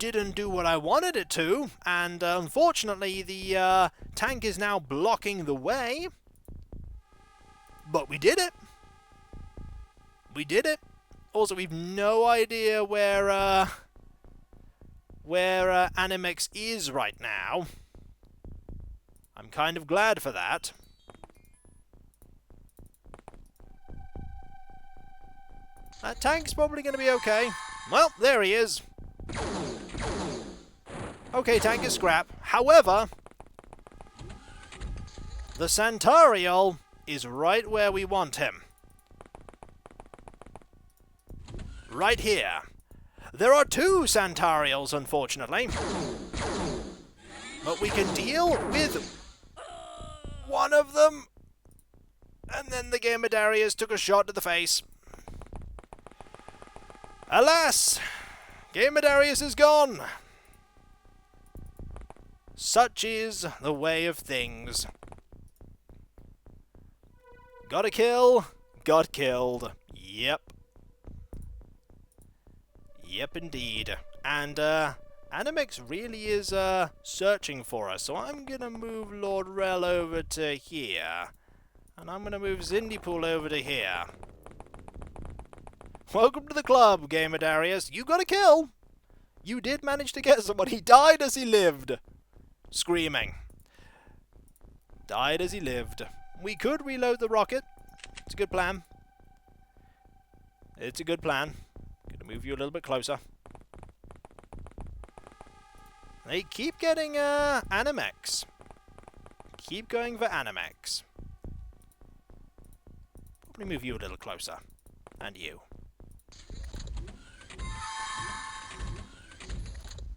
didn't do what I wanted it to, and unfortunately the tank is now blocking the way. But we did it. We did it. Also, we've no idea where Animex is right now. I'm kind of glad for that. That tank's probably going to be okay. Well, there he is. Okay, tank is scrap. However, the Santariel is right where we want him. Right here. There are two Santariels, unfortunately. But we can deal with one of them. And then the Gamedarius took a shot to the face. Alas! Gamedarius is gone. Such is the way of things. Got a kill, got killed. Yep. Yep, indeed. And, Animex really is, searching for us, so I'm gonna move Lord Rel over to here. And I'm gonna move Zindypool over to here. Welcome to the club, Gamedarius. You got a kill! You did manage to get someone. He died as he lived. Screaming. Died as he lived. We could reload the rocket. It's a good plan. It's a good plan. Gonna move you a little bit closer. They keep getting Animex. Keep going for Animex. Probably move you a little closer. And you.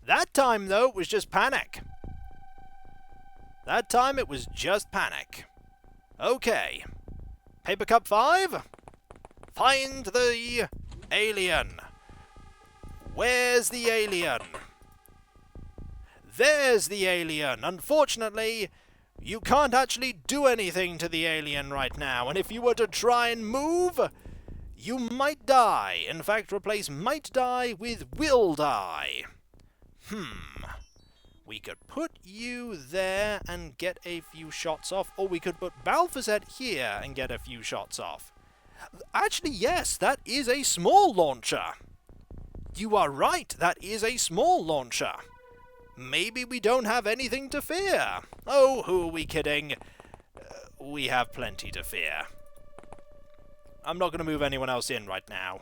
That time, though, it was just panic. That time it was just panic. Okay. Paper Cup 5? Find the alien. Where's the alien? There's the alien. Unfortunately, you can't actually do anything to the alien right now, and if you were to try and move, you might die. In fact, replace might die with will die. We could put you there and get a few shots off, or we could put Balthazar here and get a few shots off. Actually, yes, that is a small launcher. You are right, that is a small launcher. Maybe we don't have anything to fear. Oh, who are we kidding? We have plenty to fear. I'm not going to move anyone else in right now.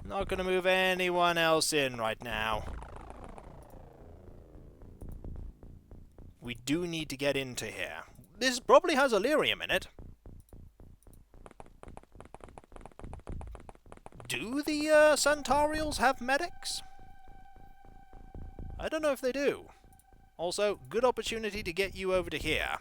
Not going to move anyone else in right now. We do need to get into here. This probably has Illyrium in it. Do the Centaurials have medics? I don't know if they do. Also, good opportunity to get you over to here.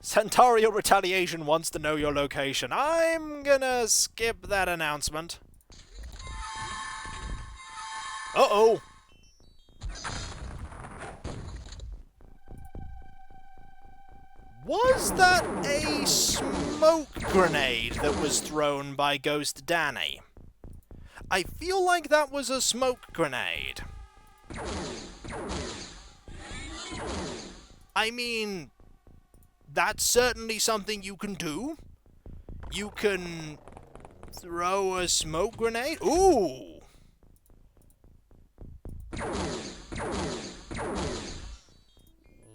Centaurial Retaliation wants to know your location. I'm gonna skip that announcement. Uh-oh! Was that a smoke grenade that was thrown by Ghost Danny? I feel like that was a smoke grenade. I mean, that's certainly something you can do. You can throw a smoke grenade. Ooh!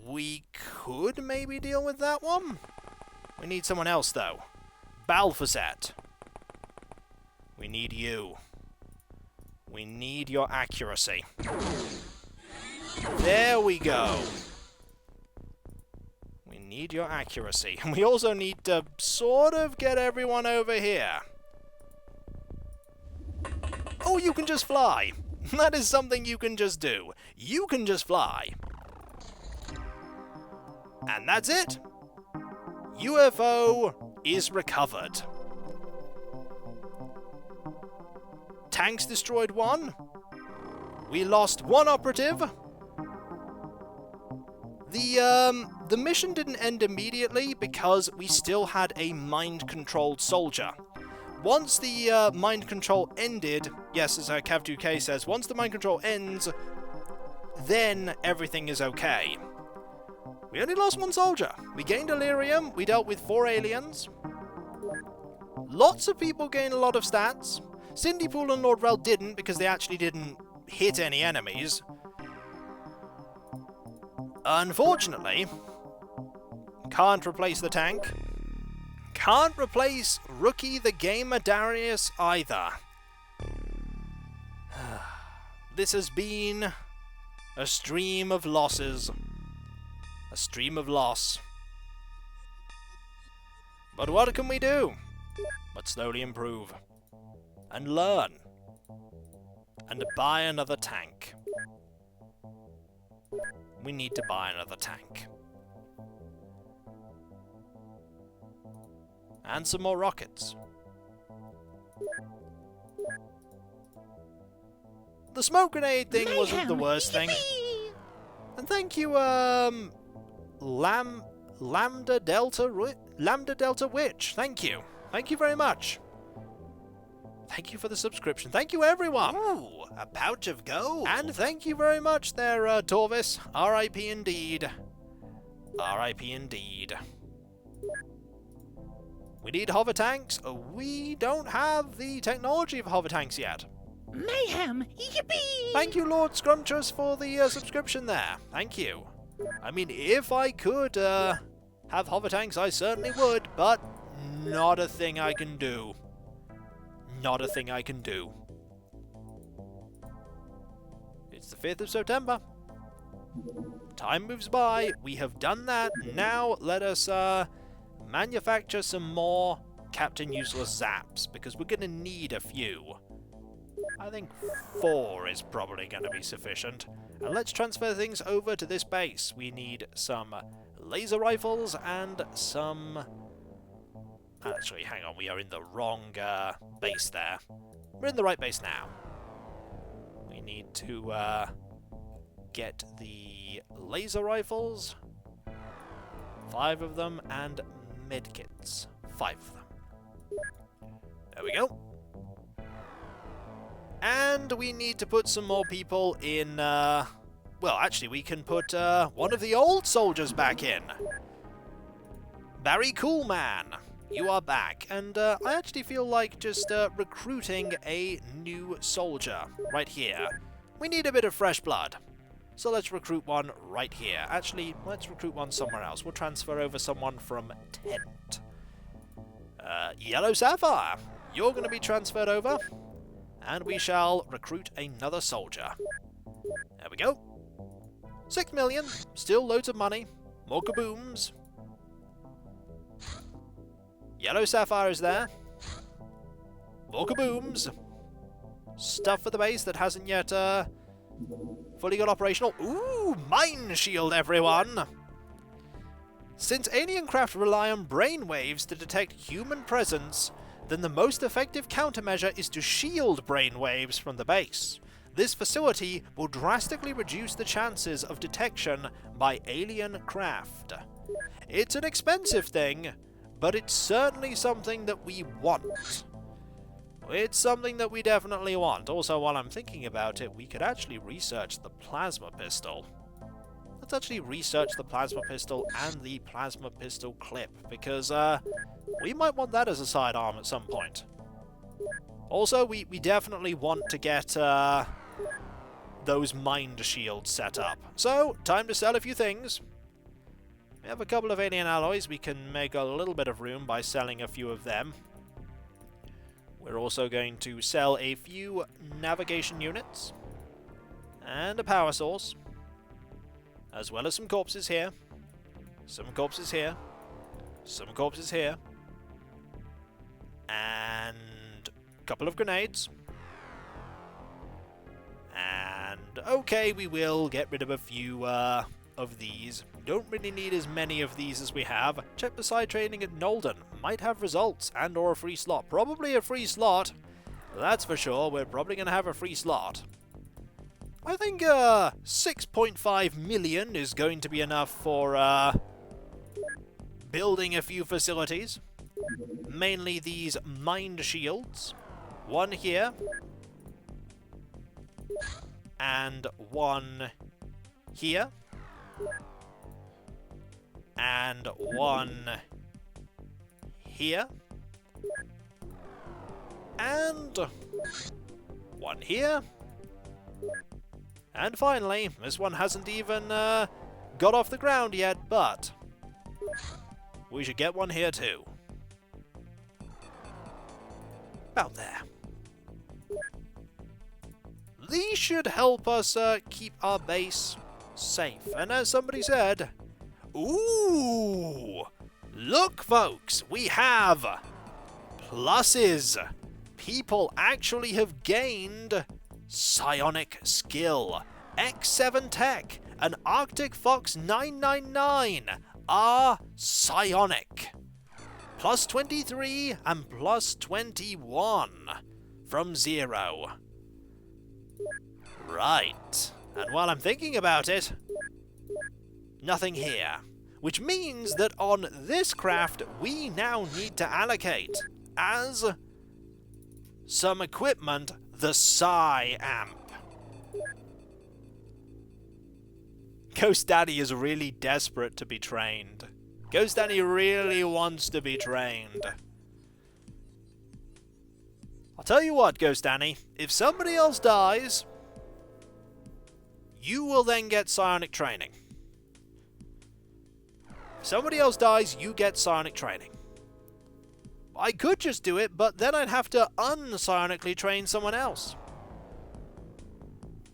We could maybe deal with that one. We need someone else, though. Balthazar. We need you. We need your accuracy. There we go. We need your accuracy. And we also need to sort of get everyone over here. Oh, you can just fly. That is something you can just do. You can just fly. And that's it. UFO is recovered. Tanks destroyed 1. We lost 1 operative. The mission didn't end immediately because we still had a mind-controlled soldier. Once the mind control ended, yes, as Cav2K says, once the mind control ends, then everything is okay. We only lost 1 soldier. We gained Illyrium. We dealt with 4 aliens. Lots of people gained a lot of stats. Cindypool and Lord Rel didn't because they actually didn't hit any enemies. Unfortunately, can't replace the tank. Can't replace Rookie the Gamer Darius either. This has been a stream of losses. A stream of loss. But what can we do? But slowly improve. And learn. And buy another tank. We need to buy another tank. And some more rockets. The smoke grenade thing wasn't the worst thing. And thank you, Lambda Delta Witch. Thank you. Thank you very much. Thank you for the subscription. Thank you, everyone. Ooh, a pouch of gold. And thank you very much there, Torvis. R.I.P. indeed. R.I.P. indeed. We need hover tanks. We don't have the technology of hover tanks yet. Mayhem! Yippee! Thank you, Lord Scrumptious, for the subscription there. Thank you. I mean, if I could have hover tanks, I certainly would, but not a thing I can do. Not a thing I can do. It's the 5th of September. Time moves by. We have done that. Now let us manufacture some more Captain Useless Zaps, because we're going to need a few. I think 4 is probably going to be sufficient. And let's transfer things over to this base. We need some laser rifles and some... Actually, hang on, we are in the wrong base there. We're in the right base now. We need to get the laser rifles, 5 of them, and medkits, 5 of them. There we go. And we need to put some more people in, well, actually, we can put one of the old soldiers back in. Barry Coolman, you are back. And I actually feel like just recruiting a new soldier right here. We need a bit of fresh blood. So let's recruit one right here. Actually, let's recruit one somewhere else. We'll transfer over someone from Tent. Yellow Sapphire, you're going to be transferred over. And we shall recruit another soldier. There we go. 6 million. Still loads of money. More kabooms. Yellow Sapphire is there. More kabooms. Stuff for the base that hasn't yet fully got operational. Ooh, mine shield, everyone! Since alien craft rely on brainwaves to detect human presence, then the most effective countermeasure is to shield brainwaves from the base. This facility will drastically reduce the chances of detection by alien craft. It's an expensive thing, but it's certainly something that we want. It's something that we definitely want. Also, while I'm thinking about it, we could actually research the plasma pistol. Let's actually research the plasma pistol and the plasma pistol clip, because we might want that as a sidearm at some point. Also, we definitely want to get those mind shields set up. So, time to sell a few things. We have a couple of alien alloys. We can make a little bit of room by selling a few of them. We're also going to sell a few navigation units and a power source, as well as some corpses here, some corpses here, some corpses here, and a couple of grenades. And okay, we will get rid of a few of these. Don't really need as many of these as we have. Check the side training at Nolden. Might have results and or a free slot. Probably a free slot. That's for sure. We're probably going to have a free slot. I think 6.5 million is going to be enough for building a few facilities. Mainly these mind shields. One here. And one here. And one here. And one here. And finally, this one hasn't even got off the ground yet, but we should get one here too. About there. These should help us keep our base safe. And as somebody said, ooh, look folks, we have pluses. People actually have gained Psionic skill. X7 Tech and Arctic Fox 999 are Psionic. Plus 23 and plus 21 from 0. Right. And while I'm thinking about it, nothing here. Which means that on this craft, we now need to allocate as some equipment the Psi Amp. Ghost Daddy is really desperate to be trained. Ghost Daddy really wants to be trained. I'll tell you what, Ghost Danny, if somebody else dies, you will then get psionic training. somebody else dies, you get psionic training. I could just do it, but then I'd have to un-psionically train someone else.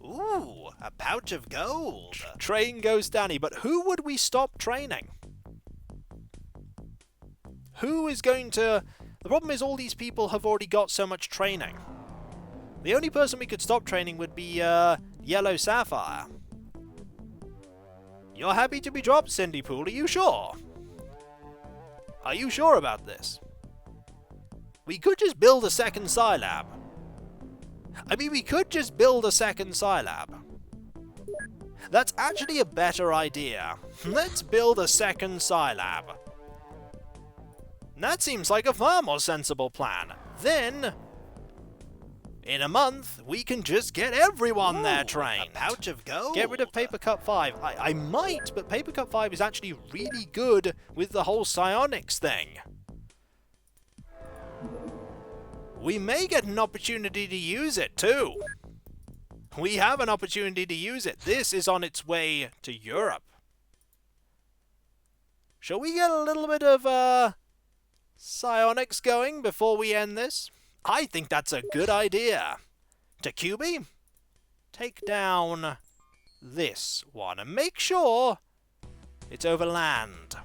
Ooh, a pouch of gold. Train goes Danny, but who would we stop training? Who is going to... The problem is all these people have already got so much training. The only person we could stop training would be Yellow Sapphire. You're happy to be dropped, Cindy Pool, are you sure? Are you sure about this? We could just build a second Scilab. I mean, we could just build a second Scilab. That's actually a better idea. Let's build a second Scilab. That seems like a far more sensible plan. Then, in a month, we can just get everyone there trained. A pouch of gold. Get rid of Paper Cup 5. I might, but Paper Cup 5 is actually really good with the whole psionics thing. We may get an opportunity to use it, too. We have an opportunity to use it. This is on its way to Europe. Shall we get a little bit of, psionics going before we end this? I think that's a good idea. Takubi, take down this one and make sure it's over land.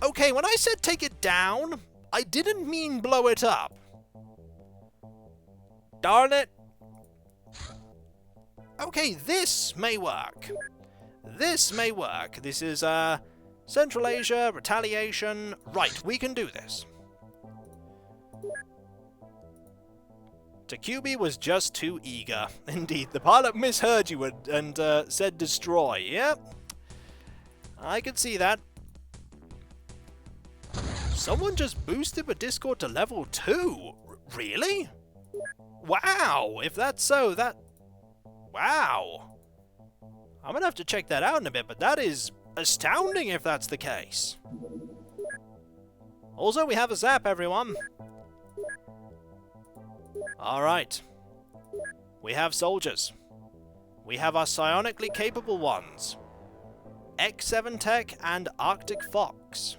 Okay, when I said take it down, I didn't mean blow it up. Darn it. Okay, this may work. This may work. This is, Central Asia, Retaliation. Right, we can do this. Takubi was just too eager. Indeed, the pilot misheard you and said destroy. Yep. I can see that. Someone just boosted the Discord to level 2. Really? Wow, if that's so, that... Wow. I'm gonna have to check that out in a bit, but that is astounding if that's the case. Also, we have a zap, everyone. Alright. We have soldiers. We have our psionically capable ones. X7 Tech and Arctic Fox.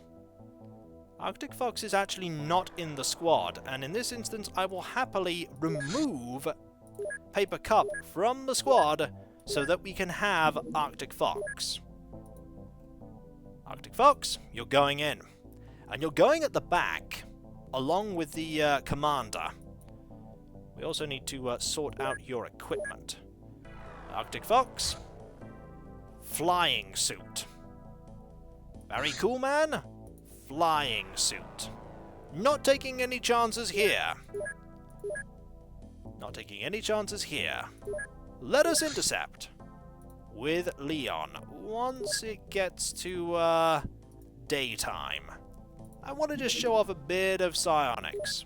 Arctic Fox is actually not in the squad, and in this instance I will happily remove Paper Cup from the squad so that we can have Arctic Fox. Arctic Fox, you're going in. And you're going at the back, along with the commander. We also need to sort out your equipment. Arctic Fox, flying suit. Very cool, man. Flying suit. Not taking any chances here. Not taking any chances here. Let us intercept with Leon once it gets to daytime. I want to just show off a bit of psionics.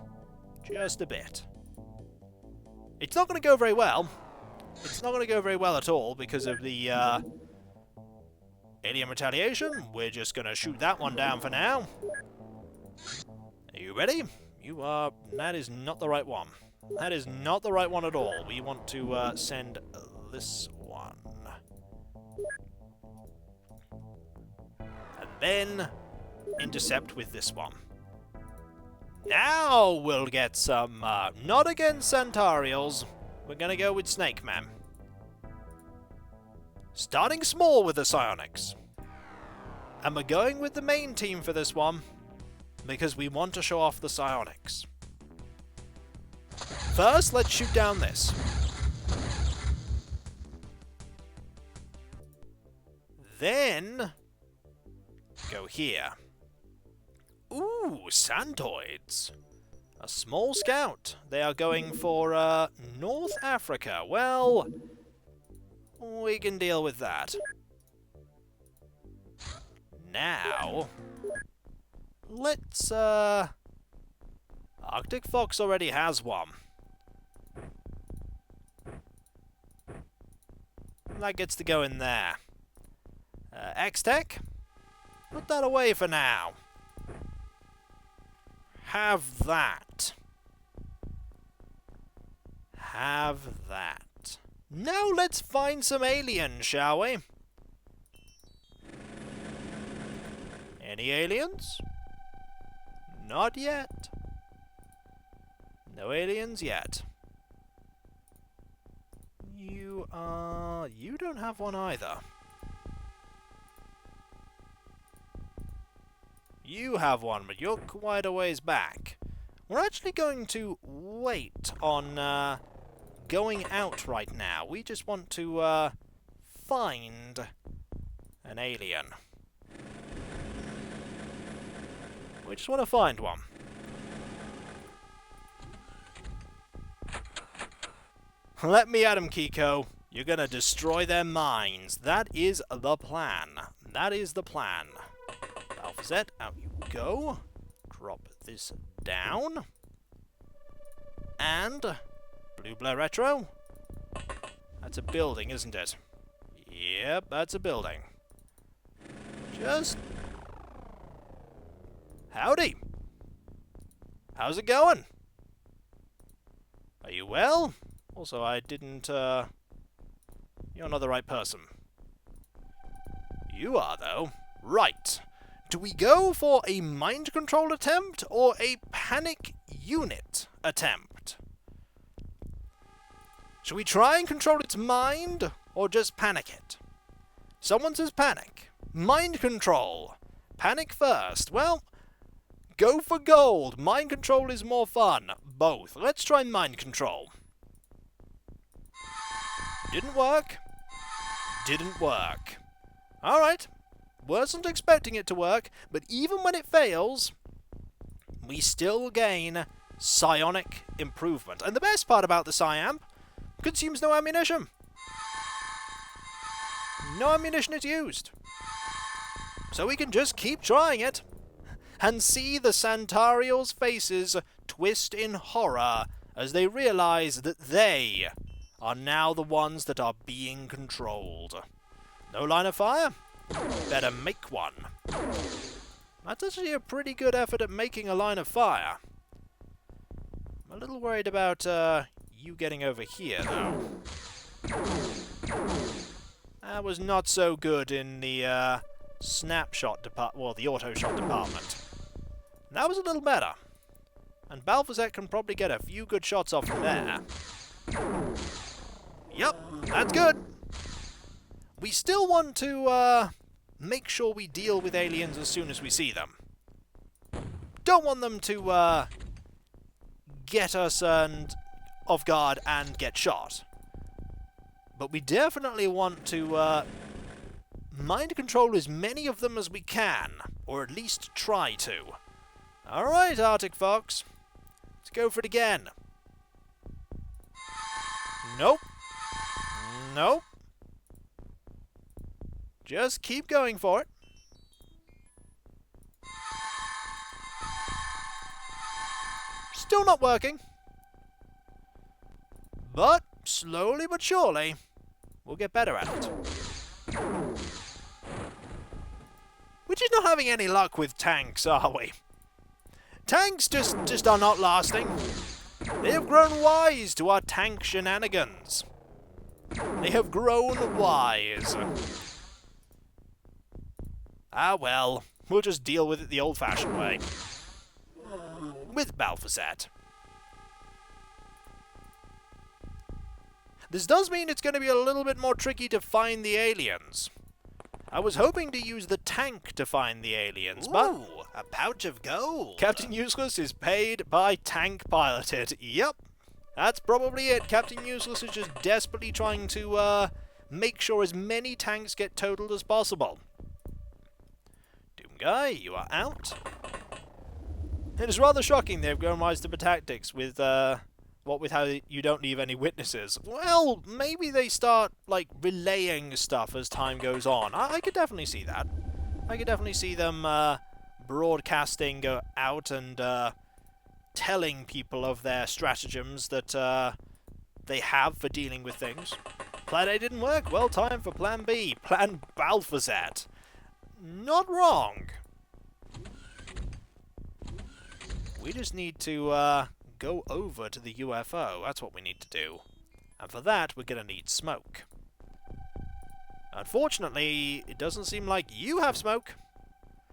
Just a bit. It's not going to go very well. It's not going to go very well at all because of the alien retaliation. We're just going to shoot that one down for now. Are you ready? You are... That is not the right one. That is not the right one at all. We want to send this one. And then intercept with this one. Now we'll get some, not against Centaurials. We're gonna go with Snake Man. Starting small with the psionics. And we're going with the main team for this one, because we want to show off the psionics. First, let's shoot down this. Then, go here. Ooh, Santoids. A small scout. They are going for, North Africa. Well, we can deal with that. Now, let's, Arctic Fox already has one. That gets to go in there. X-Tech? Put that away for now. Have that. Have that. Now let's find some aliens, shall we? Any aliens? Not yet. No aliens yet. You don't have one either. You have one, but you're quite a ways back. We're actually going to wait on going out right now. We just want to find an alien. We just want to find one. Let me at 'em, Kiko. You're gonna destroy their minds. That is the plan. That is the plan. Alphazet, out you go. Drop this down. And Blue Blur Retro. That's a building, isn't it? Yep, that's a building. Just... Howdy! How's it going? Are you well? Also, I didn't, You're not the right person. You are, though. Right. Do we go for a mind control attempt or a panic unit attempt? Should we try and control its mind, or just panic it? Someone says panic. Mind control. Panic first. Well, go for gold. Mind control is more fun. Both. Let's try mind control. Didn't work. Didn't work. Alright. Wasn't expecting it to work, but even when it fails, we still gain psionic improvement. And the best part about the Psiamp, consumes no ammunition. No ammunition is used. So we can just keep trying it, and see the Santariel's faces twist in horror as they realize that they are now the ones that are being controlled. No line of fire? Better make one. That's actually a pretty good effort at making a line of fire. I'm a little worried about you getting over here, though. That was not so good in the snapshot department, well, the auto shot department. That was a little better. And Balthazar can probably get a few good shots off from there. Yep, that's good. We still want to make sure we deal with aliens as soon as we see them. Don't want them to get us off guard and get shot. But we definitely want to mind control as many of them as we can, or at least try to. Alright, Arctic Fox. Let's go for it again. Nope. Nope. Just keep going for it. Still not working. But, slowly but surely, we'll get better at it. We're just not having any luck with tanks, are we? Tanks just are not lasting. They have grown wise to our tank shenanigans. They have grown wise. Ah well, we'll just deal with it the old-fashioned way. With Balthazar. This does mean it's going to be a little bit more tricky to find the aliens. I was hoping to use the tank to find the aliens, but... Ooh, a pouch of gold. Captain Useless is paid by tank piloted. Yep, that's probably it. Captain Useless is just desperately trying to make sure as many tanks get totaled as possible. Doom Guy, you are out. It is rather shocking they've grown wise to the tactics with, what with how you don't leave any witnesses. Well, maybe they start, like, relaying stuff as time goes on. I could definitely see that. I could definitely see them, broadcasting out and, telling people of their stratagems that, they have for dealing with things. Plan A didn't work. Well, time for Plan B. Plan Balthazar. Not wrong. We just need to, go over to the UFO. That's what we need to do. And for that, we're going to need smoke. Unfortunately, it doesn't seem like you have smoke.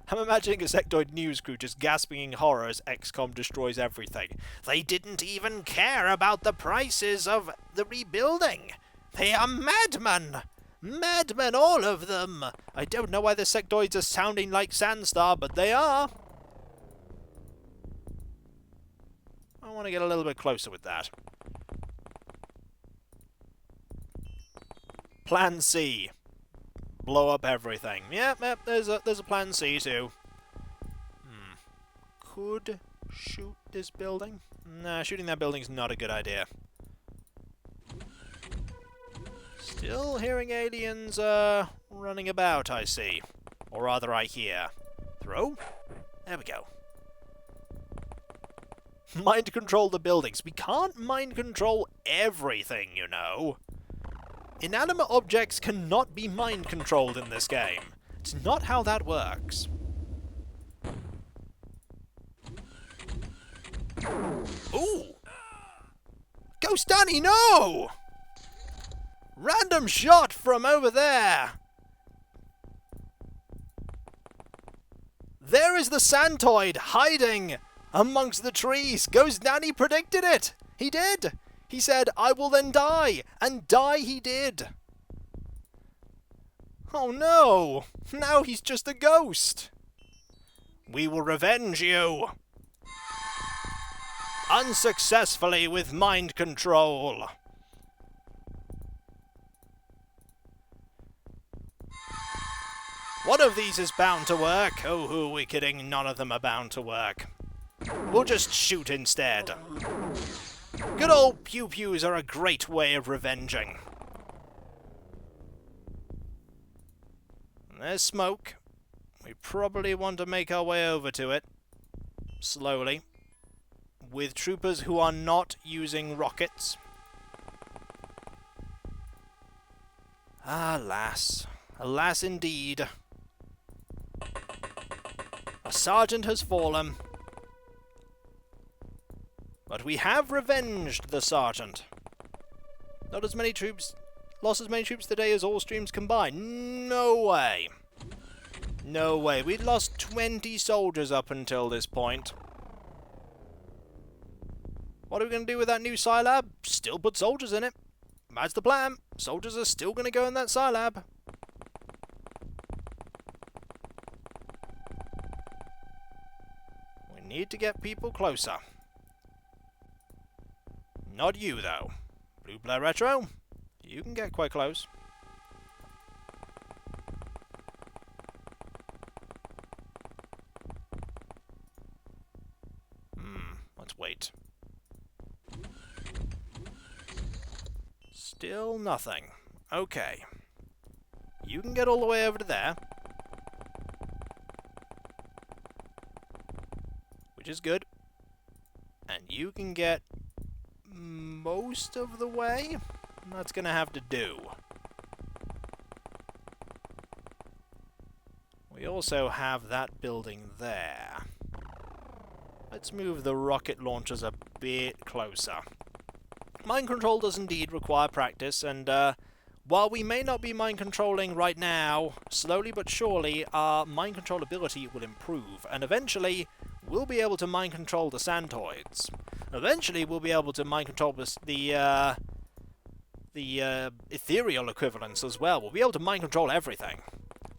I'm imagining a sectoid news crew just gasping in horror as XCOM destroys everything. They didn't even care about the prices of the rebuilding. They are madmen! Madmen, all of them! I don't know why the sectoids are sounding like Sandstar, but they are. I want to get a little bit closer with that. Plan C. Blow up everything. Yep, there's a plan C too. Could shoot this building? Nah, shooting that building's not a good idea. Still hearing aliens running about, I see. Or rather, I hear. Throw? There we go. Mind control the buildings. We can't mind control everything, you know. Inanimate objects cannot be mind controlled in this game. It's not how that works. Ooh! Ghost Danny, no! Random shot from over there! There is the Santoid hiding amongst the trees. Ghost Danny predicted it! He did! He said, I will then die! And die he did! Oh no! Now he's just a ghost! We will revenge you! Unsuccessfully with mind control! One of these is bound to work. Oh, who are we kidding? None of them are bound to work. We'll just shoot instead. Good old pew-pews are a great way of revenging. There's smoke. We probably want to make our way over to it. Slowly. With troopers who are not using rockets. Alas. Alas indeed. A sergeant has fallen. But we have revenged the sergeant. Not as many troops... Lost as many troops today as all streams combined. No way. No way. We'd lost 20 soldiers up until this point. What are we going to do with that new Scilab? Still put soldiers in it. That's the plan. Soldiers are still going to go in that Scilab. We need to get people closer. Not you, though. Blue Blair Retro, you can get quite close. Let's wait. Still nothing. Okay. You can get all the way over to there. Which is good. And you can get most of the way. That's gonna have to do. We also have that building there. Let's move the rocket launchers a bit closer. Mind control does indeed require practice, and while we may not be mind controlling right now, slowly but surely our mind control ability will improve, and eventually we'll be able to mind control the Santoids. Eventually we'll be able to mind control the ethereal equivalents as well. We'll be able to mind control everything.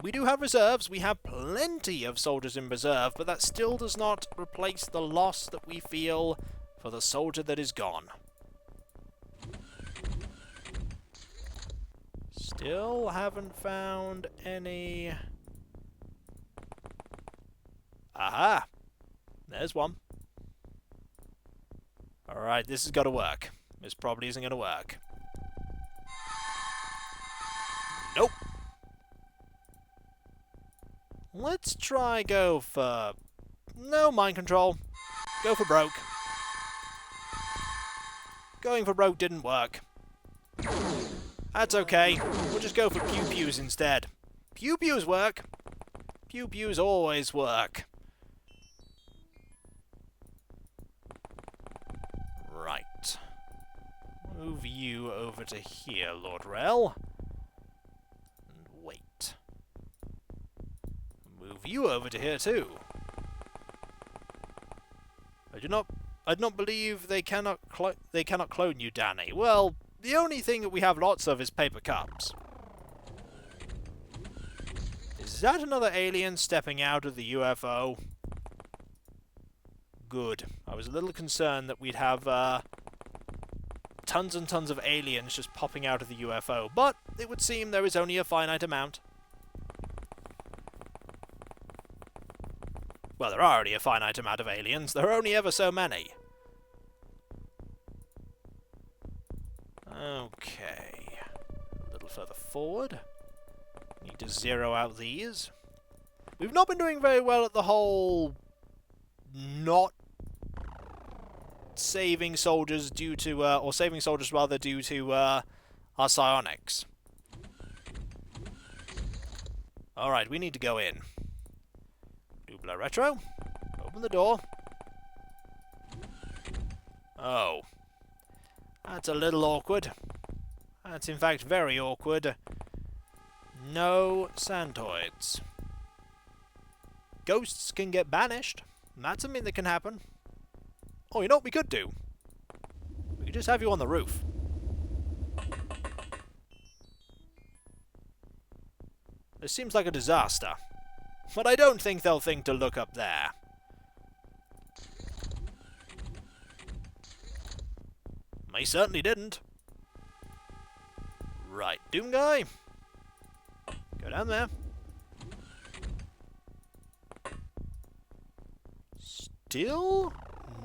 We do have reserves. We have plenty of soldiers in reserve, but that still does not replace the loss that we feel for the soldier that is gone. Still haven't found any... Aha! There's one. Alright, this has got to work. This probably isn't going to work. Nope. Let's try go for... No mind control. Go for broke. Going for broke didn't work. That's okay. We'll just go for pew-pews instead. Pew-pews work. Pew-pews always work. Right. Move you over to here, Lord Rel. And wait. Move you over to here too. I do not believe they cannot clone you, Danny. Well, the only thing that we have lots of is paper cups. Is that another alien stepping out of the UFO? Good. I was a little concerned that we'd have tons and tons of aliens just popping out of the UFO, but it would seem there is only a finite amount. Well, there are already a finite amount of aliens. There are only ever so many. Okay. A little further forward. Need to zero out these. We've not been doing very well at the whole not saving soldiers due to, or saving soldiers rather due to our psionics. Alright, we need to go in. Dubla retro. Open the door. Oh. That's a little awkward. That's in fact very awkward. No Santoids. Ghosts can get banished. That's something that can happen. Oh, you know what we could do? We could just have you on the roof. This seems like a disaster. But I don't think they'll think to look up there. They certainly didn't. Right, Doom Guy. Go down there. Still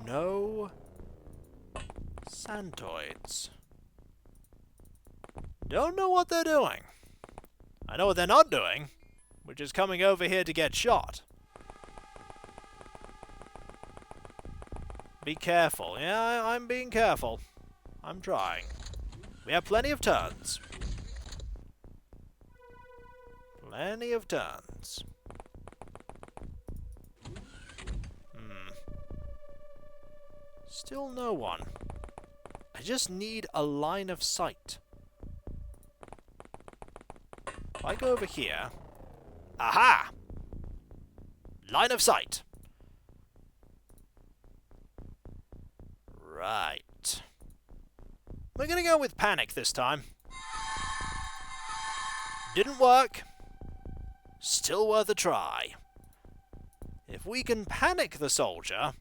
no Santoids. Don't know what they're doing. I know what they're not doing, which is coming over here to get shot. Be careful. Yeah, I'm being careful. I'm trying. We have plenty of turns. Plenty of turns. Still no one. I just need a line of sight. If I go over here... Aha! Line of sight. Right. We're gonna go with panic this time. Didn't work. Still worth a try. If we can panic the soldier,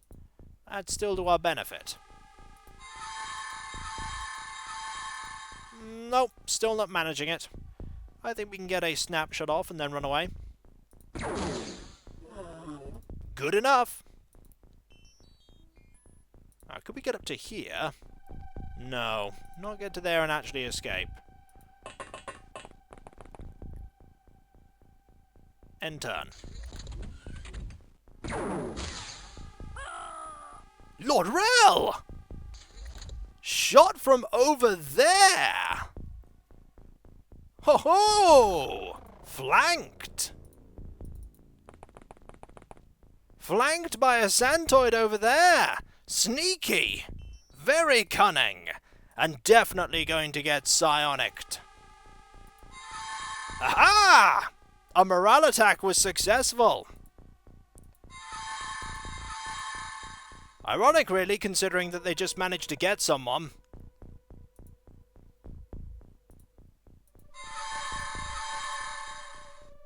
that's still to our benefit. Nope, still not managing it. I think we can get a snapshot off and then run away. Good enough. Now, could we get up to here? No, not get to there and actually escape. End turn. Lord Rel! Shot from over there! Ho ho! Flanked! Flanked by a Santoid over there! Sneaky! Very cunning! And definitely going to get psionicked. Aha! A morale attack was successful! Ironic, really, considering that they just managed to get someone.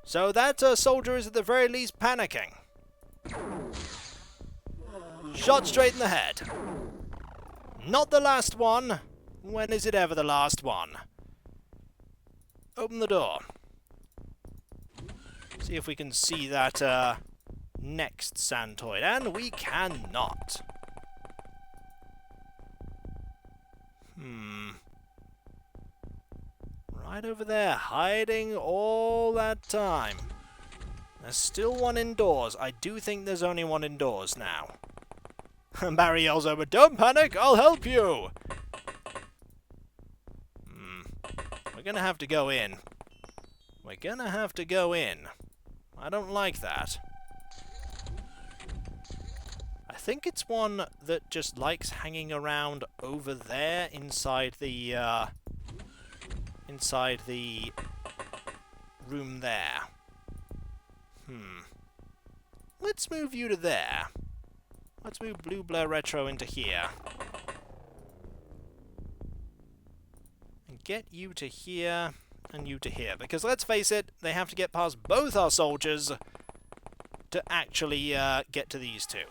So that soldier is at the very least panicking. Shot straight in the head. Not the last one. When is it ever the last one? Open the door. See if we can see that next Santoid. And we cannot. Right over there, hiding all that time. There's still one indoors. I do think there's only one indoors now. Barry yells over, "Don't panic, I'll help you!" We're gonna have to go in. We're gonna have to go in. I don't like that. I think it's one that just likes hanging around over there inside the room there. let's move you to there. Let's move Blue Blur Retro into here. And get you to here, and you to here. Because let's face it, they have to get past both our soldiers to actually get to these two.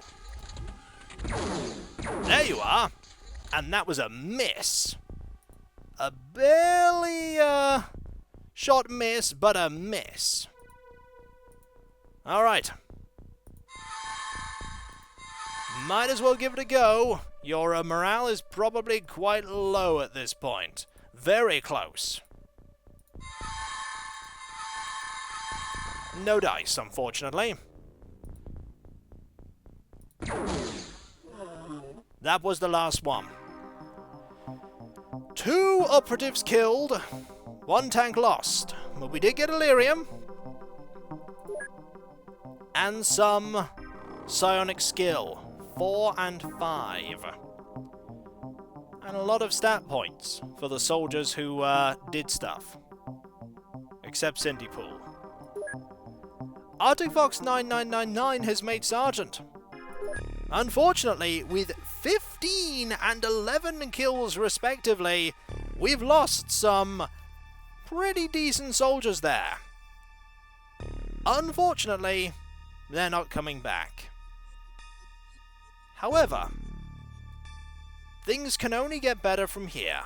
There you are! And that was a miss. A barely shot miss, but a miss. Alright. Might as well give it a go. Your morale is probably quite low at this point. Very close. No dice, unfortunately. That was the last one. 2 operatives killed, 1 tank lost. But we did get Illyrium. And some psionic skill. 4 and 5. And a lot of stat points for the soldiers who did stuff. Except Cindypool. Arctic Fox 9999 has made Sergeant. Unfortunately, with 15 and 11 kills respectively, we've lost some pretty decent soldiers there. Unfortunately, they're not coming back. However, things can only get better from here.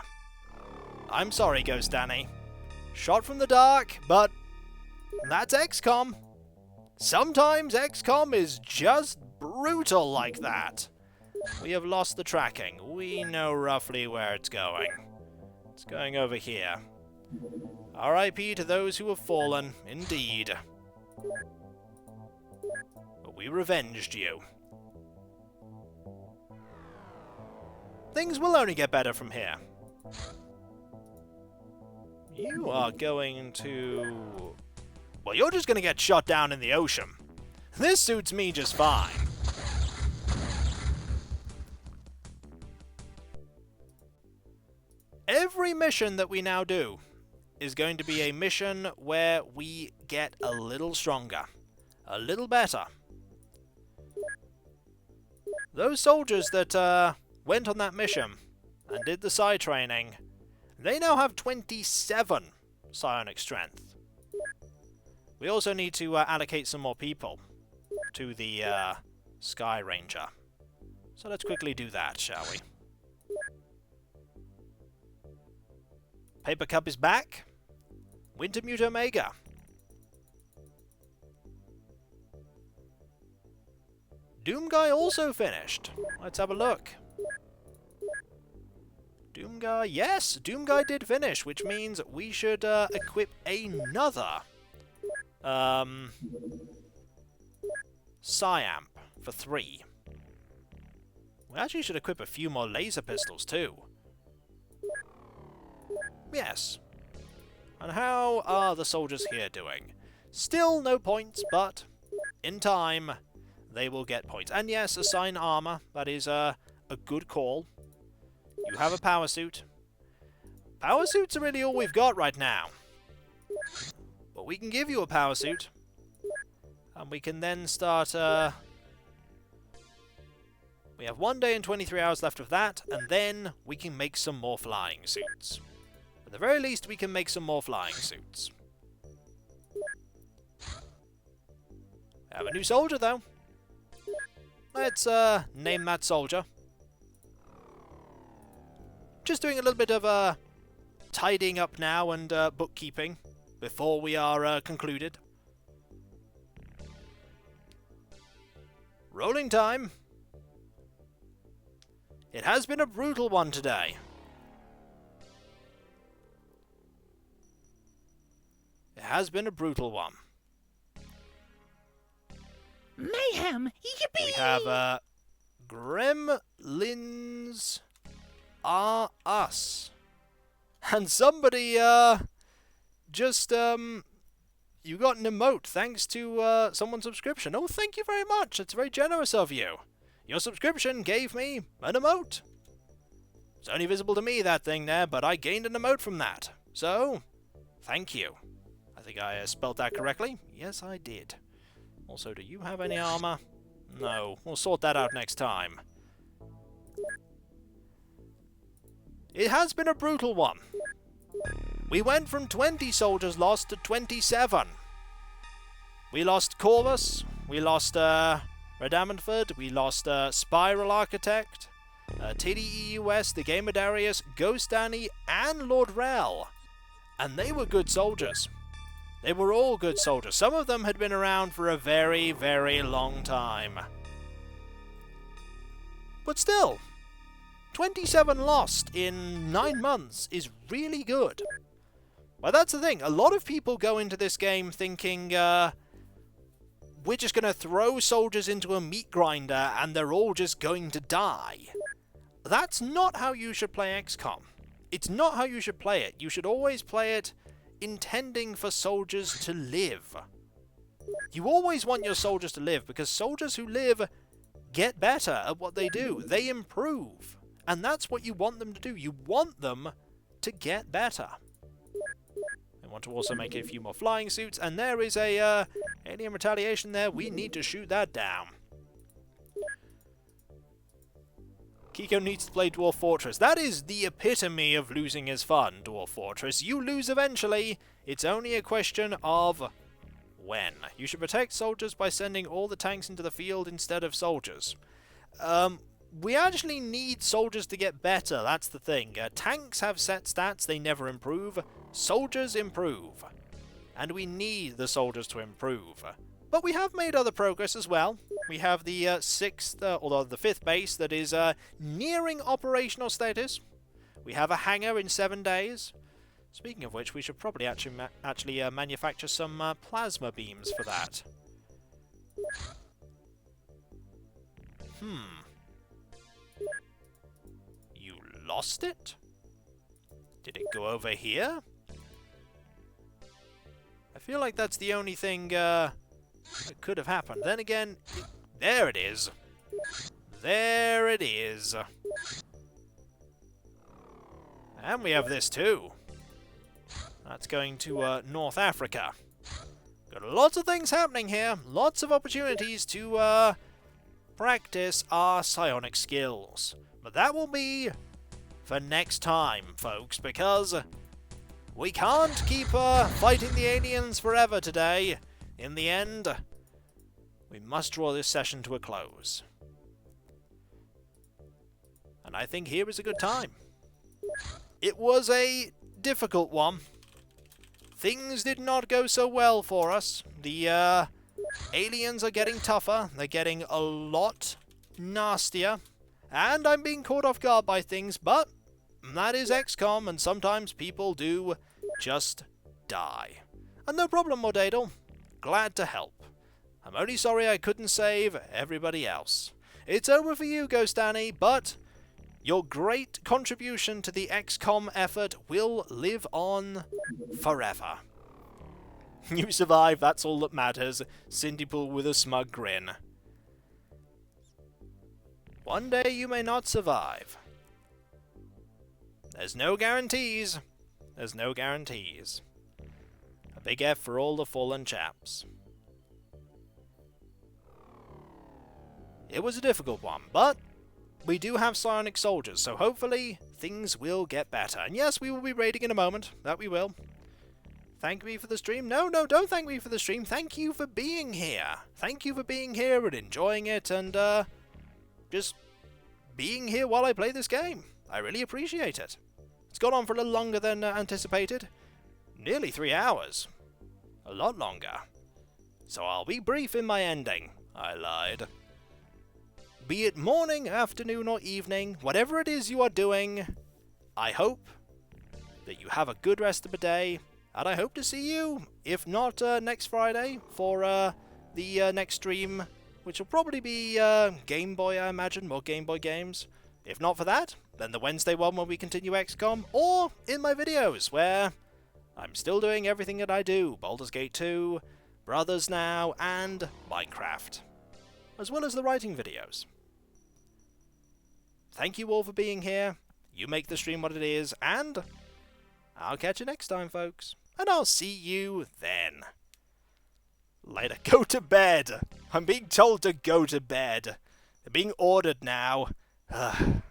I'm sorry, Ghost Danny. Shot from the dark, but that's XCOM. Sometimes XCOM is just brutal like that. We have lost the tracking. We know roughly where it's going. It's going over here. R.I.P. to those who have fallen, indeed. But we revenged you. Things will only get better from here. You are going to... Well, you're just going to get shot down in the ocean. This suits me just fine. Every mission that we now do is going to be a mission where we get a little stronger. A little better. Those soldiers that went on that mission and did the psi training, they now have 27 psionic strength. We also need to allocate some more people to the Sky Ranger. So let's quickly do that, shall we? Paper Cup is back. Wintermute Omega. Doom Guy also finished. Let's have a look. Doom Guy, yes, Doom Guy did finish, which means we should equip another Psi-Amp for 3. We actually should equip a few more laser pistols too. Yes. And how are the soldiers here doing? Still no points, but in time they will get points. And yes, assign armor. That is a good call. You have a power suit. Power suits are really all we've got right now. But we can give you a power suit. And we can then start... we have 1 day and 23 hours left of that, and then we can make some more flying suits. At the very least, we can make some more flying suits. We have a new soldier, though. Let's name that soldier. Just doing a little bit of tidying up now and bookkeeping before we are concluded. Rolling time. It has been a brutal one today. It has been a brutal one. Mayhem! Yippee! We have Gremlins Are Us. And somebody just you got an emote thanks to someone's subscription. Oh, thank you very much. It's very generous of you. Your subscription gave me an emote. It's only visible to me, that thing there, but I gained an emote from that. So, thank you. I think I spelled that correctly. Yes, I did. Also, do you have any armor? No. We'll sort that out next time. It has been a brutal one. We went from 20 soldiers lost to 27. We lost Corvus, we lost Redamantford, we lost Spiral Architect, TDEUS, the Gamer Darius, Ghost Danny, and Lord Rel. And they were good soldiers. They were all good soldiers. Some of them had been around for a very, very long time. But still, 27 lost in 9 months is really good. Well, that's the thing. A lot of people go into this game thinking, we're just going to throw soldiers into a meat grinder and they're all just going to die. That's not how you should play XCOM. It's not how you should play it. You should always play it intending for soldiers to live. You always want your soldiers to live, because soldiers who live get better at what they do. They improve. And that's what you want them to do. You want them to get better. I want to also make a few more flying suits, and there is a alien retaliation there. We need to shoot that down. Kiko needs to play Dwarf Fortress. That is the epitome of losing is fun, Dwarf Fortress. You lose eventually. It's only a question of when. You should protect soldiers by sending all the tanks into the field instead of soldiers. We actually need soldiers to get better, that's the thing. Tanks have set stats, they never improve. Soldiers improve. And we need the soldiers to improve. But we have made other progress as well. We have the 5th base that is nearing operational status. We have a hangar in 7 days. Speaking of which, we should probably actually manufacture some plasma beams for that. You lost it? Did it go over here? I feel like that's the only thing that could have happened. Then again, there it is. There it is. And we have this too. That's going to North Africa. Got lots of things happening here. Lots of opportunities to practice our psionic skills. But that will be for next time, folks, because we can't keep fighting the aliens forever today. In the end, we must draw this session to a close. And I think here is a good time. It was a difficult one. Things did not go so well for us. The aliens are getting tougher. They're getting a lot nastier. And I'm being caught off guard by things, but that is XCOM, and sometimes people do just die. And no problem, Mordadel. Glad to help. I'm only sorry I couldn't save everybody else. It's over for you, Ghost Danny, but your great contribution to the XCOM effort will live on forever. You survived, that's all that matters. Cindypool with a smug grin. One day you may not survive. There's no guarantees. There's no guarantees. A big F for all the fallen chaps. It was a difficult one, but we do have psionic soldiers, so hopefully things will get better. And yes, we will be raiding in a moment. That we will. Thank me for the stream. No, don't thank me for the stream. Thank you for being here. Thank you for being here and enjoying it and just being here while I play this game. I really appreciate it. It's gone on for a little longer than anticipated. Nearly 3 hours. A lot longer. So I'll be brief in my ending. I lied. Be it morning, afternoon, or evening, whatever it is you are doing, I hope that you have a good rest of the day, and I hope to see you, if not next Friday, for the next stream, which will probably be Game Boy, I imagine, more Game Boy games. If not for that, then the Wednesday one when we continue XCOM, or in my videos, where I'm still doing everything that I do, Baldur's Gate 2, Brothers Now, and Minecraft, as well as the writing videos. Thank you all for being here. You make the stream what it is, and I'll catch you next time, folks. And I'll see you then. Later, go to bed. I'm being told to go to bed. They're being ordered now. Ugh.